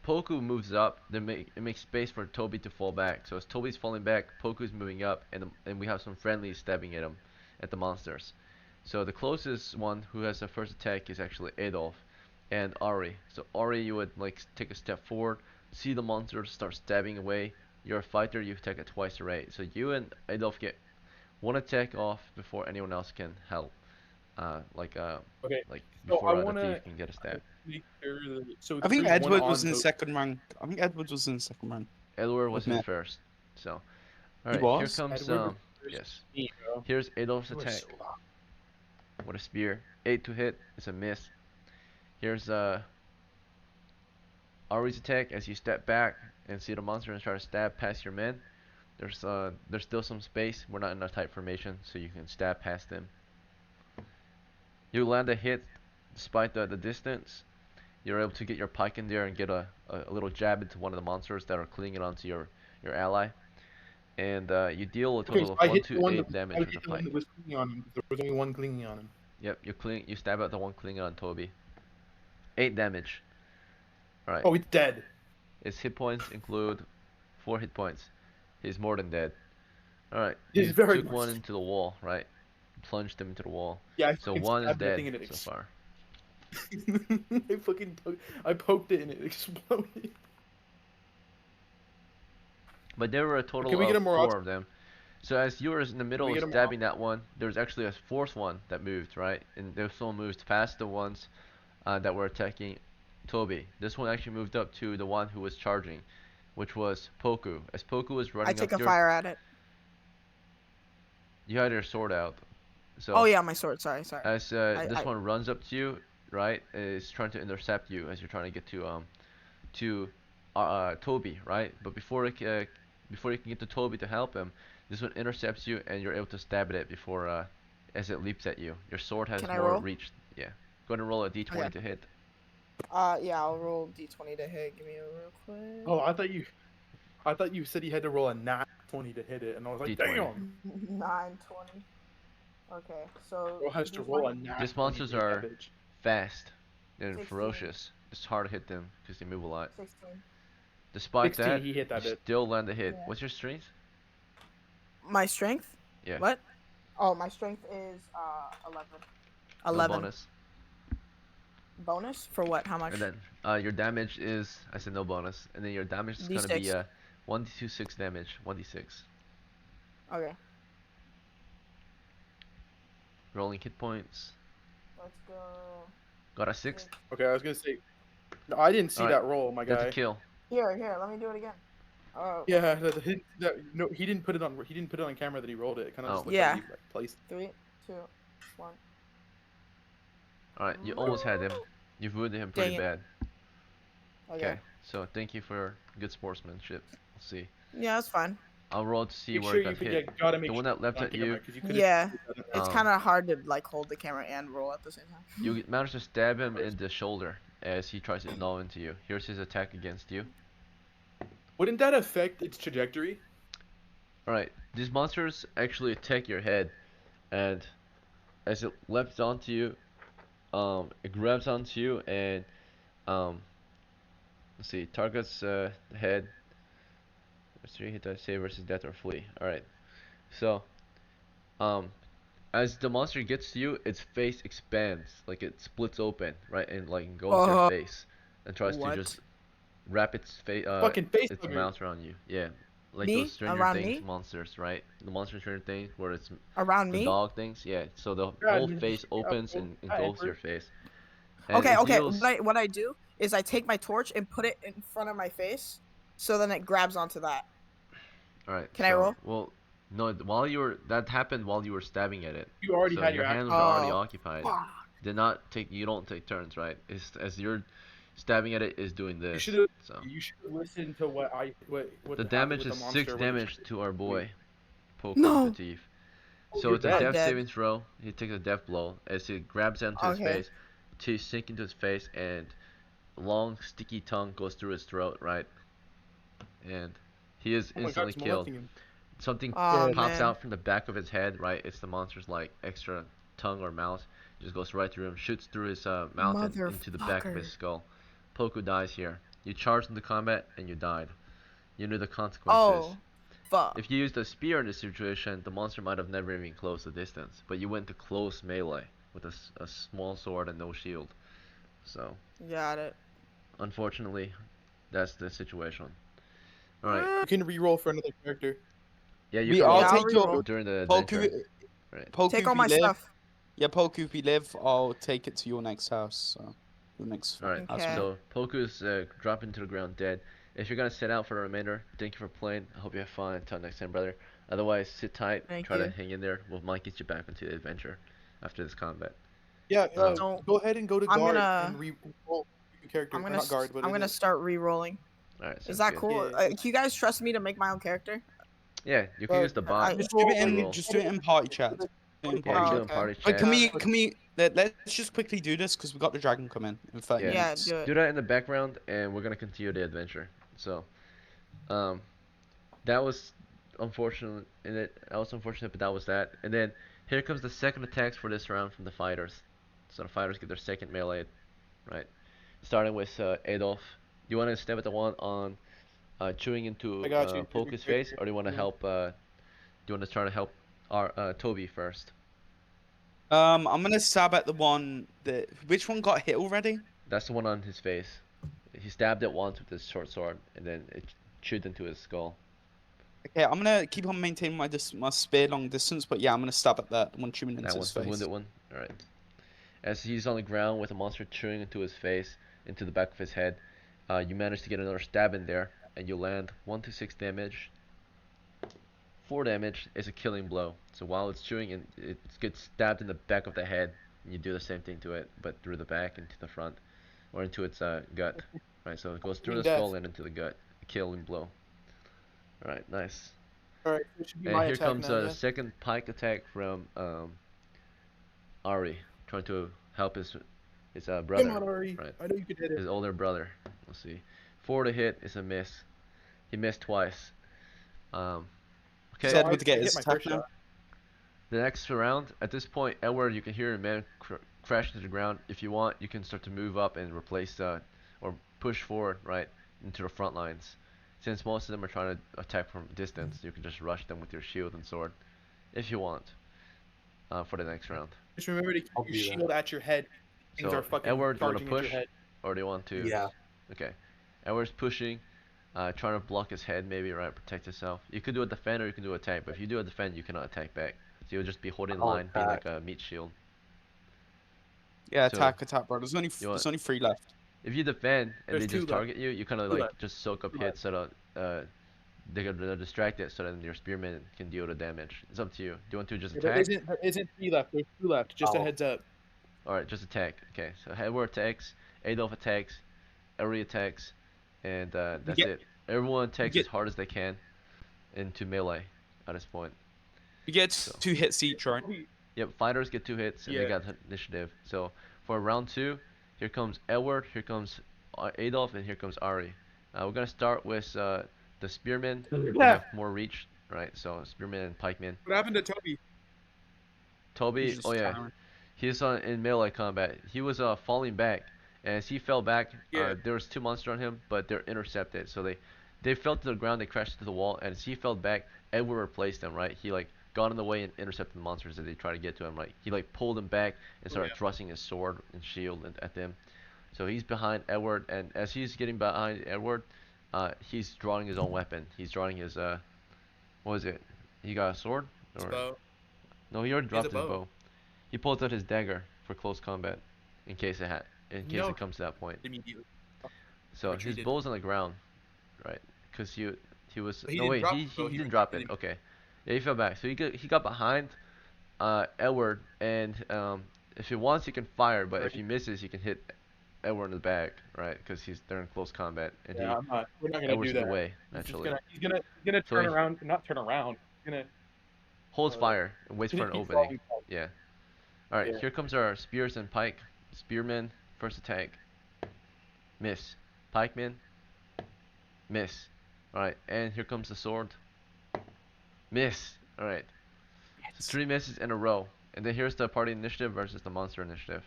Poku moves up, it makes space for Toby to fall back. So as Toby's falling back, Poku's moving up, and we have some friendlies stabbing at him, at the monsters. So the closest one who has the first attack is actually Adolf and Ari. So Ari, you would take a step forward, see the monsters start stabbing away. You're a fighter, you attack at twice the rate. So you and Adolf get one attack off before anyone else can help. Okay. Like So before I the wanna thief can get a stab. make sure that, so I think there's one Edward was on in Toby. second rank. I think Edward was in second rank. Edward was With in me. first. So, He alright, here was? comes Edward was first. yes. Me, bro. Here's Adolf's It was attack so loud. with a spear. 8 to hit, it's a miss. Here's Ari's attack as you step back and see the monster and try to stab past your men. There's still some space. We're not in a tight formation, so you can stab past them. You land a hit despite the distance. You're able to get your pike in there and get a little jab into one of the monsters that are clinging onto your ally. And you deal a total Okay, so of I 1 hit the to one 8 that damage I with the hit the one pike. that was clinging on him. There was only one clinging on him. Yep, you stab at the one clinging on Toby. 8 damage. Alright. Oh, it's dead. His hit points include 4 hit points. He's more than dead. Alright, He's you very took much one dead. into the wall, right? Plunged him into the wall. Yeah, I So fucking one is stabbed that dead thing and it so far. I poked it and it exploded. But there were a total Can we get a of morale 4 of them. So as you were in the middle we of get 'em stabbing that one, there was actually a fourth one that moved, right? And those one moved past the ones that were attacking Toby. This one actually moved up to the one who was charging, which was Poku. As Poku was I running take up, a fire at it. you had your sword out. So Oh yeah, my sword. Sorry. as I, this I one runs up to you, right, is trying to intercept you as you're trying to get to Toby, right? But before you can get to Toby to help him, this one intercepts you and you're able to stab at it before as it leaps at you. Your sword has Can I more roll? reach. Yeah. Go ahead and roll a d20 Okay. to hit. Yeah, I'll roll d20 to hit. Give me a real quick. Oh, I thought you said you had to roll a nat 20 to hit it, and I was like, D20. damn. 920. Okay, so Girl has to roll a nat These 20 monsters to hit that are bitch. fast and 16. ferocious. It's hard to hit them because they move a lot. 16. Despite 16, that, he hit that you bit. still land a hit. Yeah. What's your strength? My strength? Yeah. What? Oh, my strength is 11. No 11. bonus. Bonus for what? How much? And then your damage is, I said no bonus. And then your damage is going to be D6. 1d6 damage. 1d6. Okay, Rolling hit points. let's go. Got a 6. Okay, I was gonna say. No, I didn't see Alright, that roll, my That's a guy. kill. Here, let me do it again. Oh, Yeah, no, he didn't put it on. He didn't put it on camera that he rolled it. It kind of Oh. just looked Yeah. like he like placed. 3, 2, 1. Alright, you almost had him. You've wounded him pretty Dang it. bad. Okay. So thank you for good sportsmanship. We'll see. Yeah, that's fine. I'll roll to see Make where sure it got you hit. gotta make The one sure that leapt on at camera, you, 'cause you could've Yeah. put that in It's Um, kind of hard to like hold the camera and roll at the same time. you managed to stab him in the shoulder as he tries to gnaw into you. Here's his attack against you. Wouldn't that affect its trajectory? Alright, these monsters actually attack your head, and as it leaps onto you, it grabs onto you and let's see, targets the head. Let's see, hit that save versus death or flee. Alright, so um, as the monster gets to you, its face expands, like it splits open, right, and like engulfs your face, and tries to What? just wrap its Fucking face its hugger. mouth around you. Yeah, like Me? those Stranger Around Things me? monsters, right? The monster in Stranger Things, where it's Around the me? dog things. Yeah, so the Yeah, whole you face just- opens yeah, and yeah, engulfs Edward. your face. And Okay, it okay. heals. What I do is I take my torch and put it in front of my face, so then it grabs onto that. All right. Can I roll? Well, no. That happened while you were stabbing at it. You already So had your your hand action. was already Oh. occupied. Fuck. You don't take turns, right? It's as you're stabbing at it is doing You this. should have. So You should have listened to what the happened damage with is the monster 6 when it damage to our boy, Poku No. the thief. Oh, So you're it's a dead. death Dead. saving throw. He takes a death blow as he grabs onto his Okay. face, to sink into his face, and a long sticky tongue goes through his throat, right? And he is Oh my God, instantly it's killed. molesting him. Something Oh, pops man. out from the back of his head, right? It's the monster's like extra tongue or mouth. It just goes right through him, shoots through his mouth and into the back of his Motherfucker. skull. Poku dies here. You charged into combat and you died. You knew the consequences. Oh, fuck. If you used a spear in this situation, the monster might have never even closed the distance. But you went to close melee with a small sword and no shield. So, Got it. unfortunately, that's the situation. Alright. You can re-roll for another character. Yeah, you We can all roll Yeah, I'll take your reroll. during the Poku. adventure. Right. Poku, Take if all you my live, stuff. Yeah, Poku, if you live, I'll take it to your next house. So, the next Alright, house. Okay. so Poku's dropping to the ground dead. If you're gonna sit out for the remainder, thank you for playing. I hope you have fun. Until next time, brother. Otherwise, sit tight. Thank Try to you. hang in there. We might get you back into the adventure after this combat. Yeah, So, go ahead and go to I'm guard gonna- and re-roll your character. I'm Or gonna not guard, but I'm gonna start re-rolling. Alright, Is sounds that good. cool? Yeah. Can you guys trust me to make my own character? Yeah, you can Uh, use the bot. I- Just do it to in, roll. just do it in party chat. Do it in Yeah, party you Oh, do chat. in okay. party But chat. can we let's just quickly do this because we got the dragon coming in 30 Yeah. Yeah, minutes. do it. Do that in the background, and we're gonna continue the adventure. So, that was unfortunate. But that was that. And then here comes the second attacks for this round from the fighters. So the fighters get their second melee, right? Starting with Adolf. Do you want to stab at the one on chewing into I got you. Poku's face, or do you want to help? Do you want to try to help our Toby first? I'm gonna stab at the one that. Which one got hit already? That's the one on his face. He stabbed it once with his short sword, and then it chewed into his skull. Okay, I'm gonna keep on maintaining my spear long distance, but yeah, I'm gonna stab at that one chewing That into his one's the face. wounded one. All right. As he's on the ground with a monster chewing into his face, into the back of his head, you manage to get another stab in there, and you land 1 to 6 damage. 4 damage is a killing blow. So while it's chewing, and it gets stabbed in the back of the head, and you do the same thing to it, but through the back into the front, or into its gut. Right. So it goes through the Death. skull and into the gut. A killing blow. All right. Nice. All right, it should be And my here attack comes now. a Yeah. second pike attack from Ari, trying to help his Come brother, on, Ari. right? I know you can hit it. His older brother. Let's see. 4 to hit is a miss. He missed twice. Okay. Is So Edward I to get hit his my attack first now? shot. The next round, at this point, Edward, you can hear a man crash to the ground. If you want, you can start to move up and replace or push forward, right, into the front lines. Since most of them are trying to attack from distance, you can just rush them with your shield and sword, if you want, for the next round. Just remember to keep I'll your do that. shield at your head. Things So, are fucking Edward, do you want to charging at your push, head. or do you want to? Yeah. Okay. Edward's pushing, trying to block his head, maybe, right, protect himself. You could do a defend or you can do attack, but if you do a defend, you cannot attack back. So you'll just be holding I'll line, being like attack. a meat shield. Yeah, So- attack, bro. There's only You want- there's only 3 left. If you defend and There's they just 2 left. target you, you kind of 2 like left. just soak up 2 hits so that they're distracted, so then your spearman can deal the damage. It's up to you. Do you want to just There attack? isn't 3 left. There's 2 left. Just a Oh. heads up. Alright, just attack. Okay, so Edward attacks, Adolf attacks, Eri attacks, and that's get- it. Everyone attacks get- as hard as they can into melee at this point. You get So- 2 hits each, right? Yep, fighters get 2 hits and they Yeah. got initiative. So for round 2, here comes Edward, here comes Adolf, and here comes Ari. We're gonna start with the spearmen who have more reach, right? So spearmen and pikemen. What happened to Toby? Toby, He's just oh yeah, cowering. he's in melee combat. He was falling back, and as he fell back, Yeah. there was 2 monsters on him, but they're intercepted. So they fell to the ground, they crashed to the wall, and as he fell back, Edward replaced them, right? He like got in the way and intercepted the monsters as they tried to get to him. Like he like pulled them back and started yeah. thrusting his sword and shield at them. So he's behind Edward, and as he's getting behind Edward, he's drawing his own weapon. He's drawing his what is it? He got a sword? Or Bow. no, he already He has dropped a his bow. bow. He pulls out his dagger for close combat, in case No. it comes to that point. Immediately. So his retreated. bow's on the ground, right? Because he was But he no didn't wait drop he the bow, he he didn't drop it. retreated. Okay, yeah, he fell back. So he got behind Edward, and if he wants he can fire, but if Right. he misses he can hit Edward in the back, right? Because they're in close combat, and Yeah, I'm not. We're not gonna Edward's do in that. the way He's just naturally. He's gonna So turn he- around. Not turn around. He's gonna. Holds uh, fire and waits for an keep opening. falling back. Yeah. All right, Yeah. here comes our spears and pike. Spearman, first attack. Miss. Pikeman. Miss. All right, and here comes the sword. Miss. All right. So 3 misses in a row. And then here's the party initiative versus the monster initiative.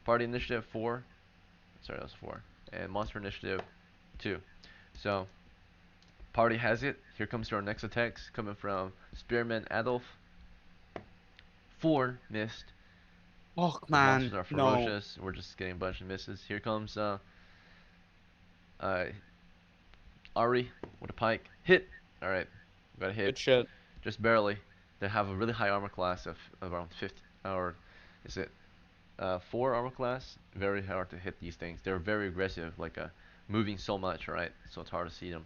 Party initiative 4. Sorry, that was 4. And monster initiative 2. So, party has it. Here comes your next attacks coming from Spearman Adolf. 4 missed. Fuck, The man. monsters are No. ferocious. We're just getting a bunch of misses. Here comes Ari with a pike. Hit. All right, got a hit. Good shit. Just barely. They have a really high armor class of around 50, or is it 4 armor class? Very hard to hit these things. They're very aggressive, like moving so much, right? So it's hard to see them.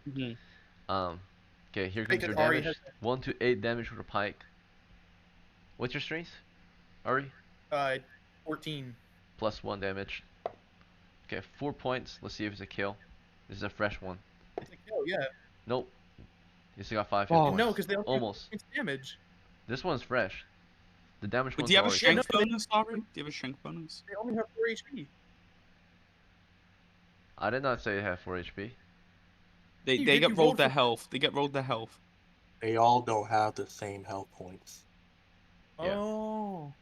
Mhm. Okay, here Think comes your that Ari damage. 1 to 8 damage with a pike. What's your strength, Ari? 14. Plus 1 damage. Okay, 4 points. Let's see if it's a kill. This is a fresh one. It's a kill. Yeah. Nope. You still got 5 hit Oh. points. No, because they only have Almost. 6 damage. This one's fresh. The damage But one's do you have a already strength No, they- bonus, Ari? Do you have a strength bonus? They only have 4 HP. I did not say it had 4 HP. They You they did- get you rolled rolled their for- health. They get rolled their health. They all don't have the same health points. Yeah. Oh.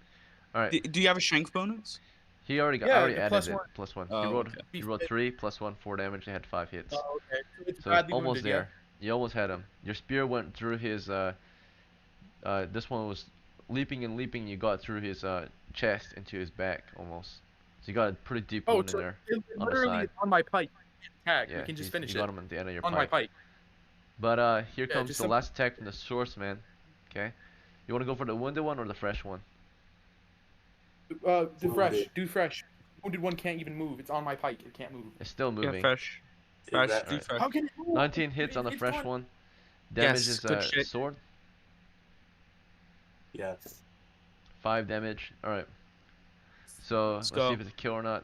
Alright, Do you have a strength bonus? he already got. Yeah, I already the added plus it. one. Plus 1. Oh, he rolled. okay. He rolled 3 plus 1, 4 damage. They had 5 hits. Oh, okay. So it's So badly it's almost wounded, yeah. there. You almost had him. Your spear went through his. This one was leaping and leaping. You got through his chest into his back almost. So you got a pretty deep wound in there. It on the literally side. on my pike. Attack. Yeah, we can just you finish got it him at the end of your on my pike. pike. But here Yeah, comes just the some. last attack from the swordsman. Okay, you want to go for the wounded one or the fresh one? Do fresh. Wounded. Do fresh. Wounded one can't even move. It's on my pike. It can't move. It's still Yeah, moving. fresh. Is Fresh. that Do Alright. fresh. How can it move? 19 hits on the It's fresh gone. one. Damage Yes, is good shit. sword. yes? 5 damage. Alright. So Let's let's see go. if it's a kill or not.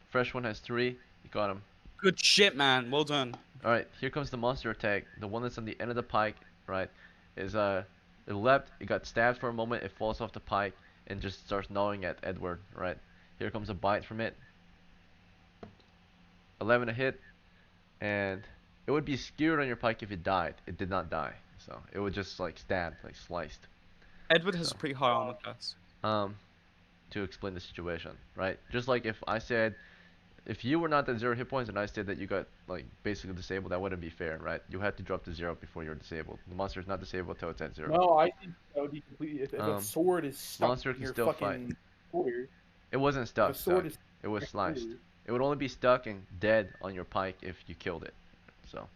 Fresh one has 3. You got him. Good shit, man. Well done. Alright, here comes the monster attack. The one that's on the end of the pike, right, is it leapt, it got stabbed for a moment, it falls off the pike and just starts gnawing at Edward, right? Here comes a bite from it. 11 a hit, and it would be skewered on your pike if it died. It did not die. So it would just like stab, like sliced. Edward has So. a pretty high armor class. To explain the situation, right? Just like if I said if you were not at 0 hit points and I said that you got like basically disabled, that wouldn't be fair, right? You had to drop to 0 before you're disabled. The monster is not disabled till it's at 0. No, I think that would be completely. If a Um, sword is stuck monster in can your still fucking shoulder, It wasn't if a stuck, sword stuck. is It was stuck in your sliced. shoulder- It would only be stuck and dead on your pike if you killed it. So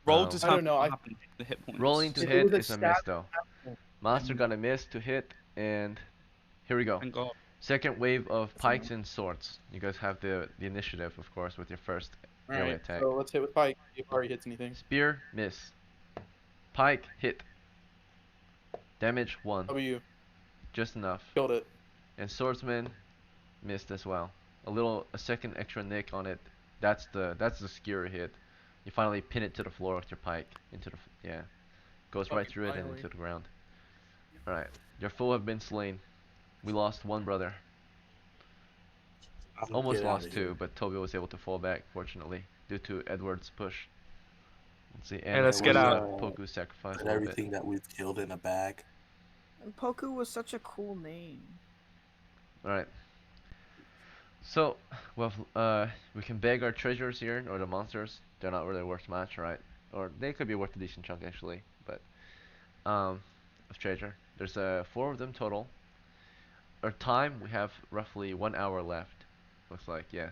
Roll Um, does I don't know, what I- happened to the hit points. rolling to If it hit was a is a miss stab- though. Monster got a miss to hit, and here we go. Thank God. Second wave of pikes and swords. You guys have the initiative, of course, with your first melee Alright, attack. so let's hit with pike. See if Ari hits anything. Spear, miss. Pike, hit. Damage 1, W just enough. killed it. And swordsman, missed as well. A second extra nick on it. That's the skewer hit. You finally pin it to the floor with your pike into the yeah. Goes right Fucking through it and finally. into the ground. All right, your foe have been slain. We lost one brother. I'm Almost get lost outta here. two, but Toby was able to fall back, fortunately, due to Edward's push. Let's see, Hey, and let's it get was, out. Poku's sacrifice a Put little bit. everything that we've killed in a bag. And Poku was such a cool name. All right. So, well, we can beg our treasures here, or the monsters. They're not really worth much, right? Or they could be worth a decent chunk actually, but of treasure. There's 4 of them total. Our time, we have roughly 1 hour left. Looks like, yeah.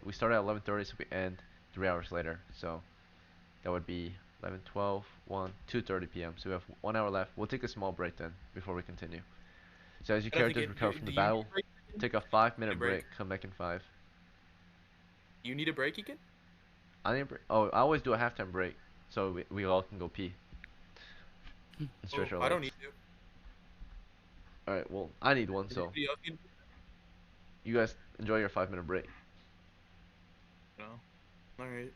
We start at 11:30, so we end 3 hours later. So that would be 11, 12, 1, 2:30 p.m. So we have 1 hour left. We'll take a small break then before we continue. So as your I don't think characters recover from do the you need a battle, break? take a 5-minute break. break. Come back in 5. You need a break again? I didn't. I always do a halftime break, so we all can go pee. And stretch our I don't legs. need to. All right. Well, I need one, Does so anybody else need you guys enjoy your 5-minute break. No. Alright.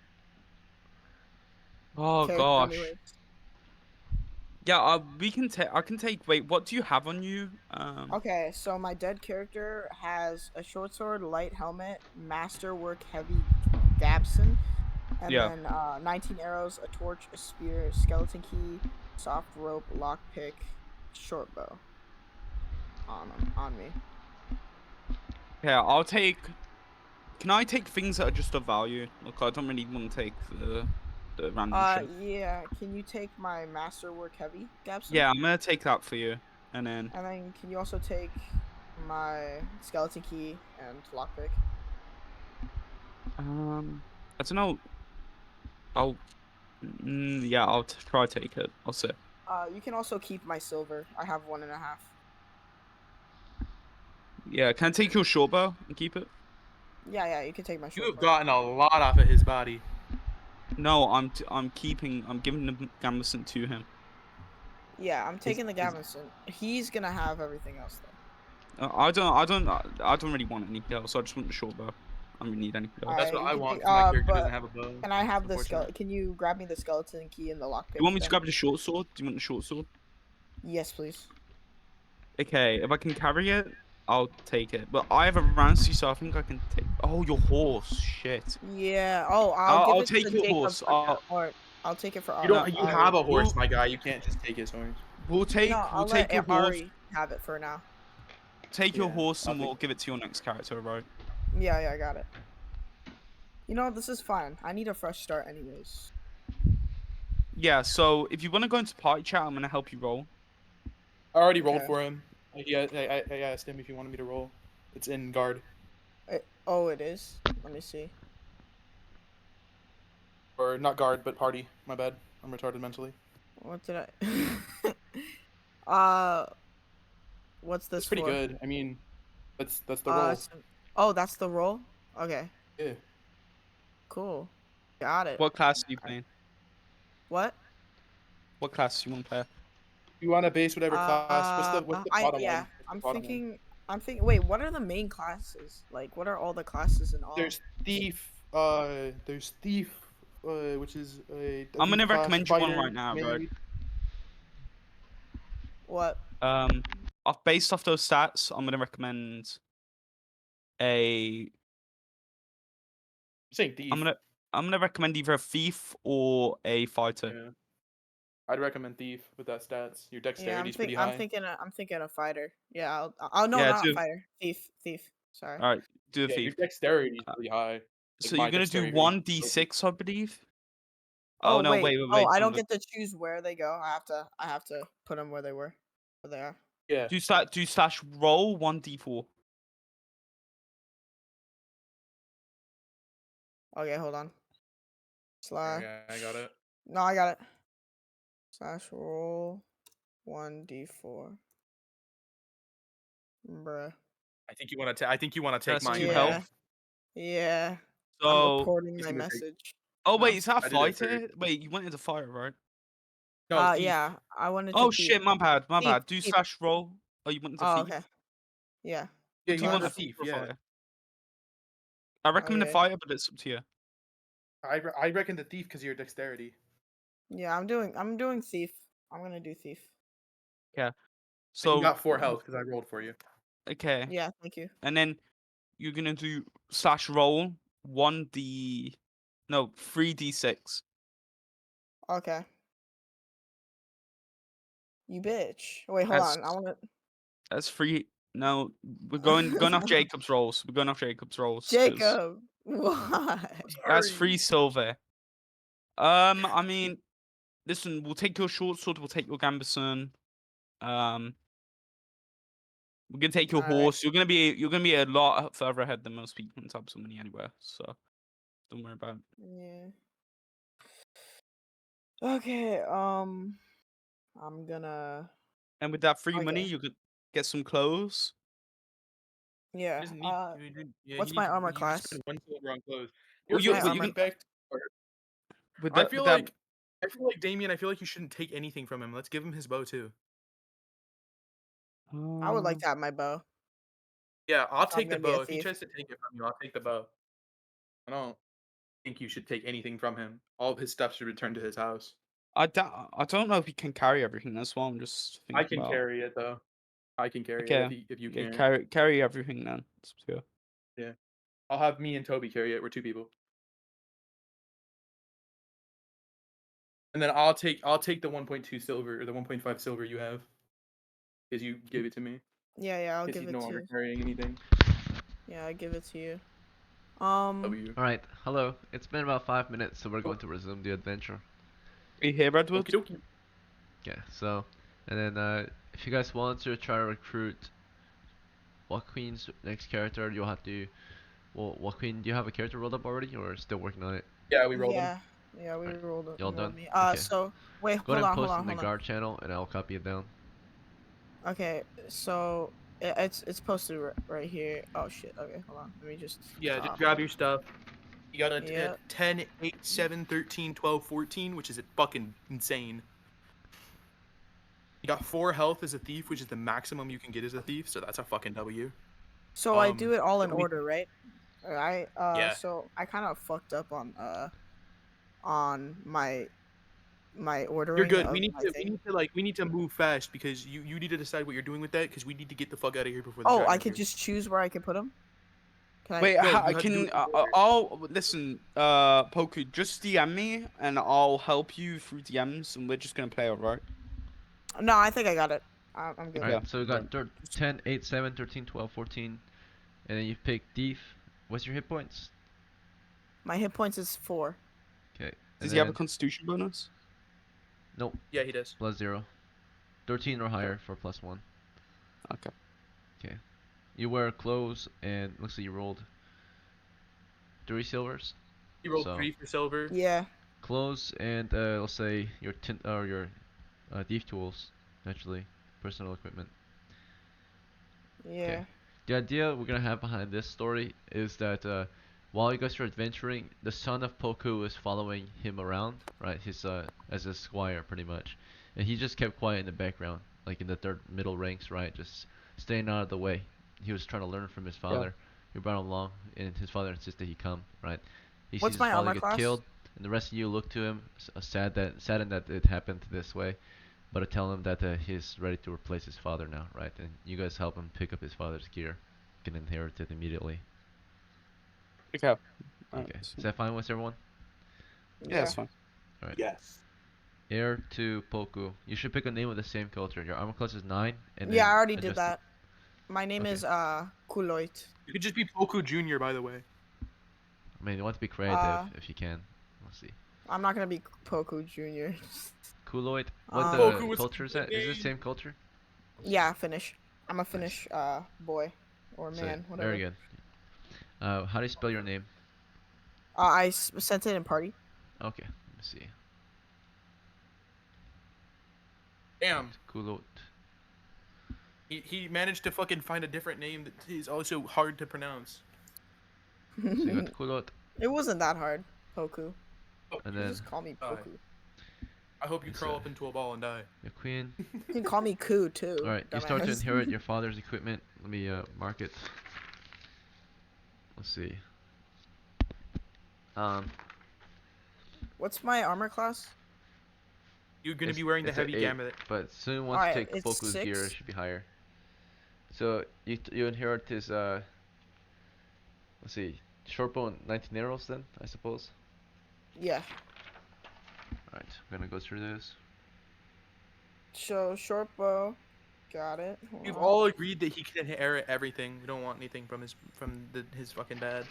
Oh Okay, gosh. anyways. Yeah, we can take. I can take. Wait, what do you have on you? Okay, so my dead character has a short sword, light helmet, masterwork heavy Gabson, and Yeah. then 19 arrows, a torch, a spear, skeleton key, soft rope, lockpick, short bow. On me. Yeah, I'll take. Can I take things that are just of value? Look, I don't really want to take the random shit. Yeah. Can you take my masterwork heavy Gabson? Yeah, I'm gonna take that for you, and then And then can you also take my skeleton key and lockpick? I don't know. I'll. Yeah, I'll try to take it. I'll say. You can also keep my silver. I have 1.5. Yeah, can I take your short bow and keep it? Yeah, you can take my You short have bow. gotten a lot off of his body. No, I'm giving the Gambeson to him. Yeah, I'm taking the Gavison. He's gonna have everything else though. I don't really want anything else. I just want the short bow. I don't really need anything else. That's Alright, what I you can want. take- 'Cause my character but doesn't have a bow. Can I have the Unfortunate. Can you grab me the skeleton key and the lockpick? You want me to then? grab the short sword? Do you want the short sword? Yes, please. Okay, if I can carry it, I'll take it. But I have a Rancy, so I think I can take. Oh, your horse! Shit. Yeah. Oh, I'll give it take to your Jacob horse. for- or I'll take it for You Ari. don't. You have a Ari. horse, my guy. You can't just take his horse. We'll take. No, We'll I'll take let your horse. Ari have it for now. Take your Yeah, horse, I'll and take we'll it. give it to your next character, right? Yeah, I got it. You know, this is fine. I need a fresh start anyways. Yeah. So if you want to go into party chat, I'm gonna help you roll. I already rolled Okay. for him. I asked him if he wanted me to roll. It's in guard. Oh, it is. Let me see. Or not guard, but party. My bad. I'm retarded mentally. What did I? uh, what's this It's pretty for? good. I mean, that's the roll. Oh, that's the roll. Okay, Yeah. cool. Got it. What class are you playing? What? What class you want to play? You want to base whatever class. What's the bottom yeah. one? What's the bottom one? I'm thinking. Wait, what are the main classes? Like, what are all the classes in all? There's thief. There's thief. Which is a I'm thief gonna class, recommend you one fighter, right now, right? maid. What? Based off those stats, I'm gonna recommend a. I'm saying thief. I'm gonna recommend either a thief or a fighter. Yeah. I'd recommend thief with that stats. Your dexterity's pretty I'm high. thinking a fighter. Yeah. No, Yeah, not do- fighter. Thief. Sorry. All right, do the Yeah, your thief. dexterity's pretty high. So my you're gonna do dexterity. 1d6, I believe. Oh Oh no, wait. wait, Oh, I I'm don't get to choose where they go. I have to put them where they were. Where they are. Yeah. do slash roll 1d4. Okay, hold on. Slash. Yeah, I got it. No, I got it. Slash roll 1d4. Bruh. I think you want to. I think you want to take That's mine. 2 Yeah. health. Yeah. I'm So reporting He's my gonna take- message. oh No. wait, is that a I did it for- fighter? Wait, you went into fire, right? No, thief. Yeah. I wanted to. Oh thief. shit, my bad. Thief, Do thief. slash roll. Oh, you went into Oh, thief. okay. Yeah. Yeah, Do you you want want a a thief thief? or Yeah. fire? I recommend a Okay. fire, but it's up to you. I reckon the thief because of your dexterity. Yeah, I'm doing thief. I'm gonna do thief. And So you got 4 health because I rolled for you. okay, Yeah, thank you. and then you're gonna do slash roll 3d6. Okay. You bitch. Wait, hold That's on. I wanna. that's free. No, we're going off Jacob's rolls. We're going off Jacob's rolls. 'Cause Jacob. Why? that's Sorry. 3 silver. I mean, listen, we'll take your short sword. We'll take your gambeson. We're gonna take your Alright. horse. You're gonna be a lot further ahead than most people in types of money anywhere. So don't worry about it. Yeah. Okay. I'm gonna. And with that free money, Okay. you could get some clothes. Yeah. Doesn't need. Yeah, What's he my needs- armor you class? spend 1 silver on clothes. Well, Your my clothes armor defect. With I that, feel with that, like. I feel like Damien. I feel like you shouldn't take anything from him. Let's give him his bow too. I would like to have my bow. Yeah, I'll I'm take the gonna be a bow. If he thief. tries to take it from you, I'll take the bow. I don't think you should take anything from him. All of his stuff should return to his house. I don't know if he can carry everything. That's what I'm just I thinking can about. carry it though. I can carry it Okay, if you yeah, can. carry everything then. It's up to you. Yeah. I'll have me and Toby carry it. We're 2 people. And then I'll take the 1.2 silver or the 1.5 silver you have. Because you gave it to me. Yeah, I'll Because give he's it no to longer you. carrying anything. Yeah, I give it to you. W. Alright, hello. It's been about 5 minutes, so we're going to resume the adventure. Are you here, Redwood? Okie dokie. Yeah, so, and then if you guys want to try to recruit Joaquin's next character, you'll have to. Well, Joaquin, do you have a character rolled up already, or still working on it? Yeah, we rolled him. Yeah, we Alright, rolled it. y'all rolled done? me. Okay. So wait, Go ahead and hold post on, in the hold on. guard channel, and I'll copy it down. Okay, so it's posted right here. Oh shit. Okay, hold on. Let me just. Yeah, just copy. grab your stuff. You got a Yep. 10, 8, 7, 13, 12, 14, which is fucking insane. You got 4 health as a thief, which is the maximum you can get as a thief, so that's a fucking W. So I do it all in Toby- order, right? Alright. Yeah. So I kind of fucked up on my ordering. You're good. of We need my to thing. we need to move fast because you need to decide what you're doing with that because we need to get the fuck out of here before the Oh, dragon I could appears. just choose where I could put them. Can I? Wait, No, you I have to do can. it in order. I'll listen. Poku, just DM me and I'll help you through DMs, and we're just gonna play, alright? No, I think I got it. I'm good. Okay. Alright, so we got 10, 8, 7, 13, 12, 14, and then you pick thief. What's your hit points? My hit points is 4. Okay. Does he have a Constitution bonus? Nope, Yeah, he does. +0. 13 or higher for +1. Okay. Okay. You wear clothes, and looks like you rolled 3 silvers. You rolled So- 3 for silver. Yeah. clothes and let's say your thief tools, naturally, personal equipment. Okay. Yeah. The idea we're gonna have behind this story is that while you guys are adventuring, the son of Poku is following him around, right? His as a squire, pretty much, and he just kept quiet in the background, like in the third middle ranks, right? Just staying out of the way. He was trying to learn from his father. He brought him along, and his father insisted he come, right? He sees What's his my father armor get class? killed, and the rest of you look to him, saddened that it happened this way, but I tell him that he's ready to replace his father now, right? And you guys help him pick up his father's gear, can inherit it immediately. Okay. Okay, is that fine with everyone? Yeah, that's fine. All right. Yes. Heir to Poku. You should pick a name with the same culture. Your armor class is 9, and Yeah, then I already did adjust that. My name Okay. is Kuloit. You could just be Poku Junior, by the way. I mean, you want to be creative if you can. Let's see. I'm not gonna be Poku Junior. Kuloid. What Poku was culture is a that? good Is it the name. same culture? Yeah, Finnish. I'm a Finnish boy or So, man, whatever. very good. How do you spell your name? Sent it in party. Okay, let me see. Damn. Kuloid. He managed to fucking find a different name that is also hard to pronounce. So you got Kuloid, It wasn't that hard, Poku. and You then just call me Die. Poku. I hope you It's, crawl up into a ball and die. your queen. You can call me Ku too. All right, you start to dumbass. inherit your father's equipment. Let me mark it. Let's see. Um, What's my armor class? You're gonna it's- be wearing the it's a heavy 8, gamut. but soon once you Alright, take it's Poku's gear, it 6. should be higher. So you inherit his let's see, short bow and 19 arrows then, I suppose. Yeah. Alright, I'm gonna go through this. So short bow. Got it. Hold We've on. all agreed that he can inherit everything. We don't want anything from his fucking dad.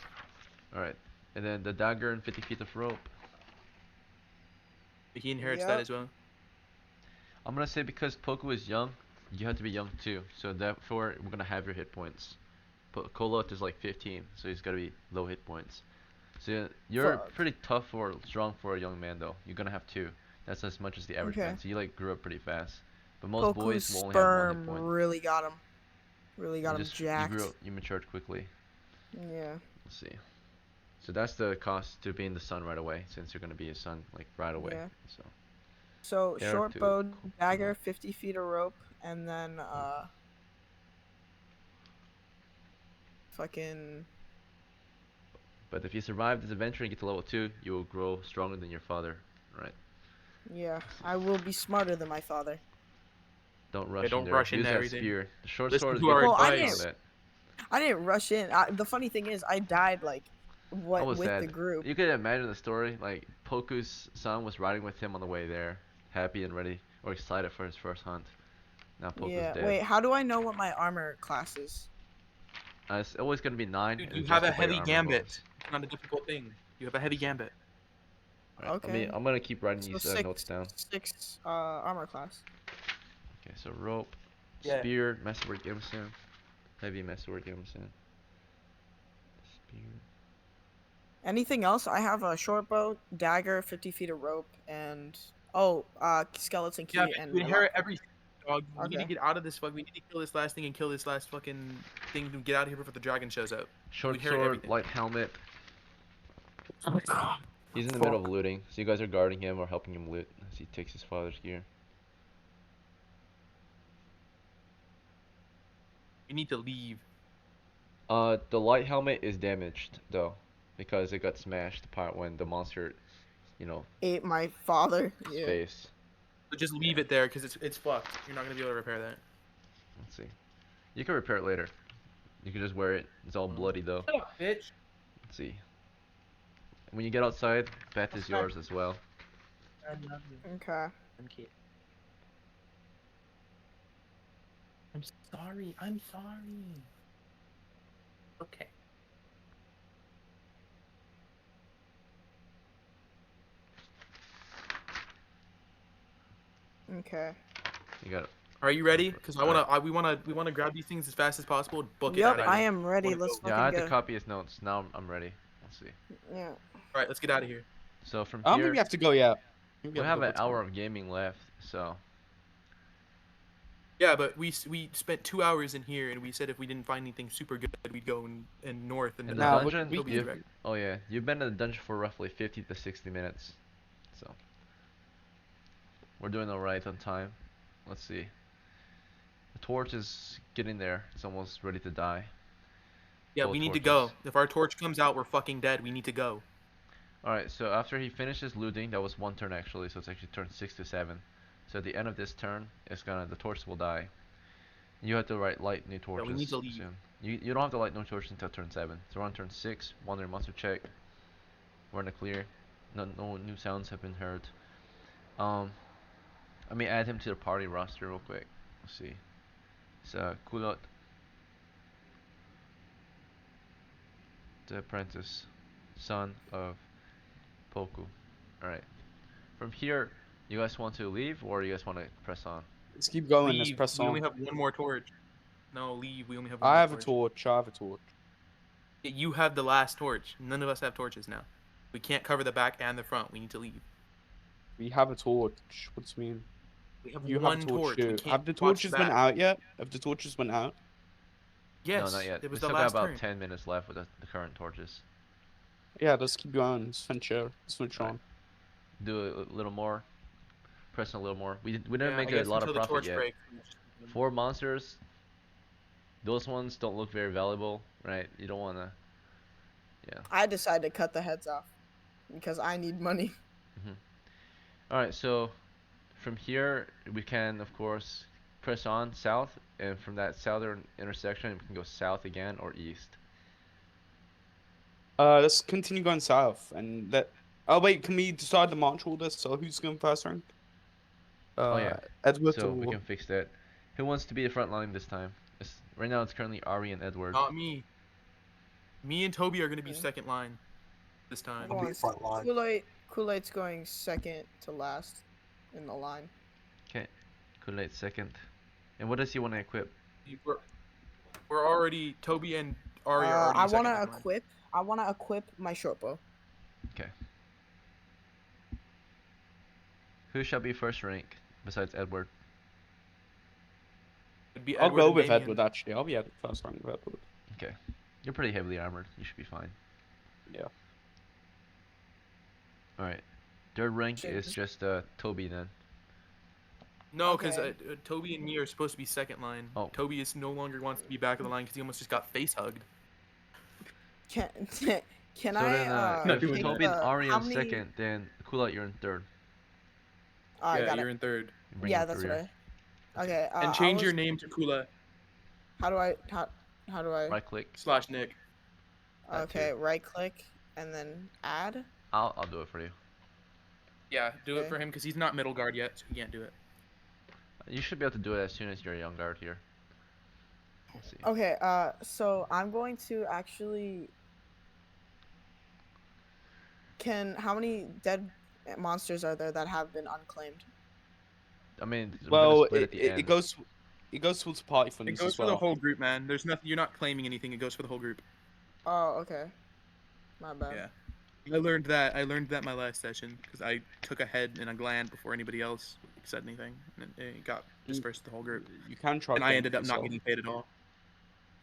Alright, and then the dagger and 50 feet of rope. But he inherits that Yep. as well. I'm gonna say because Poku is young, you have to be young too. So therefore, we're gonna have your hit points. But Kolot is like 15, so he's gotta be low hit points. So you're Fuck. pretty tough or strong for a young man though. You're gonna have 2. That's as much as the average man. Okay. So you like grew up pretty fast. But most boys Poku's will only have 1 hit sperm point. really got him. Really got You him you jacked. grew up, you matured quickly. Yeah. Let's see. So that's the cost to being the son right away, since you're gonna be a son like right away. Yeah. So So There short to bow, Kolot. dagger, 50 feet of rope, and then fucking But if you survive this adventure and get to level 2, you will grow stronger than your father, right? yeah. I will be smarter than my father. Don't rush don't in there. rush Use into that everything. spear. The short Listen sword is to good our for Well, I fighting advice. that. I didn't rush in. The funny thing is, I died like I what was with sad. the group. You could imagine the story, like Poku's son was riding with him on the way there, happy and ready, or excited for his first hunt. Now Poku's Yeah. dead. Wait, how do I know what my armor class is? It's always gonna be 9. Dude, and you have a adjusted by your heavy armor gambit. bonus. It's not a difficult thing. You have a heavy gambit. Alright, Okay. I'm gonna keep writing So these six, notes down. 6 armor class. Okay, so rope, Yeah. spear, masterwork gamson, heavy masterwork gamson, spear. Anything else? I have a short bow, dagger, 50 feet of rope, and skeleton key Yeah, and you inherit laptop. everything, dog. We need to Okay. get out of this fuck. We need to kill this last thing and kill this last fucking thing to get out of here before the dragon shows up. Short inherit sword, everything. light helmet. Oh god. He's in the middle of looting, so you guys are guarding him or helping him loot as he takes his father's gear. We need to leave. The light helmet is damaged though, because it got smashed apart when the monster, Ate my father. his Yeah. face. So just leave it there because it's fucked. You're not gonna be able to repair that. Let's see. You can repair it later. You can just wear it. It's all bloody though. Shut up, bitch. Let's see. When you get outside, Beth is yours as well. I love you. Okay. I'm kid. I'm sorry. I'm sorry. Okay. Okay. You got it. Are you ready? Because we wanna grab these things as fast as possible. And book it Yep, out of I here. am ready. Wanna Let's go. Yeah, I had fucking to go. copy his notes. Now I'm ready. Let's see. Yeah. All right, let's get out of here. So from I don't think here, we have to go yet. I think we have have to an go hour tomorrow. of gaming left. So Yeah, but we spent 2 hours in here, and we said if we didn't find anything super good, we'd go in north, and in then the Nah, but dungeon, we Toby's can. direct. oh yeah, you've been in the dungeon for roughly 50 to 60 minutes. So we're doing alright on time. Let's see. The torch is getting there. It's almost ready to die. Yeah, Both we need to torches. go. If our torch comes out, we're fucking dead. We need to go. Alright, so after he finishes looting, that was one turn actually, so it's actually turn 6 to 7. So at the end of this turn, the torch will die. You have to light new Yeah, we need torches to leave. soon. You don't have to light new torches until turn 7. So we're on turn 6, Wonder Monster check. We're in the clear. No new sounds have been heard. Let me add him to the party roster real quick. Let's see. It's Kulot, the apprentice, son of Poku. Alright. From here, you guys want to leave or you guys want to press on? Let's keep going. Let's Leave. press We on. only have one more torch. No, leave. We only have one I more have a torch. torch. I have a torch. Yeah, you have the last torch. None of us have torches now. We can't cover the back and the front. We need to leave. We have a torch. What do you mean? We have You have a one torch torch. We too. can't Have the watch torches went back. out yet? Have the torches went out? Yes. No, not yet. It We was the still got last about turn. 10 minutes left with the current torches. Yeah, let's keep going. Let's finish it. Let's finish Alright. on. Do a little more. Press a little more. We didn't Yeah, make I a guess lot of until the profit torch yet. breaks. 4 monsters. Those ones don't look very valuable, right? You don't want to. Yeah. I decided to cut the heads off because I need money. Alright, so from here we can of course press on south, and from that southern intersection we can go south again or east. Let's continue going south and let. Oh wait, can we decide the march order? So who's going first rank? Oh yeah, Edward so we or can fix that. Who wants to be the front line this time? Right now it's currently Ari and Edward. Not me. Me and Toby are gonna be Okay. second line this time. Hold I'll be on, front line. Kool-Aid's going second to last in the line. Okay, Kool-Aid second. And what does he want to equip? We're already Toby and Ari are already I in second wanna line. equip. I wanna equip my short bow. Okay. Who shall be first rank besides Edward? It'd be I'll Edward go and with Damien. Edward actually. I'll be at first rank with Edward. Okay. You're pretty heavily armored. You should be fine. Yeah. Alright. Third rank Shit, is this- just Toby then. No, because Okay. Toby and me are supposed to be second line. Oh. Toby is no longer wants to be back of the line because he almost just got face hugged. Can can So I then, Not if doing Toby and that. Ari how in many? second, then Kulot you're in third. I Yeah, got you're it. in third. You bring Yeah, him that's through what here. I. Okay. And change your name to Kula How do I? Right click. / Nick. that Okay, too. right click and then add. I'll do it for you. Yeah, do it Okay. for him because he's not middle guard yet, so he can't do it. You should be able to do it as soon as you're a young guard here. Let's see. Okay. So I'm going to actually. How many dead monsters are there that have been unclaimed? I mean, we're Well, gonna split at the it end. goes towards party It funds goes as for well. the whole group, man. There's nothing. You're not claiming anything. It goes for the whole group. Oh, okay. My bad. Yeah. I learned that. I learned that my last session because I took a head and a gland before anybody else said anything, and it got dispersed to the whole group. You can try. And I claiming ended up not yourself. getting paid at all.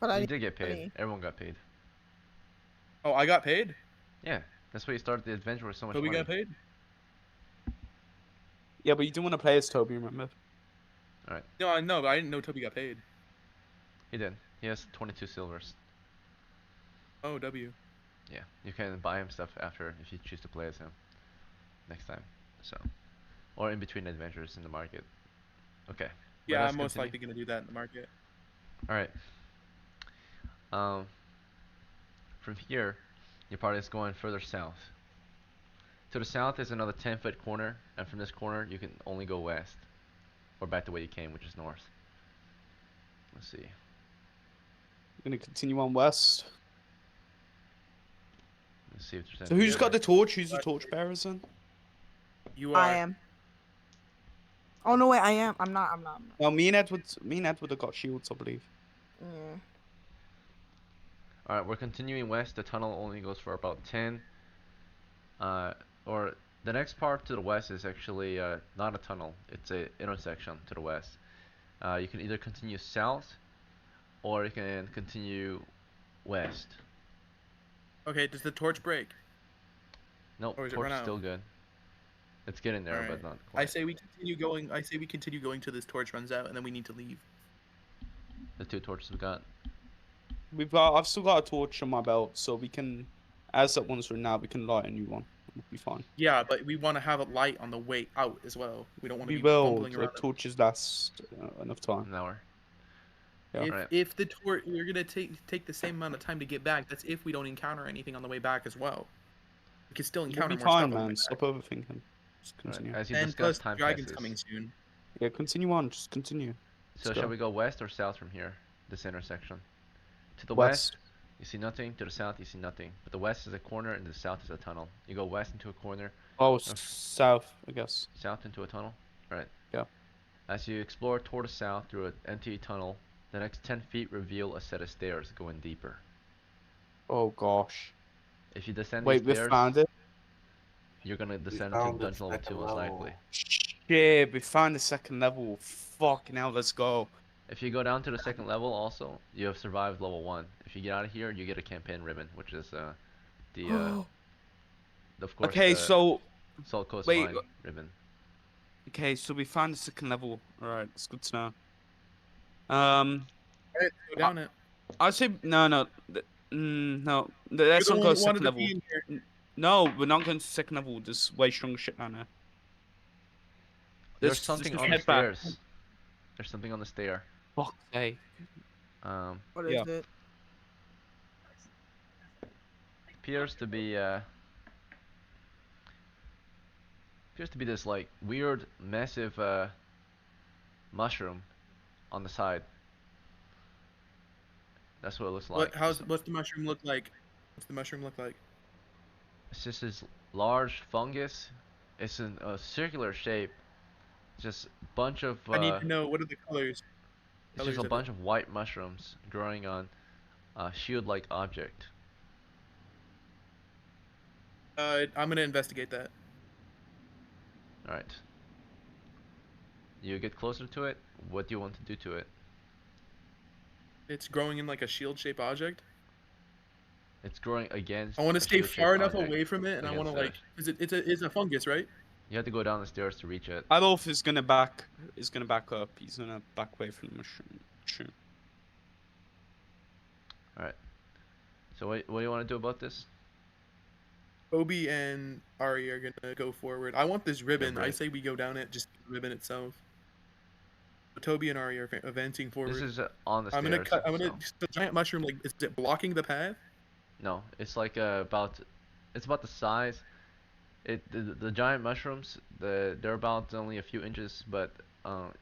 But I You need did get paid. money. Everyone got paid. Oh, I got paid. Yeah, that's why you started the adventure with so much Toby money. got paid. Yeah, but you didn't want to play as Toby, remember? No, I know, but I didn't know Toby got paid. He did. He has 22 silvers. Oh, W. Yeah, you can buy him stuff after if you choose to play as him next time. So, or in between adventures in the market. Okay. Yeah, let's I'm most continue. likely gonna do that in the market. All right. From here, your party is going further south. To the south is another 10-foot corner, and from this corner you can only go west, or back the way you came, which is north. Let's see. We're gonna continue on west. Let's see if there's So any who's got the other- torch? Who's the torch bearers then? You are. I am. Oh no, wait, I am. I'm not. Well, me and Edward have got shields, I believe. Mm. Alright, we're continuing west. The tunnel only goes for about 10. or the next part to the west is actually not a tunnel. It's a intersection to the west. You can either continue south or you can continue west. Okay, does the torch break? Nope, Or is it torch run is out? still good. It's getting there, but Alright. not I quite. say we continue going. I say we continue going till this torch runs out, and then we need to leave. The 2 torches we got. I've still got a torch on my belt, so we can, as that one's run out, we can light a new one. We'll be fine. Yeah, but we want to have a light on the way out as well. We don't want to We be will. bumbling The around. torches last enough time. An hour. Yeah. If Right. if the torch, we're gonna take the same amount of time to get back. That's if we don't encounter anything on the way back as well. We can still We'll encounter be more stuff fine, on the way man. back. Stop overthinking. Just Alright. continue. As you And discussed, plus, the time dragon's passes. coming soon. Yeah, continue on. Just continue. So Let's shall go. we go west or south from here? This intersection. To the West. west, you see nothing. To the south, you see nothing. But the west is a corner and the south is a tunnel. You go west into a corner, Oh, south, I guess. south into a tunnel. Right. Yeah. As you explore toward the south through an empty tunnel, the next 10 feet reveal a set of stairs going deeper. Oh gosh. If you descend Wait, we these stairs, found it. you're gonna We descend into found the dungeon level 2 second most level. likely. Shit, we found the second level. Fucking hell, let's go. If you go down to the second level also, you have survived level 1. If you get out of here, you get a campaign ribbon, which is of course Okay, the so Salt Coast wait. Mine ribbon. Okay, so we found the second level. All right, it's good to know. Alright, go down it. I'd say no. No, let's You're not the go one who wanted second to level. be in here. No, we're not going to second level. There's way stronger shit down there. There's something just on the head back. stairs. There's something on the stair. Fuck, hey. What is Yeah. it? Appears to be this like weird massive mushroom on the side. That's what it looks like. What's the mushroom look like? What's the mushroom look like? It's just this large fungus. It's in a circular shape. Just a bunch of I need to know what are the colors. it's just colors a of it. bunch of white mushrooms growing on a shield-like object. I'm gonna investigate that. Alright. You get closer to it. What do you want to do to it? It's growing in like a shield-shaped object. It's growing against I want a to stay shield-shaped far enough object away from it, and I want to against like, it's a fungus, right? You have to go down the stairs to reach it. Adolf is gonna back up. He's gonna back away from the mushroom. Alright. So what do you want to do about this? Obi and Ari are gonna go forward. I want this ribbon. I right. say we go down it, just the ribbon itself. But Toby and Ari are advancing forward. This is on the I'm stairs. gonna cut. I'm gonna. so- The giant mushroom, like, is it blocking the path? No, it's like it's about the size. The giant mushrooms, they're about only a few inches but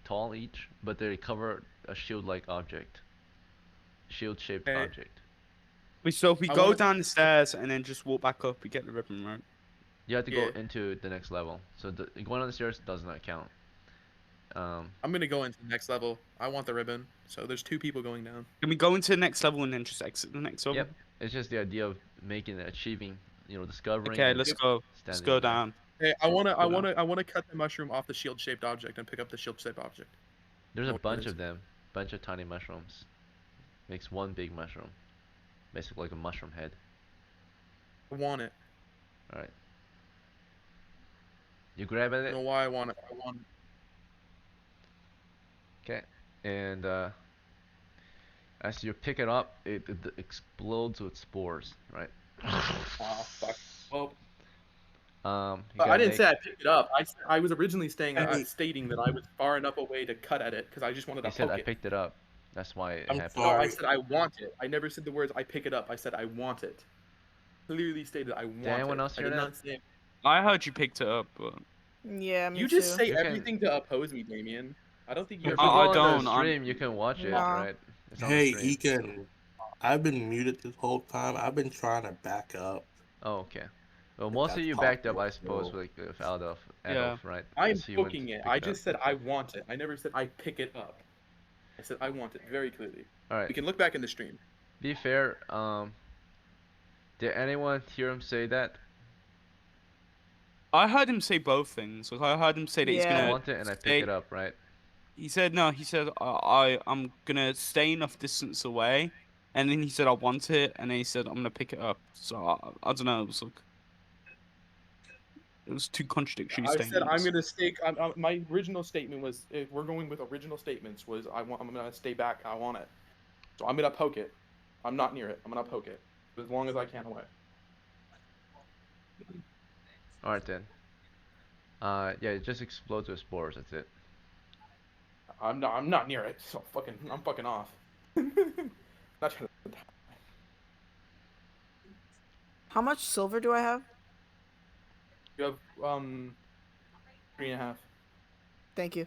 tall each, but they cover a shield-like object. Shield-shaped Okay. object. So if we I go wanna- down the stairs and then just walk back up, we get the ribbon, right? You have to Yeah. go into the next level. So going on the stairs does not count. I'm gonna go into the next level. I want the ribbon. So there's 2 people going down. Can we go into the next level and then just exit the next level? Yep. It's just the idea of achieving, discovering. Okay, and let's go. Let's standing go in there. down. Hey, I wanna Go cut the mushroom off the shield-shaped object and pick up the shield-shaped object. There's know a what it bunch is. of them, bunch of tiny mushrooms. Makes one big mushroom, basically like a mushroom head. I want it. All right. You grab at I don't know it, why I want it. I want it. okay, and as you pick it up, it explodes with spores, right? Oh fuck. Well, You I gotta didn't make- say I picked it up. I was originally Hey. stating that I was far enough away to cut at it because I just wanted to You said poke I it. picked it up. That's why it I'm happened. No, I sorry. said I want it. I never said the words I pick it up. I said I want it. Clearly stated I want anyone it. else I hear did that? not say. I heard you picked it up, but Yeah, me You just too. say You can- everything to oppose me, Damien. I don't think you If ever. you I go on the don't, I'm- stream, you can watch it, Nah. right? It's on the Hey, stream. Egan. I've been muted this whole time. I've been trying to back up. Oh, okay. Well, If most of that's you backed up, possible, I suppose, so- with Adolf, Yeah. right? I'm So you went poking to it. pick I up. just said I want it. I never said I pick it up. I said I want it very clearly. All right. We can look back in the stream. Be fair. Did anyone hear him say that? I heard him say both things. Like I heard him say that he's I Yeah. gonna want it and I pick stay. it up, right? He said no. He said I'm gonna stay enough distance away, and then he said I want it, and then he said I'm gonna pick it up. So I don't know. It was two contradictory I said I'm statements. gonna stay. My original statement was, if we're going with original statements, was I'm gonna stay back. I want it, so I'm gonna poke it. I'm not near it. I'm gonna poke it as long as I can away. All right then. Yeah, it just explodes with spores. That's it. I'm not near it. So I'm fucking off. Not trying to. How much silver do I have? You have 3.5. Thank you.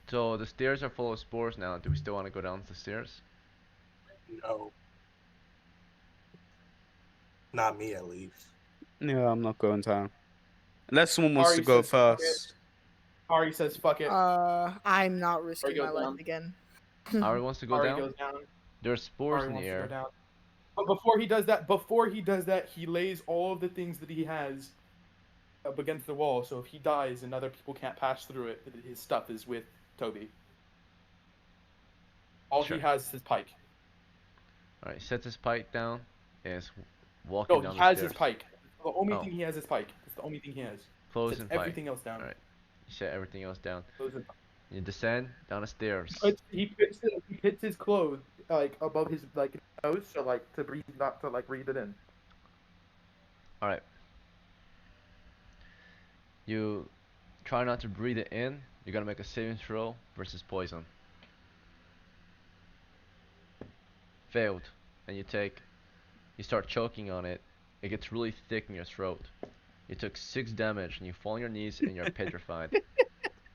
So the stairs are full of spores now. Do we still want to go down the stairs? No. Not me, at least. Yeah, I'm not going down. Unless someone wants to Ari go says fuck it. first. Ari says fuck it. I'm not risking goes my life down. again. Ari wants to go Ari down. goes down. There's spores Ari in the wants to go air. down. But before he does that, he lays all of the things that he has up against the wall. So if he dies and other people can't pass through it, his stuff is with Toby. All Sure. he has is his pike. All right, he sets his pike down and is walking No, down he the has stairs. his pike. The only Oh. thing he has is pike. That's the only thing he has. Clothes Sets and pike. everything else down. All right. You set everything else down. Clothes and pike. You descend down the stairs. He puts his clothes like above his nose, so to breathe, not to breathe it in. All right. You try not to breathe it in. You gotta make a saving throw versus poison. Failed, and you start choking on it. It gets really thick in your throat. You took 6 damage, and you fall on your knees, and you're petrified.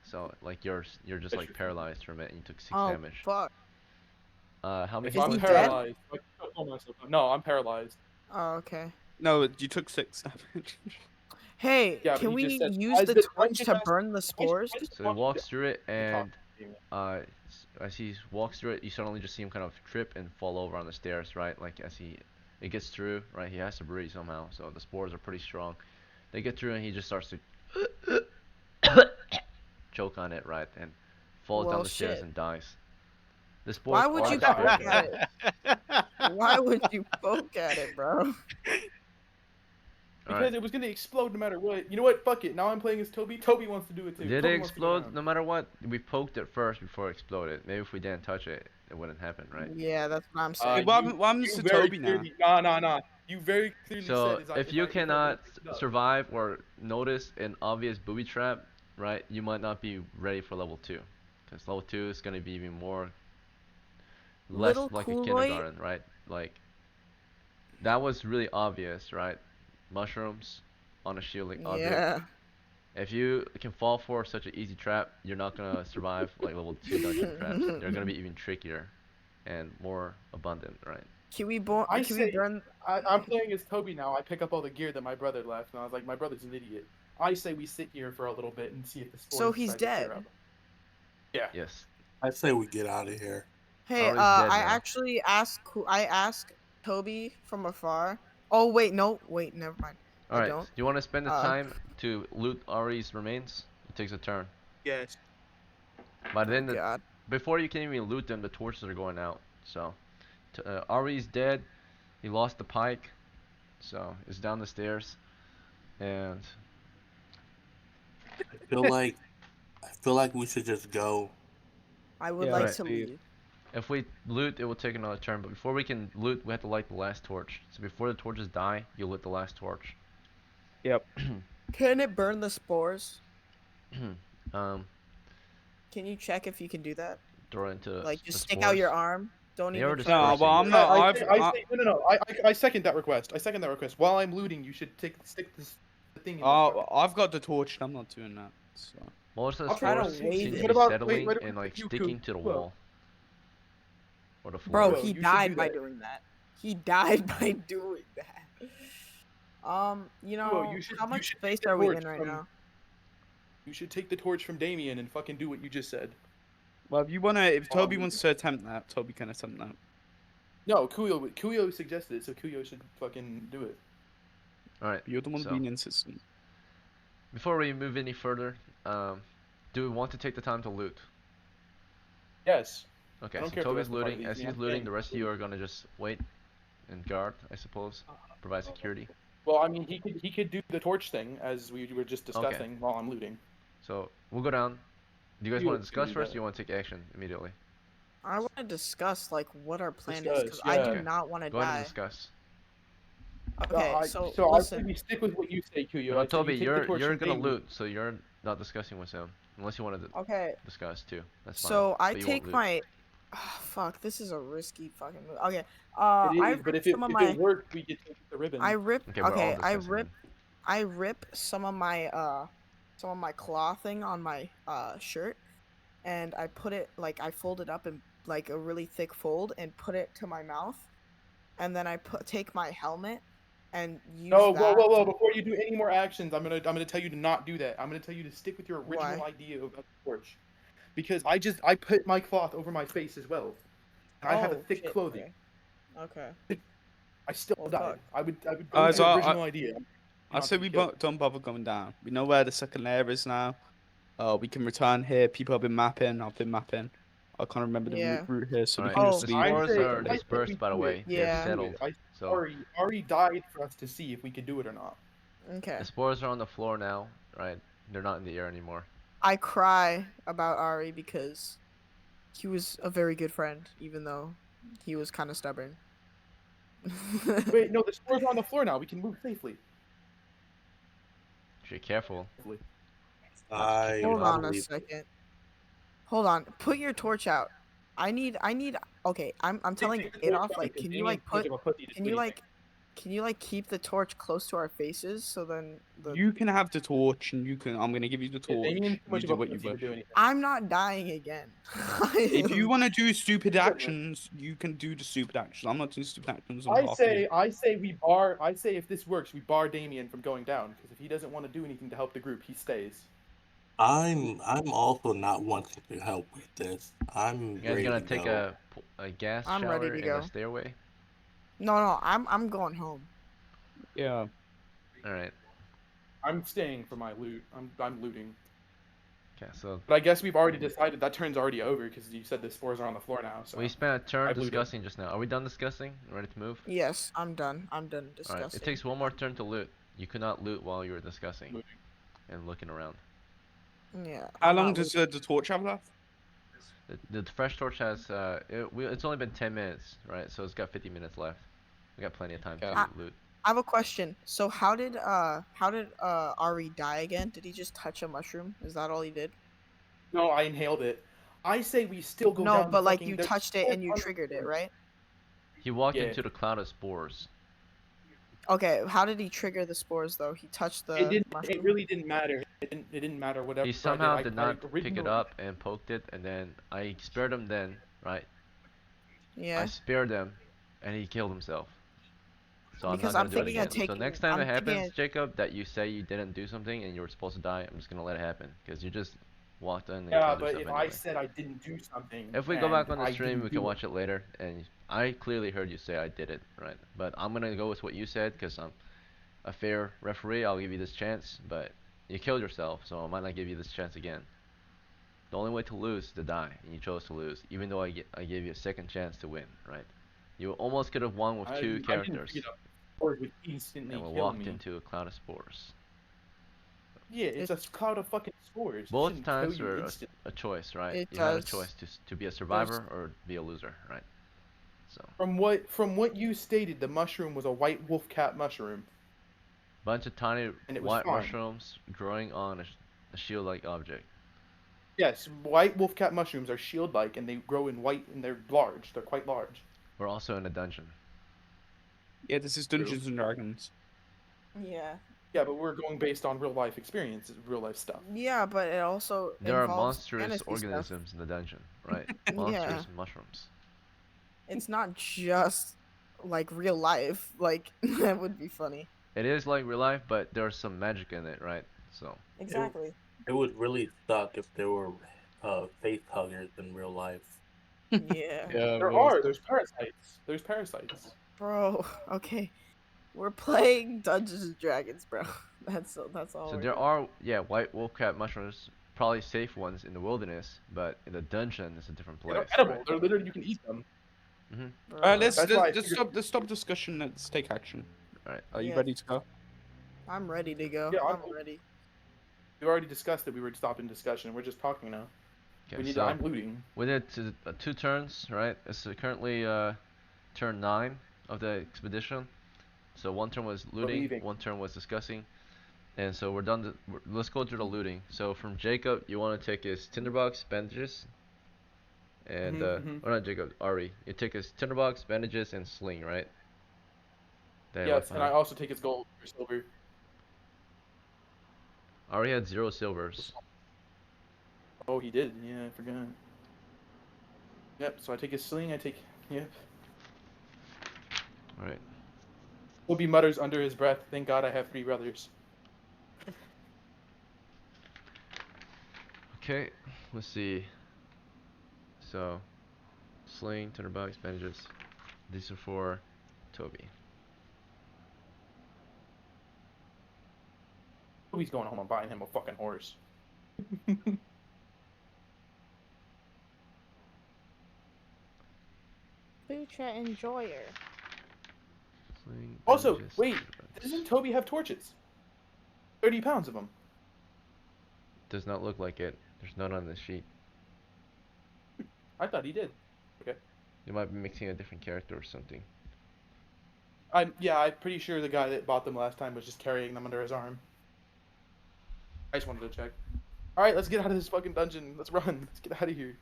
So you're just like paralyzed from it, and you took 6 Oh damage. fuck. How many If Is I'm he points? dead? paralyzed, I can kill myself. No, I'm paralyzed. Oh, okay. No, you took 6 damage. Hey, Yeah, but can he we just said, use as the the torch dungeon to master- burn the spores? So he walks through it, and talk. as he walks through it, you suddenly just see him kind of trip and fall over on the stairs, right? Like as it gets through, right? He has to breathe somehow, so the spores are pretty strong. They get through, and he just starts to choke on it, right? And falls down Well, the stairs shit. and dies. The spores Why would are you the spirit poke guide. at it? Why would you poke at it, bro? Because Alright. it was gonna explode no matter what. You know what? Fuck it. Now I'm playing as Toby. Toby wants to do it too. Did Toby it wants to go explode? down. No matter what, we poked it first before it exploded. Maybe if we didn't touch it, it wouldn't happen, right? Yeah, that's what I'm Uh, saying. What happens you to very Toby now? clearly, Nah. You very clearly So said if you cannot pick it up. survive or notice an obvious booby trap, right, you might not be ready for level 2. Because level 2 is going to be even more, less Little like a Kool-Aid? kindergarten, right? Like, that was really obvious, right? Mushrooms on a shielding object. Yeah. If you can fall for such an easy trap, you're not going to survive like level 2 dungeon traps. They're going to be even trickier and more abundant, right? Can we I Can say- we burn? I'm playing as Toby now. I pick up all the gear that my brother left, and I was like, my brother's an idiot. I say we sit here for a little bit and see if the spores So he's decide to clear dead. up. Yeah. Yes. I say we get out of here. Hey, Ari's dead I now. actually asked Toby from afar. Oh wait, no, wait, never mind. I Alright, don't. do you want to spend the Uh, time to loot Ari's remains? It takes a turn. Yes. By then, Oh, God. before you can even loot them, the torches are going out. So, Ari's dead. He lost the pike. So, it's down the stairs. And, I feel like we should just go. I would Yeah, like right. to Leave. leave. if we loot, it will take another turn. But before we can loot, we have to light the last torch. So, before the torches die, you lit the last torch. Yep. Can it burn the spores? um, Can you check if you can do that? throw it into Like, the just stick out your spores. arm. Don't They even. are try dispersing. to- No, well, I'm not. I I've second that request. I second that request. While I'm looting, you should stick the thing in the Oh, fucking- I've got the torch. I'm not doing that. So. Most of the I'll try to spores wave seem it. to What be about- settling what and about like you, sticking to the Cool? wall. Or the floor. Bro, Well, he you should died do by that. doing that. He died by doing that. You know, you should- how you much should space take the are we torch in right from- now? You should take the torch from Damien and fucking do what you just said. Well, if Toby Um, wants to attempt that, Toby can attempt that. No, Kuyo suggested it, so Kuyo should fucking do it. Alright, You're the one so being insistent. Before we move any further, do we want to take the time to loot? Yes. Okay, I don't so care if the Toby's rest of the party looting. leaves As me, he's I'm looting, staying. the rest of you are gonna just wait and guard, I suppose. Provide security. Well, I mean, he could do the torch thing as we were just Okay. discussing while I'm looting. So we'll go down. Do you guys You want to can discuss do first, or that. you want to take action immediately? I want to discuss like what our plan is Discuss, because I do yeah. not want to Go ahead and die. discuss. Okay, so I say listen. we stick with what you say, Kuyo. No, I say you Toby, take the torch you're from gonna David. loot, so you're not discussing with him unless you wanted to Okay, discuss too. That's fine. so I But you won't take loot. my. Ah, fuck, this is a risky fucking move. Okay, It I is, but rip if some of it my. works, we get to take the ribbon. I rip. Okay, we're all Okay, discussing. I rip some of my clothing on my shirt, and I put it like I fold it up in like a really thick fold and put it to my mouth, and then I take my helmet and use No, that. whoa! Before you do any more actions, I'm gonna tell you to not do that. I'm gonna tell you to stick with your original Why? idea of the torch, because I put my cloth over my face as well, and I have a Oh thick shit. clothing. Okay. I still Well, died. fuck. I would go with Guys, your original idea. I Not say to be we killed. don't bother going down. We know where the second layer is now. We can return here. People have been mapping. I've been mapping. I can't remember the Yeah. route here, so we Alright, can Oh. just the leave. spores are I say dispersed, we by the do it. way. They're Yeah. settled. So Ari died for us to see if we could do it or not. Okay. the spores are on the floor now, right? They're not in the air anymore. I cry about Ari because he was a very good friend, even though he was kind of stubborn. Wait, no, the spores are on the floor now. We can move safely. Be careful. I Hold I on a believe second. Hold on. Put your torch out. I need. Okay, I'm telling Take the torch Adolf. down, Like, because can you Damien's like too much put? of a pussy to Can do you anything. like? Can you like keep the torch close to our faces so then the? You can have the torch, and you can. I'm gonna give you the Yeah, torch. Damien's too You much of do a what you pussy to wish. do anything. I'm not dying again. If you want to do stupid Goodness. actions, you can do the stupid actions. I'm not doing stupid actions on I behalf of you. say if this works, we bar Damien from going down, because if he doesn't want to do anything to help the group, he stays. I'm also not wanting to help with this. I'm You guys ready gonna to take go. a gas I'm ready shower to in the go. stairway? No, I'm going home. Yeah. Alright. I'm staying for my loot. I'm looting. Okay, so But I guess we've already decided that turn's already over, because you said the spores are on the floor now. So we spent a turn I've looted. discussing just now. Are we done discussing? Ready to move? Yes, I'm done. I'm done discussing. Alright, it takes one more turn to loot. You could not loot while you were discussing Moving. and looking around. Yeah. How I'm long not does the torch have left? The fresh torch has it's only been 10 minutes, right? So it's got 50 minutes left. We got plenty of time Yeah. to loot. I have a question. So how did Ari die again? Did he just touch a mushroom? Is that all he did? No, I inhaled it. I say we still go No, down. but the like fucking- you there's touched it spores and you on the triggered it, floor. right? He walked Yeah. into the cloud of spores. Okay, how did he trigger the spores though? He touched the It didn't. mushroom. It really didn't matter. It didn't matter whatever. He I somehow I- did I not pick it originally- up and poked it, and then I spared him then, right? I Yeah. spared him, and he killed himself. So I'm Because not I'm gonna do it thinking of again. So taking- next time I'm it thinking happens, of- Jacob, that you say you didn't do something and you were supposed to die, I'm just gonna let it happen because you just walked in and Yeah, killed but yourself if anyway. I said I didn't do something, If we go back and on the I stream, didn't we do can watch it later, and I clearly heard you say I did it, right? But I'm gonna go with what you said because I'm a fair referee. I'll give you this chance, but you killed yourself, so I might not give you this chance again. The only way to lose is to die, and you chose to lose, even though I gave you a second chance to win, right? You almost could have won with I two didn't characters, pick it up. Or would instantly and we kill walked me. into a cloud of spores. Yeah, it's a cloud of fucking spores. It Both shouldn't times kill you were instantly. a choice, right? It You had a does. choice to be a survivor or be a loser, right? So, From what you stated, the mushroom was a white wolf cat mushroom. bunch of tiny And it was white fine. mushrooms growing on a shield-like object. Yes, white wolf cat mushrooms are shield-like, and they grow in white, and they're large. They're quite large. We're also in a dungeon. Yeah, this is Dungeons and Dragons. Yeah. Yeah, but we're going based on real life experiences, real life stuff. Yeah, but it also There are involves monstrous fantasy stuff. organisms in the dungeon, right? Yeah. Monstrous mushrooms. It's not just like real life. Like that would be funny. It is like real life, but there's some magic in it, right? So, Exactly. It would really suck if there were face huggers in real life. Yeah. Yeah, There are. There's parasites. There's parasites. Bro, okay. We're playing Dungeons and Dragons, bro. That's all. So we're there doing. are, yeah, white wolfcrab mushrooms, probably safe ones in the wilderness, but in the dungeon it's a different They're place, edible. right? They're literally, you can eat them. Mm-hmm. Bro, Let's That's why I let's figured- stop discussion. Let's take action. All right. Are you Yeah. ready to go? I'm ready to go. Yeah, I'm ready. We already discussed that we were stopping discussion. We're just talking now. Okay, We need. so I'm looting. we did 2 turns, right? It's currently turn 9 of the expedition. So 1 turn was looting, leaving. 1 turn was discussing, and so we're done. Let's go through the looting. So from Jacob, you want to take his tinderbox, bandages, and or not Jacob, Ari. You take his tinderbox, bandages, and sling, right? That he left Yes, and I behind. also take his gold or silver. Ari had 0 silvers. Oh, he did. Yeah, I forgot. Yep. So I take his sling. I take. Yep. All right. Toby mutters under his breath, "Thank God I have 3 brothers." Okay. Let's see. So, sling, tinderbox, bandages. These are for Toby. Toby's going home and buying him a fucking horse. Future enjoyer. Sling, Also, bandages, wait, tinderbox. doesn't Toby have torches? 30 pounds of them. Does not look like it. There's none on the sheet. I thought he did. You might be mixing a different character or something. I'm pretty sure the guy that bought them last time was just carrying them under his arm. I just wanted to check. All right, let's get out of this fucking dungeon. Let's run. Let's get out of here.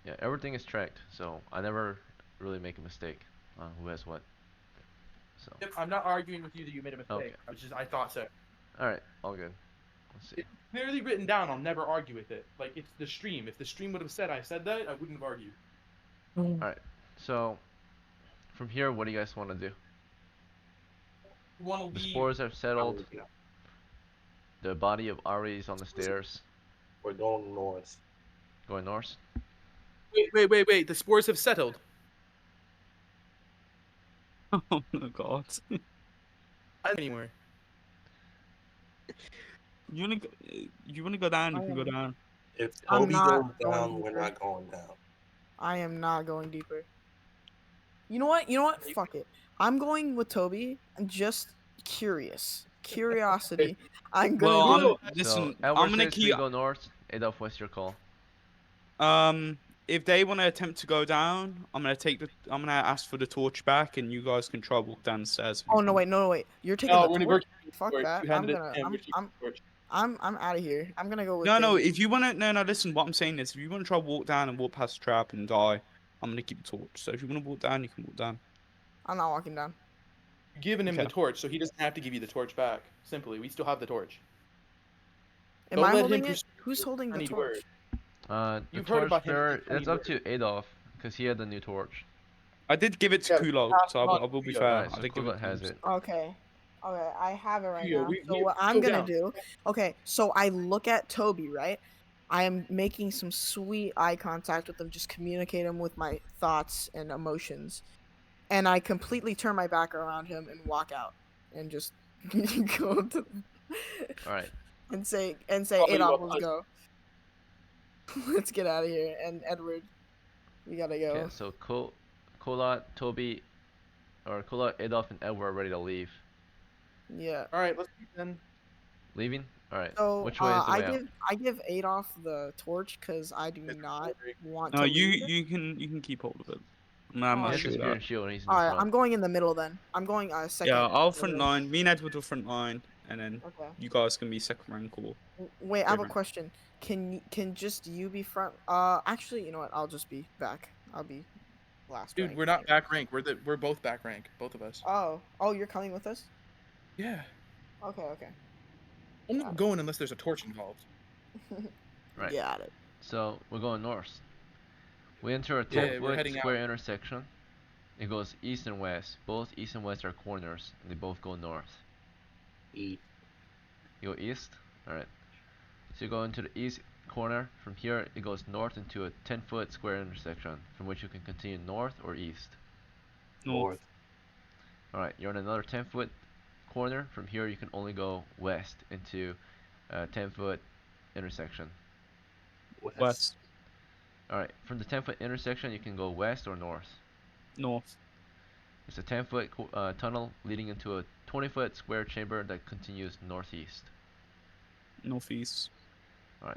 Yeah, everything is tracked, so I never really make a mistake on who has what. So, Yep, I'm not arguing with you that you made a mistake. Okay. I thought so. alright, all good. Let's see. It's clearly written down. I'll never argue with it. Like, it's the stream. If the stream would have said I said that, I wouldn't have argued. Alright, so from here, what do you guys want to do? You want to The leave? spores have settled. The body of Ari is on the stairs. We're going north. Going north. Wait. The spores have settled. Oh my god. Anywhere. You wanna go down? You can go down. If I'm Toby not goes going down, we're deeper. not going down. I am not going deeper. You know what? Fuck it. I'm going with Toby. I'm just curious. Curiosity. I'm gonna Well, do I'm listen. So, I'm gonna says keep. we go north. Adolf, what's your call? If they want to attempt to go down, I'm gonna ask for the torch back, and you guys can try walk down the stairs. Oh no wait. You're taking No, the we're torch? keeping the Fuck torch. that. You I'm handed it gonna to him. We're keeping the torch. I'm out of here. I'm gonna go with No, them. if you wanna, no, listen. What I'm saying is, if you wanna try walk down and walk past the trap and die, I'm gonna keep the torch. So if you wanna walk down, you can walk down. I'm not walking down. You're giving him Okay. the torch, so he doesn't have to give you the torch back. Simply, we still have the torch. Am Don't I let him holding it? pursue Who's holding the any torch? word. The You've heard torch about him bearer, being funny it's up to Adolf, because he had the new torch. I did give it to Yeah, Kulok, pass so it on I will be to Kulok. fair. Alright, I so did give Kulot it to has him. it. Okay, I have it right Yeah, now. we- So we- what I'm go gonna down. do? Okay, so I look at Toby, right? I am making some sweet eye contact with him, just communicate him with my thoughts and emotions, and I completely turn my back around him and walk out, and just go to Alright, and say Probably Adolf, what let's go. Let's get out of here. And Edward, we gotta go. okay, so Kulot, Toby, or Kulot, Adolf, and Edward are ready to leave. Yeah. All right, let's keep then. Leaving? Alright, So which way is the way out? I give Adolf the torch because I do It's not very- want No, to. you leave. you can keep hold of it. I'm Oh, not He has sure the of spear that. and shield, and he's in All right, front. I'm going in the middle then. I'm going second. Yeah, I'll front Okay. line. Me and Edward will front line, and then Okay. you guys can be second rank or. Wait, I have a Different. question. Can just you be front? Actually, you know what? I'll just be back. I'll be last. Dude, rank. we're not back rank. We're both back rank, both of us. Oh, you're coming with us? Yeah. Okay. I'm not going unless there's a torch involved. Right. Got it. So, we're going north. We enter a Yeah, 10 we're foot heading square intersection. It goes east and west. Both east and west are corners, and they both go north. Eat. You go east? Alright. So you go into the east corner. From here, it goes north into a 10 foot square intersection, from which you can continue north or east. North. Alright, you're on another 10 foot corner. From here, you can only go west into a 10-foot intersection. West, All right, from the 10-foot intersection, you can go west or north. north, It's a 10-foot tunnel leading into a 20-foot square chamber that continues northeast. northeast. All right.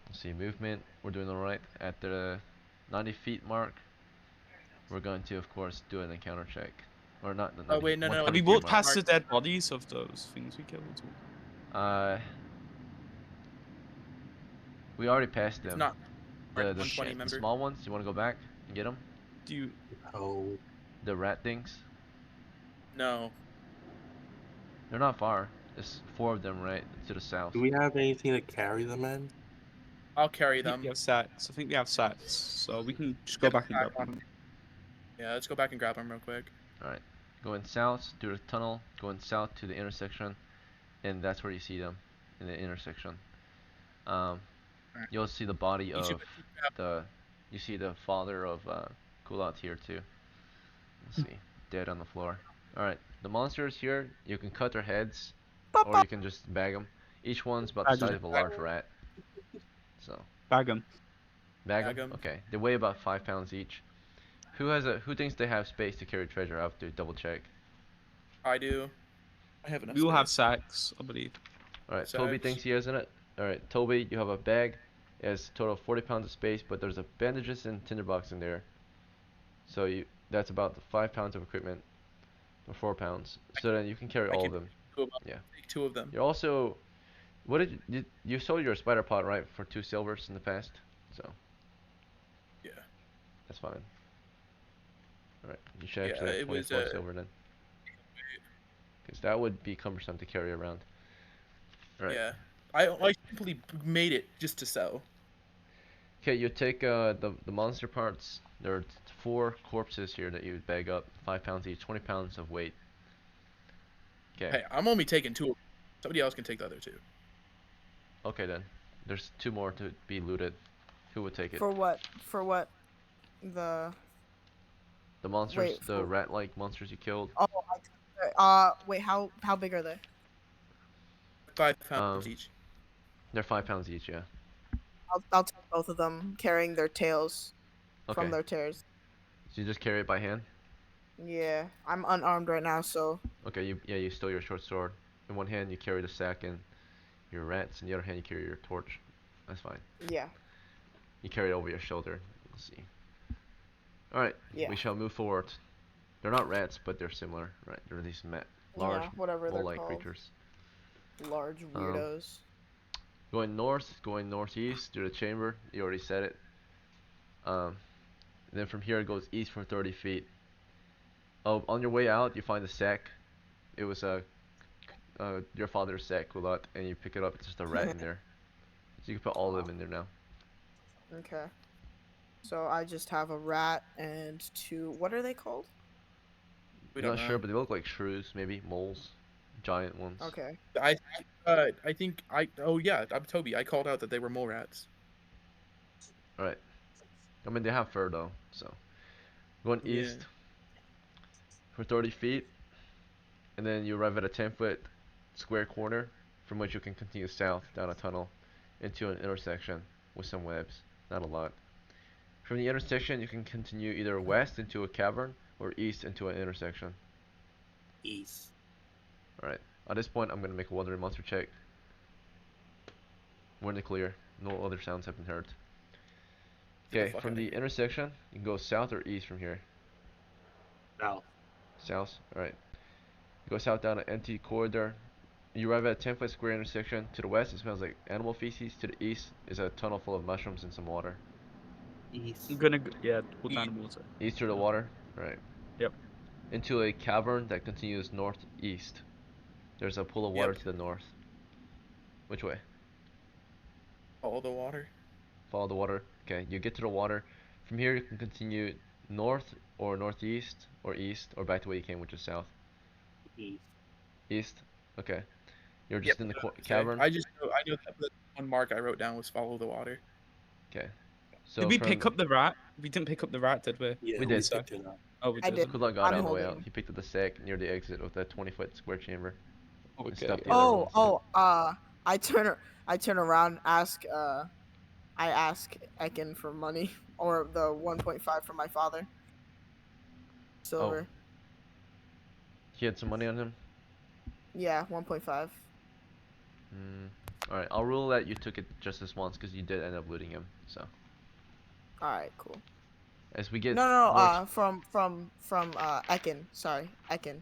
Let's see movement. We're doing all right at the 90 feet mark. We're going to, of course, do an encounter check, or not the 90 Oh, wait, no, no, Have we 120 feet walked mark. past the dead bodies of those things we killed? We already passed It's them. not The 120, the remember? small ones. You want to go back and get them? Do you? Oh, The rat things. No. They're not far. There's 4 of them right to the south. do we have anything to carry them in? I'll carry I think them. we have sets. I think we have sets, so we can just go back and grab them. Yeah, let's go back and grab them real quick. All right. Going south through the tunnel. Going south to the intersection, and that's where you see them in the intersection. You'll see the body You of should- the. You see the father of Kulat here too. Let's see, dead on the floor. All right. The monsters here, you can cut their heads, or you can just bag them. Each one's about the Bag 'em. size of a large rat. So Bag them. bag Bag them. 'em. Okay. They weigh about 5 pounds each. Who thinks they have space to carry treasure? I have to double check. I do. I have enough We will have space. sacks, I believe. All right. Toby Sacks. thinks he has in it. All right. Toby, you have a bag. It has a total of 40 pounds of space, but there's a bandages and tinderbox in there. So that's about the 5 pounds of equipment, or 4 pounds. So then you can carry I all can of them. Two of them. Yeah. Take 2 of them. You're also, what did you sold your spider pot right for 2 silvers in the past? So Yeah. that's fine. All right. You should Yeah, actually have it was, 24 silver then, because that would be cumbersome to carry around. All right. Yeah. I simply made it just to sell. Okay, you take the monster parts. There are 4 corpses here that you would bag up, 5 pounds each, 20 pounds of weight. Okay. Hey, I'm only taking 2 of them. Somebody else can take the other 2. Okay then. There's 2 more to be looted. Who would take it? For what? For what? The The monsters, wait, the for- rat-like monsters you killed. oh, wait, how big are they? 5 pounds Um, each. They're 5 pounds each, yeah. I'll take both of them, carrying their tails Okay. from their tears. So you just carry it by hand? Yeah, I'm unarmed right now, so Okay, you stole your short sword. In one hand you carry the sack and your rats, in the other hand you carry your torch. That's fine. yeah, You carry it over your shoulder. Let's see. Alright, yeah, we shall move forward. They're not rats, but they're similar, right? They're these large, yeah, whatever they're mole-like called, creatures. large weirdos. Going north, going northeast through the chamber. You already said it. Then from here it goes east for 30 feet. Oh, on your way out you find a sack. It was your father's sack, Kulat, and you pick it up. It's just a rat in there. So you can put all of them in there now. Okay, so I just have a rat and 2. What are they called? We I'm don't not know. sure, but they look like shrews, maybe moles, giant ones. Okay, I think oh yeah, I'm Toby. I called out that they were mole rats. All right. I mean they have fur though, so going Yeah. east for 30 feet, and then you arrive at a 10-foot square corner from which you can continue south down a tunnel into an intersection with some webs. Not a lot. From the intersection, you can continue either west into a cavern or east into an intersection. East. All right. At this point, I'm gonna make a wandering monster check. We're in the clear. No other sounds have been heard. Get the Okay, fuck from outta the here. intersection, you can go south or east from here. South. South. All right. You go south down an empty corridor. You arrive at a 10-foot square intersection. To the west, it smells like animal feces. To the east is a tunnel full of mushrooms and some water. East. I'm gonna go down the water. East to the water. Right. Yep. Into a cavern that continues northeast. There's a pool of water Yep. to the north. Which way? All the water. Follow the water. Okay, you get to the water. From here, you can continue north or northeast or east or back to where you came, which is south. East. East. Okay. You're just Yep, in the okay. cavern. I know that the one mark I wrote down was follow the water. Okay. So Did we from, pick up the rat? We didn't pick up the rat, did we? Yeah, We did. picked it up. Oh, we I didn't. did. Kulak got I'm all the way holding out. him. He picked up the sack near the exit of that 20-foot square chamber and Okay. stuffed the Yeah. other Oh, ones. oh, I turn around, I ask Ekin for money or the 1.5 from my father. Oh, Silver. he had some money on him. Yeah, 1.5. All right, I'll rule that you took it just this once because you did end up looting him. So All right, cool. as we get No, no, no. more, From Ekin. Sorry, Ekin.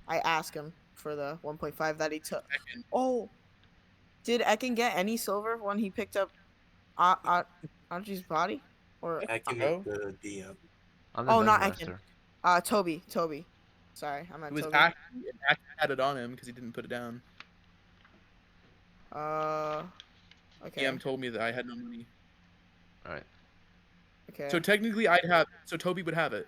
I asked him for the 1.5 that he took. Second. Oh, did Ekin get any silver when he picked up Archie's body? Or I can Oh, make the DM. I'm the oh, dungeon not Ekin. master. Toby. Sorry, I it meant was Toby. actually had it on him because he didn't put it down. Okay, DM told me that I had no money. All right, okay, So technically, I'd have. So Toby would have it.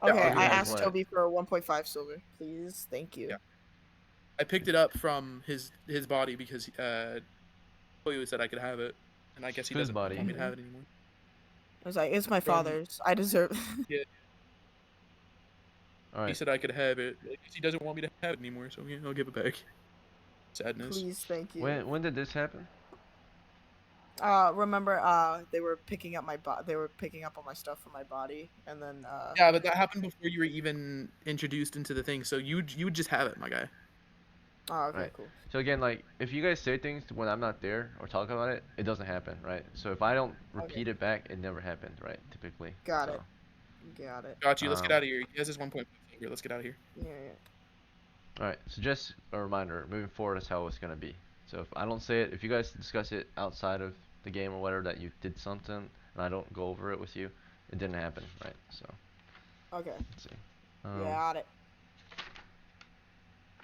okay. I'll Toby I give it. has asked what? Toby for 1.5 silver, please. Thank you. Yeah. I picked it up from his body because Toby said I could have it, and I guess he Whose doesn't body? want me to have it anymore. I was like, it's my From father's. I deserve. All he right, said I could have it. I guess he doesn't want me to have it anymore, so yeah, I'll give it back. Sadness. Please, thank you. when did this happen? Remember, they were picking up they were picking up all my stuff from my body, and then Yeah, but that happened before you were even introduced into the thing, so you would just have it, my guy. Oh, okay, Right. cool. So again, like if you guys say things when I'm not there or talk about it, it doesn't happen, right? So if I don't repeat it back, it never happened, right? Typically. Got So, it. Got it. Got you. Let's get um, out of here. He has his 1.5 finger. Let's get out of here. Yeah, all right. So just a reminder, moving forward is how it's gonna be. So if I don't say it, if you guys discuss it outside of the game or whatever that you did something, and I don't go over it with you, it didn't happen, right? So yeah. Okay. let's see. Got it.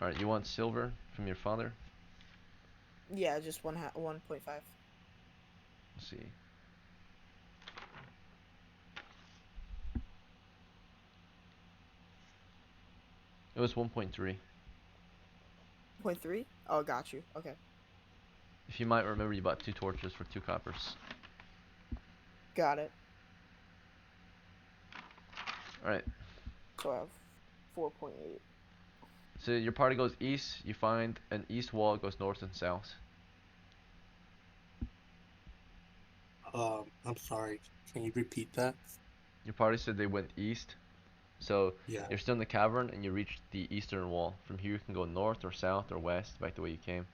All right. You want silver from your father? Yeah, just 1.5. Let's see. It was 1.3. 0.3? Oh, got you. Okay. If you might remember, you bought 2 torches for 2 coppers. Got it. All right. So I have 4.8. So your party goes east. You find an east wall goes north and south. I'm sorry. Can you repeat that? Your party said they went east. So Yeah, you're still in the cavern and you reach the eastern wall. From here you can go north or south or west, back the way you came.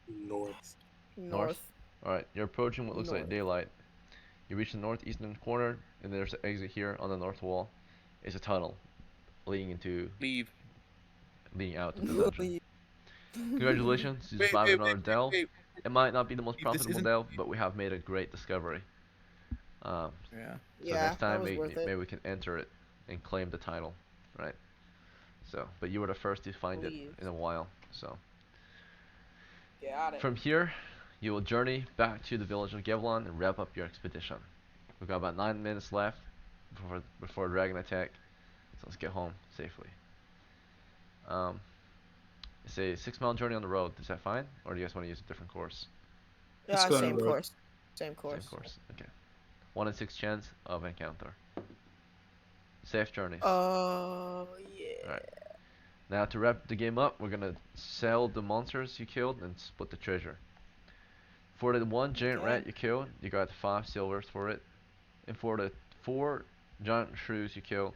north. North. Alright, you're approaching what looks like North. daylight. You reach the northeastern corner and there's an exit here on the north wall. It's a tunnel leading Leave. out of the dungeon. Congratulations, you Wait, survived wait, another wait, delve. wait. It might not be the most This profitable isn't- delve, but we have made a great discovery. Um, Yeah. So Yeah, next that time, was worth it. maybe we can enter it and claim the title, right? So, but you were the first to find it Please. in a while. So Got it. from here, you will journey back to the village of Gevlon and wrap up your expedition. We've got about 9 minutes left before a dragon attack, so let's get home safely. It's a 6-mile journey on the road. Is that fine, or do you guys want to use a different course? Let's go on Same the road. course. Same course. Same course. Okay. 1 in 6 chance of encounter. Safe journeys. Yeah. Alright. Now to wrap the game up, we're gonna sell the monsters you killed and split the treasure. For the 1 giant Okay. rat you killed, you got 5 silvers for it. And for the 4 giant shrews you killed,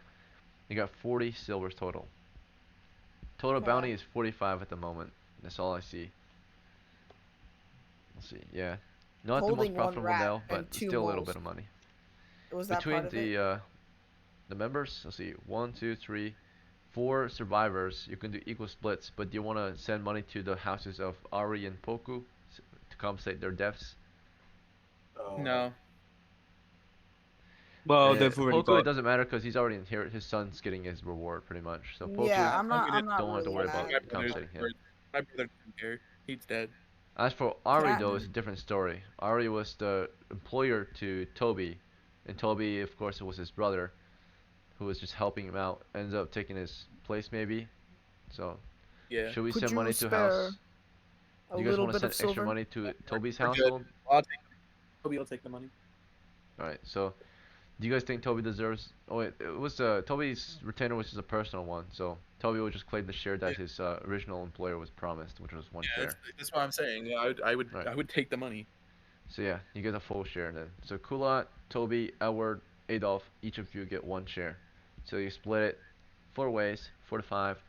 you got 40 silvers total. Total Okay. bounty is 45 at the moment. That's all I see. Let's see, yeah. Not the most Holding 1 profitable rat now, but and 2 still a little moles. bit of money. Was that Between part of it? the members, let's see, 1, 2, 3, 4 survivors, you can do equal splits, but do you want to send money to the houses of Ari and Poku to compensate their deaths? No. Well, they've already Poku, it got. doesn't matter because he's already inherited. His son's getting his reward pretty much. So Poku, Yeah, I'm not gonna- not don't have to really worry mad. about compensating him. My brother doesn't care. He's dead. As for Ari, I- though, it's a different story. Ari was the employer to Toby, and Toby, of course, it was his brother, who was just helping him out. Ends up taking his place, maybe. So, Yeah. should we Could send you money to spare house? a Do you guys little want to bit send of extra silver? money to Toby's We're good. household? I'll take. Toby will take the money. Alright, so Do you guys think Toby deserves? Oh, it was Toby's retainer was just a personal one, so Toby will just claim the share that Yeah. his original employer was promised, which was one Yeah, share. that's what I'm saying. Yeah, Right. I would take the money. So yeah, you get a full share then. So Kulat, Toby, Edward, Adolf, each of you get one share. So you split it 4 ways, 4 to 5.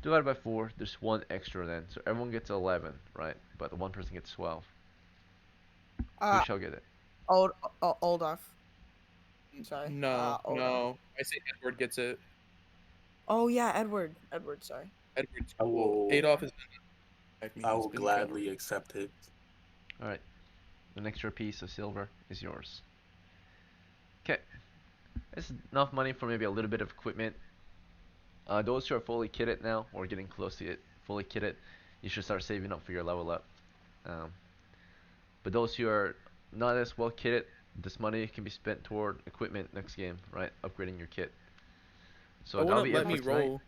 Divided by 4, there's one extra then. So everyone gets 11, right? But the one person gets 12. Who Uh, shall get it? old off. Sorry. No, Old off. no. I say Edward gets it. Oh yeah, Edward. Edward. Sorry. Edward's I cool. will. Adolf has been I he's will been kind of gladly accept it. Alright, an extra piece of silver is yours. Okay, that's enough money for maybe a little bit of equipment. Those who are fully kitted now, or getting close to it, fully kitted, you should start saving up for your level up. Um, but those who are not as well kitted, this money can be spent toward equipment next game, right? Upgrading your kit. So It that'll wouldn't be let it for me tonight. roll.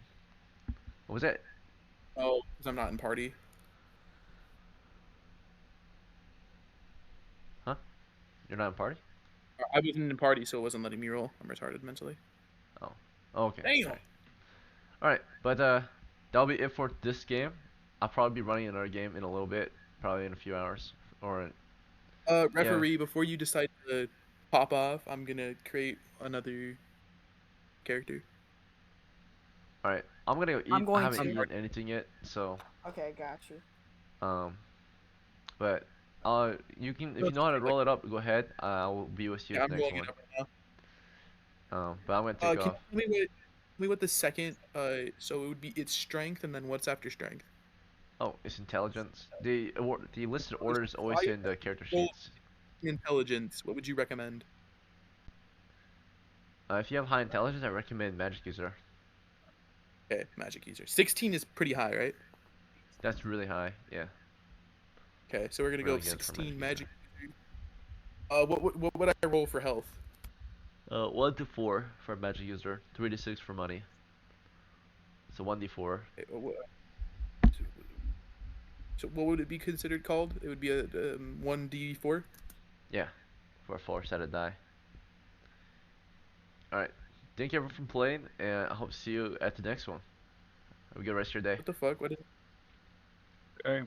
What was that? Oh, because I'm not in party. Huh? You're not in party? I wasn't in party, so it wasn't letting me roll. I'm retarded mentally. Oh. Oh, okay. Damn. Alright. Alright, but that'll be it for this game. I'll probably be running another game in a little bit, probably in a few hours. Or yeah. Referee, before you decide to pop off, I'm gonna create another character. Alright, I'm gonna go eat. I'm I going haven't to. eaten anything yet, so Okay, got you. but you can if No, you know how to like, roll it up, go ahead. I will be with you yeah, at I'm the next rolling it one. up right But I'm gonna now. take Can off. you tell me what the second? So it would be it's strength, and then what's after strength? Oh, it's intelligence. The listed If order is always I in the character roll sheets. intelligence, what would you recommend? If you have high intelligence, I recommend magic user. Okay, magic user. 16 is pretty high, right? That's really high. Yeah, Okay, so we're gonna go really with good for 16 magic magic user. user. What would I roll for health? 1 to 4 for magic user, 3 to 6 for money. So 1d4. Okay, so what would it be considered called? It would be a 1d4. Yeah, for a 4-sided die. Alright, thank you everyone for playing, and I hope to see you at the next one. Have a good rest of your day. What the fuck? What is? Okay.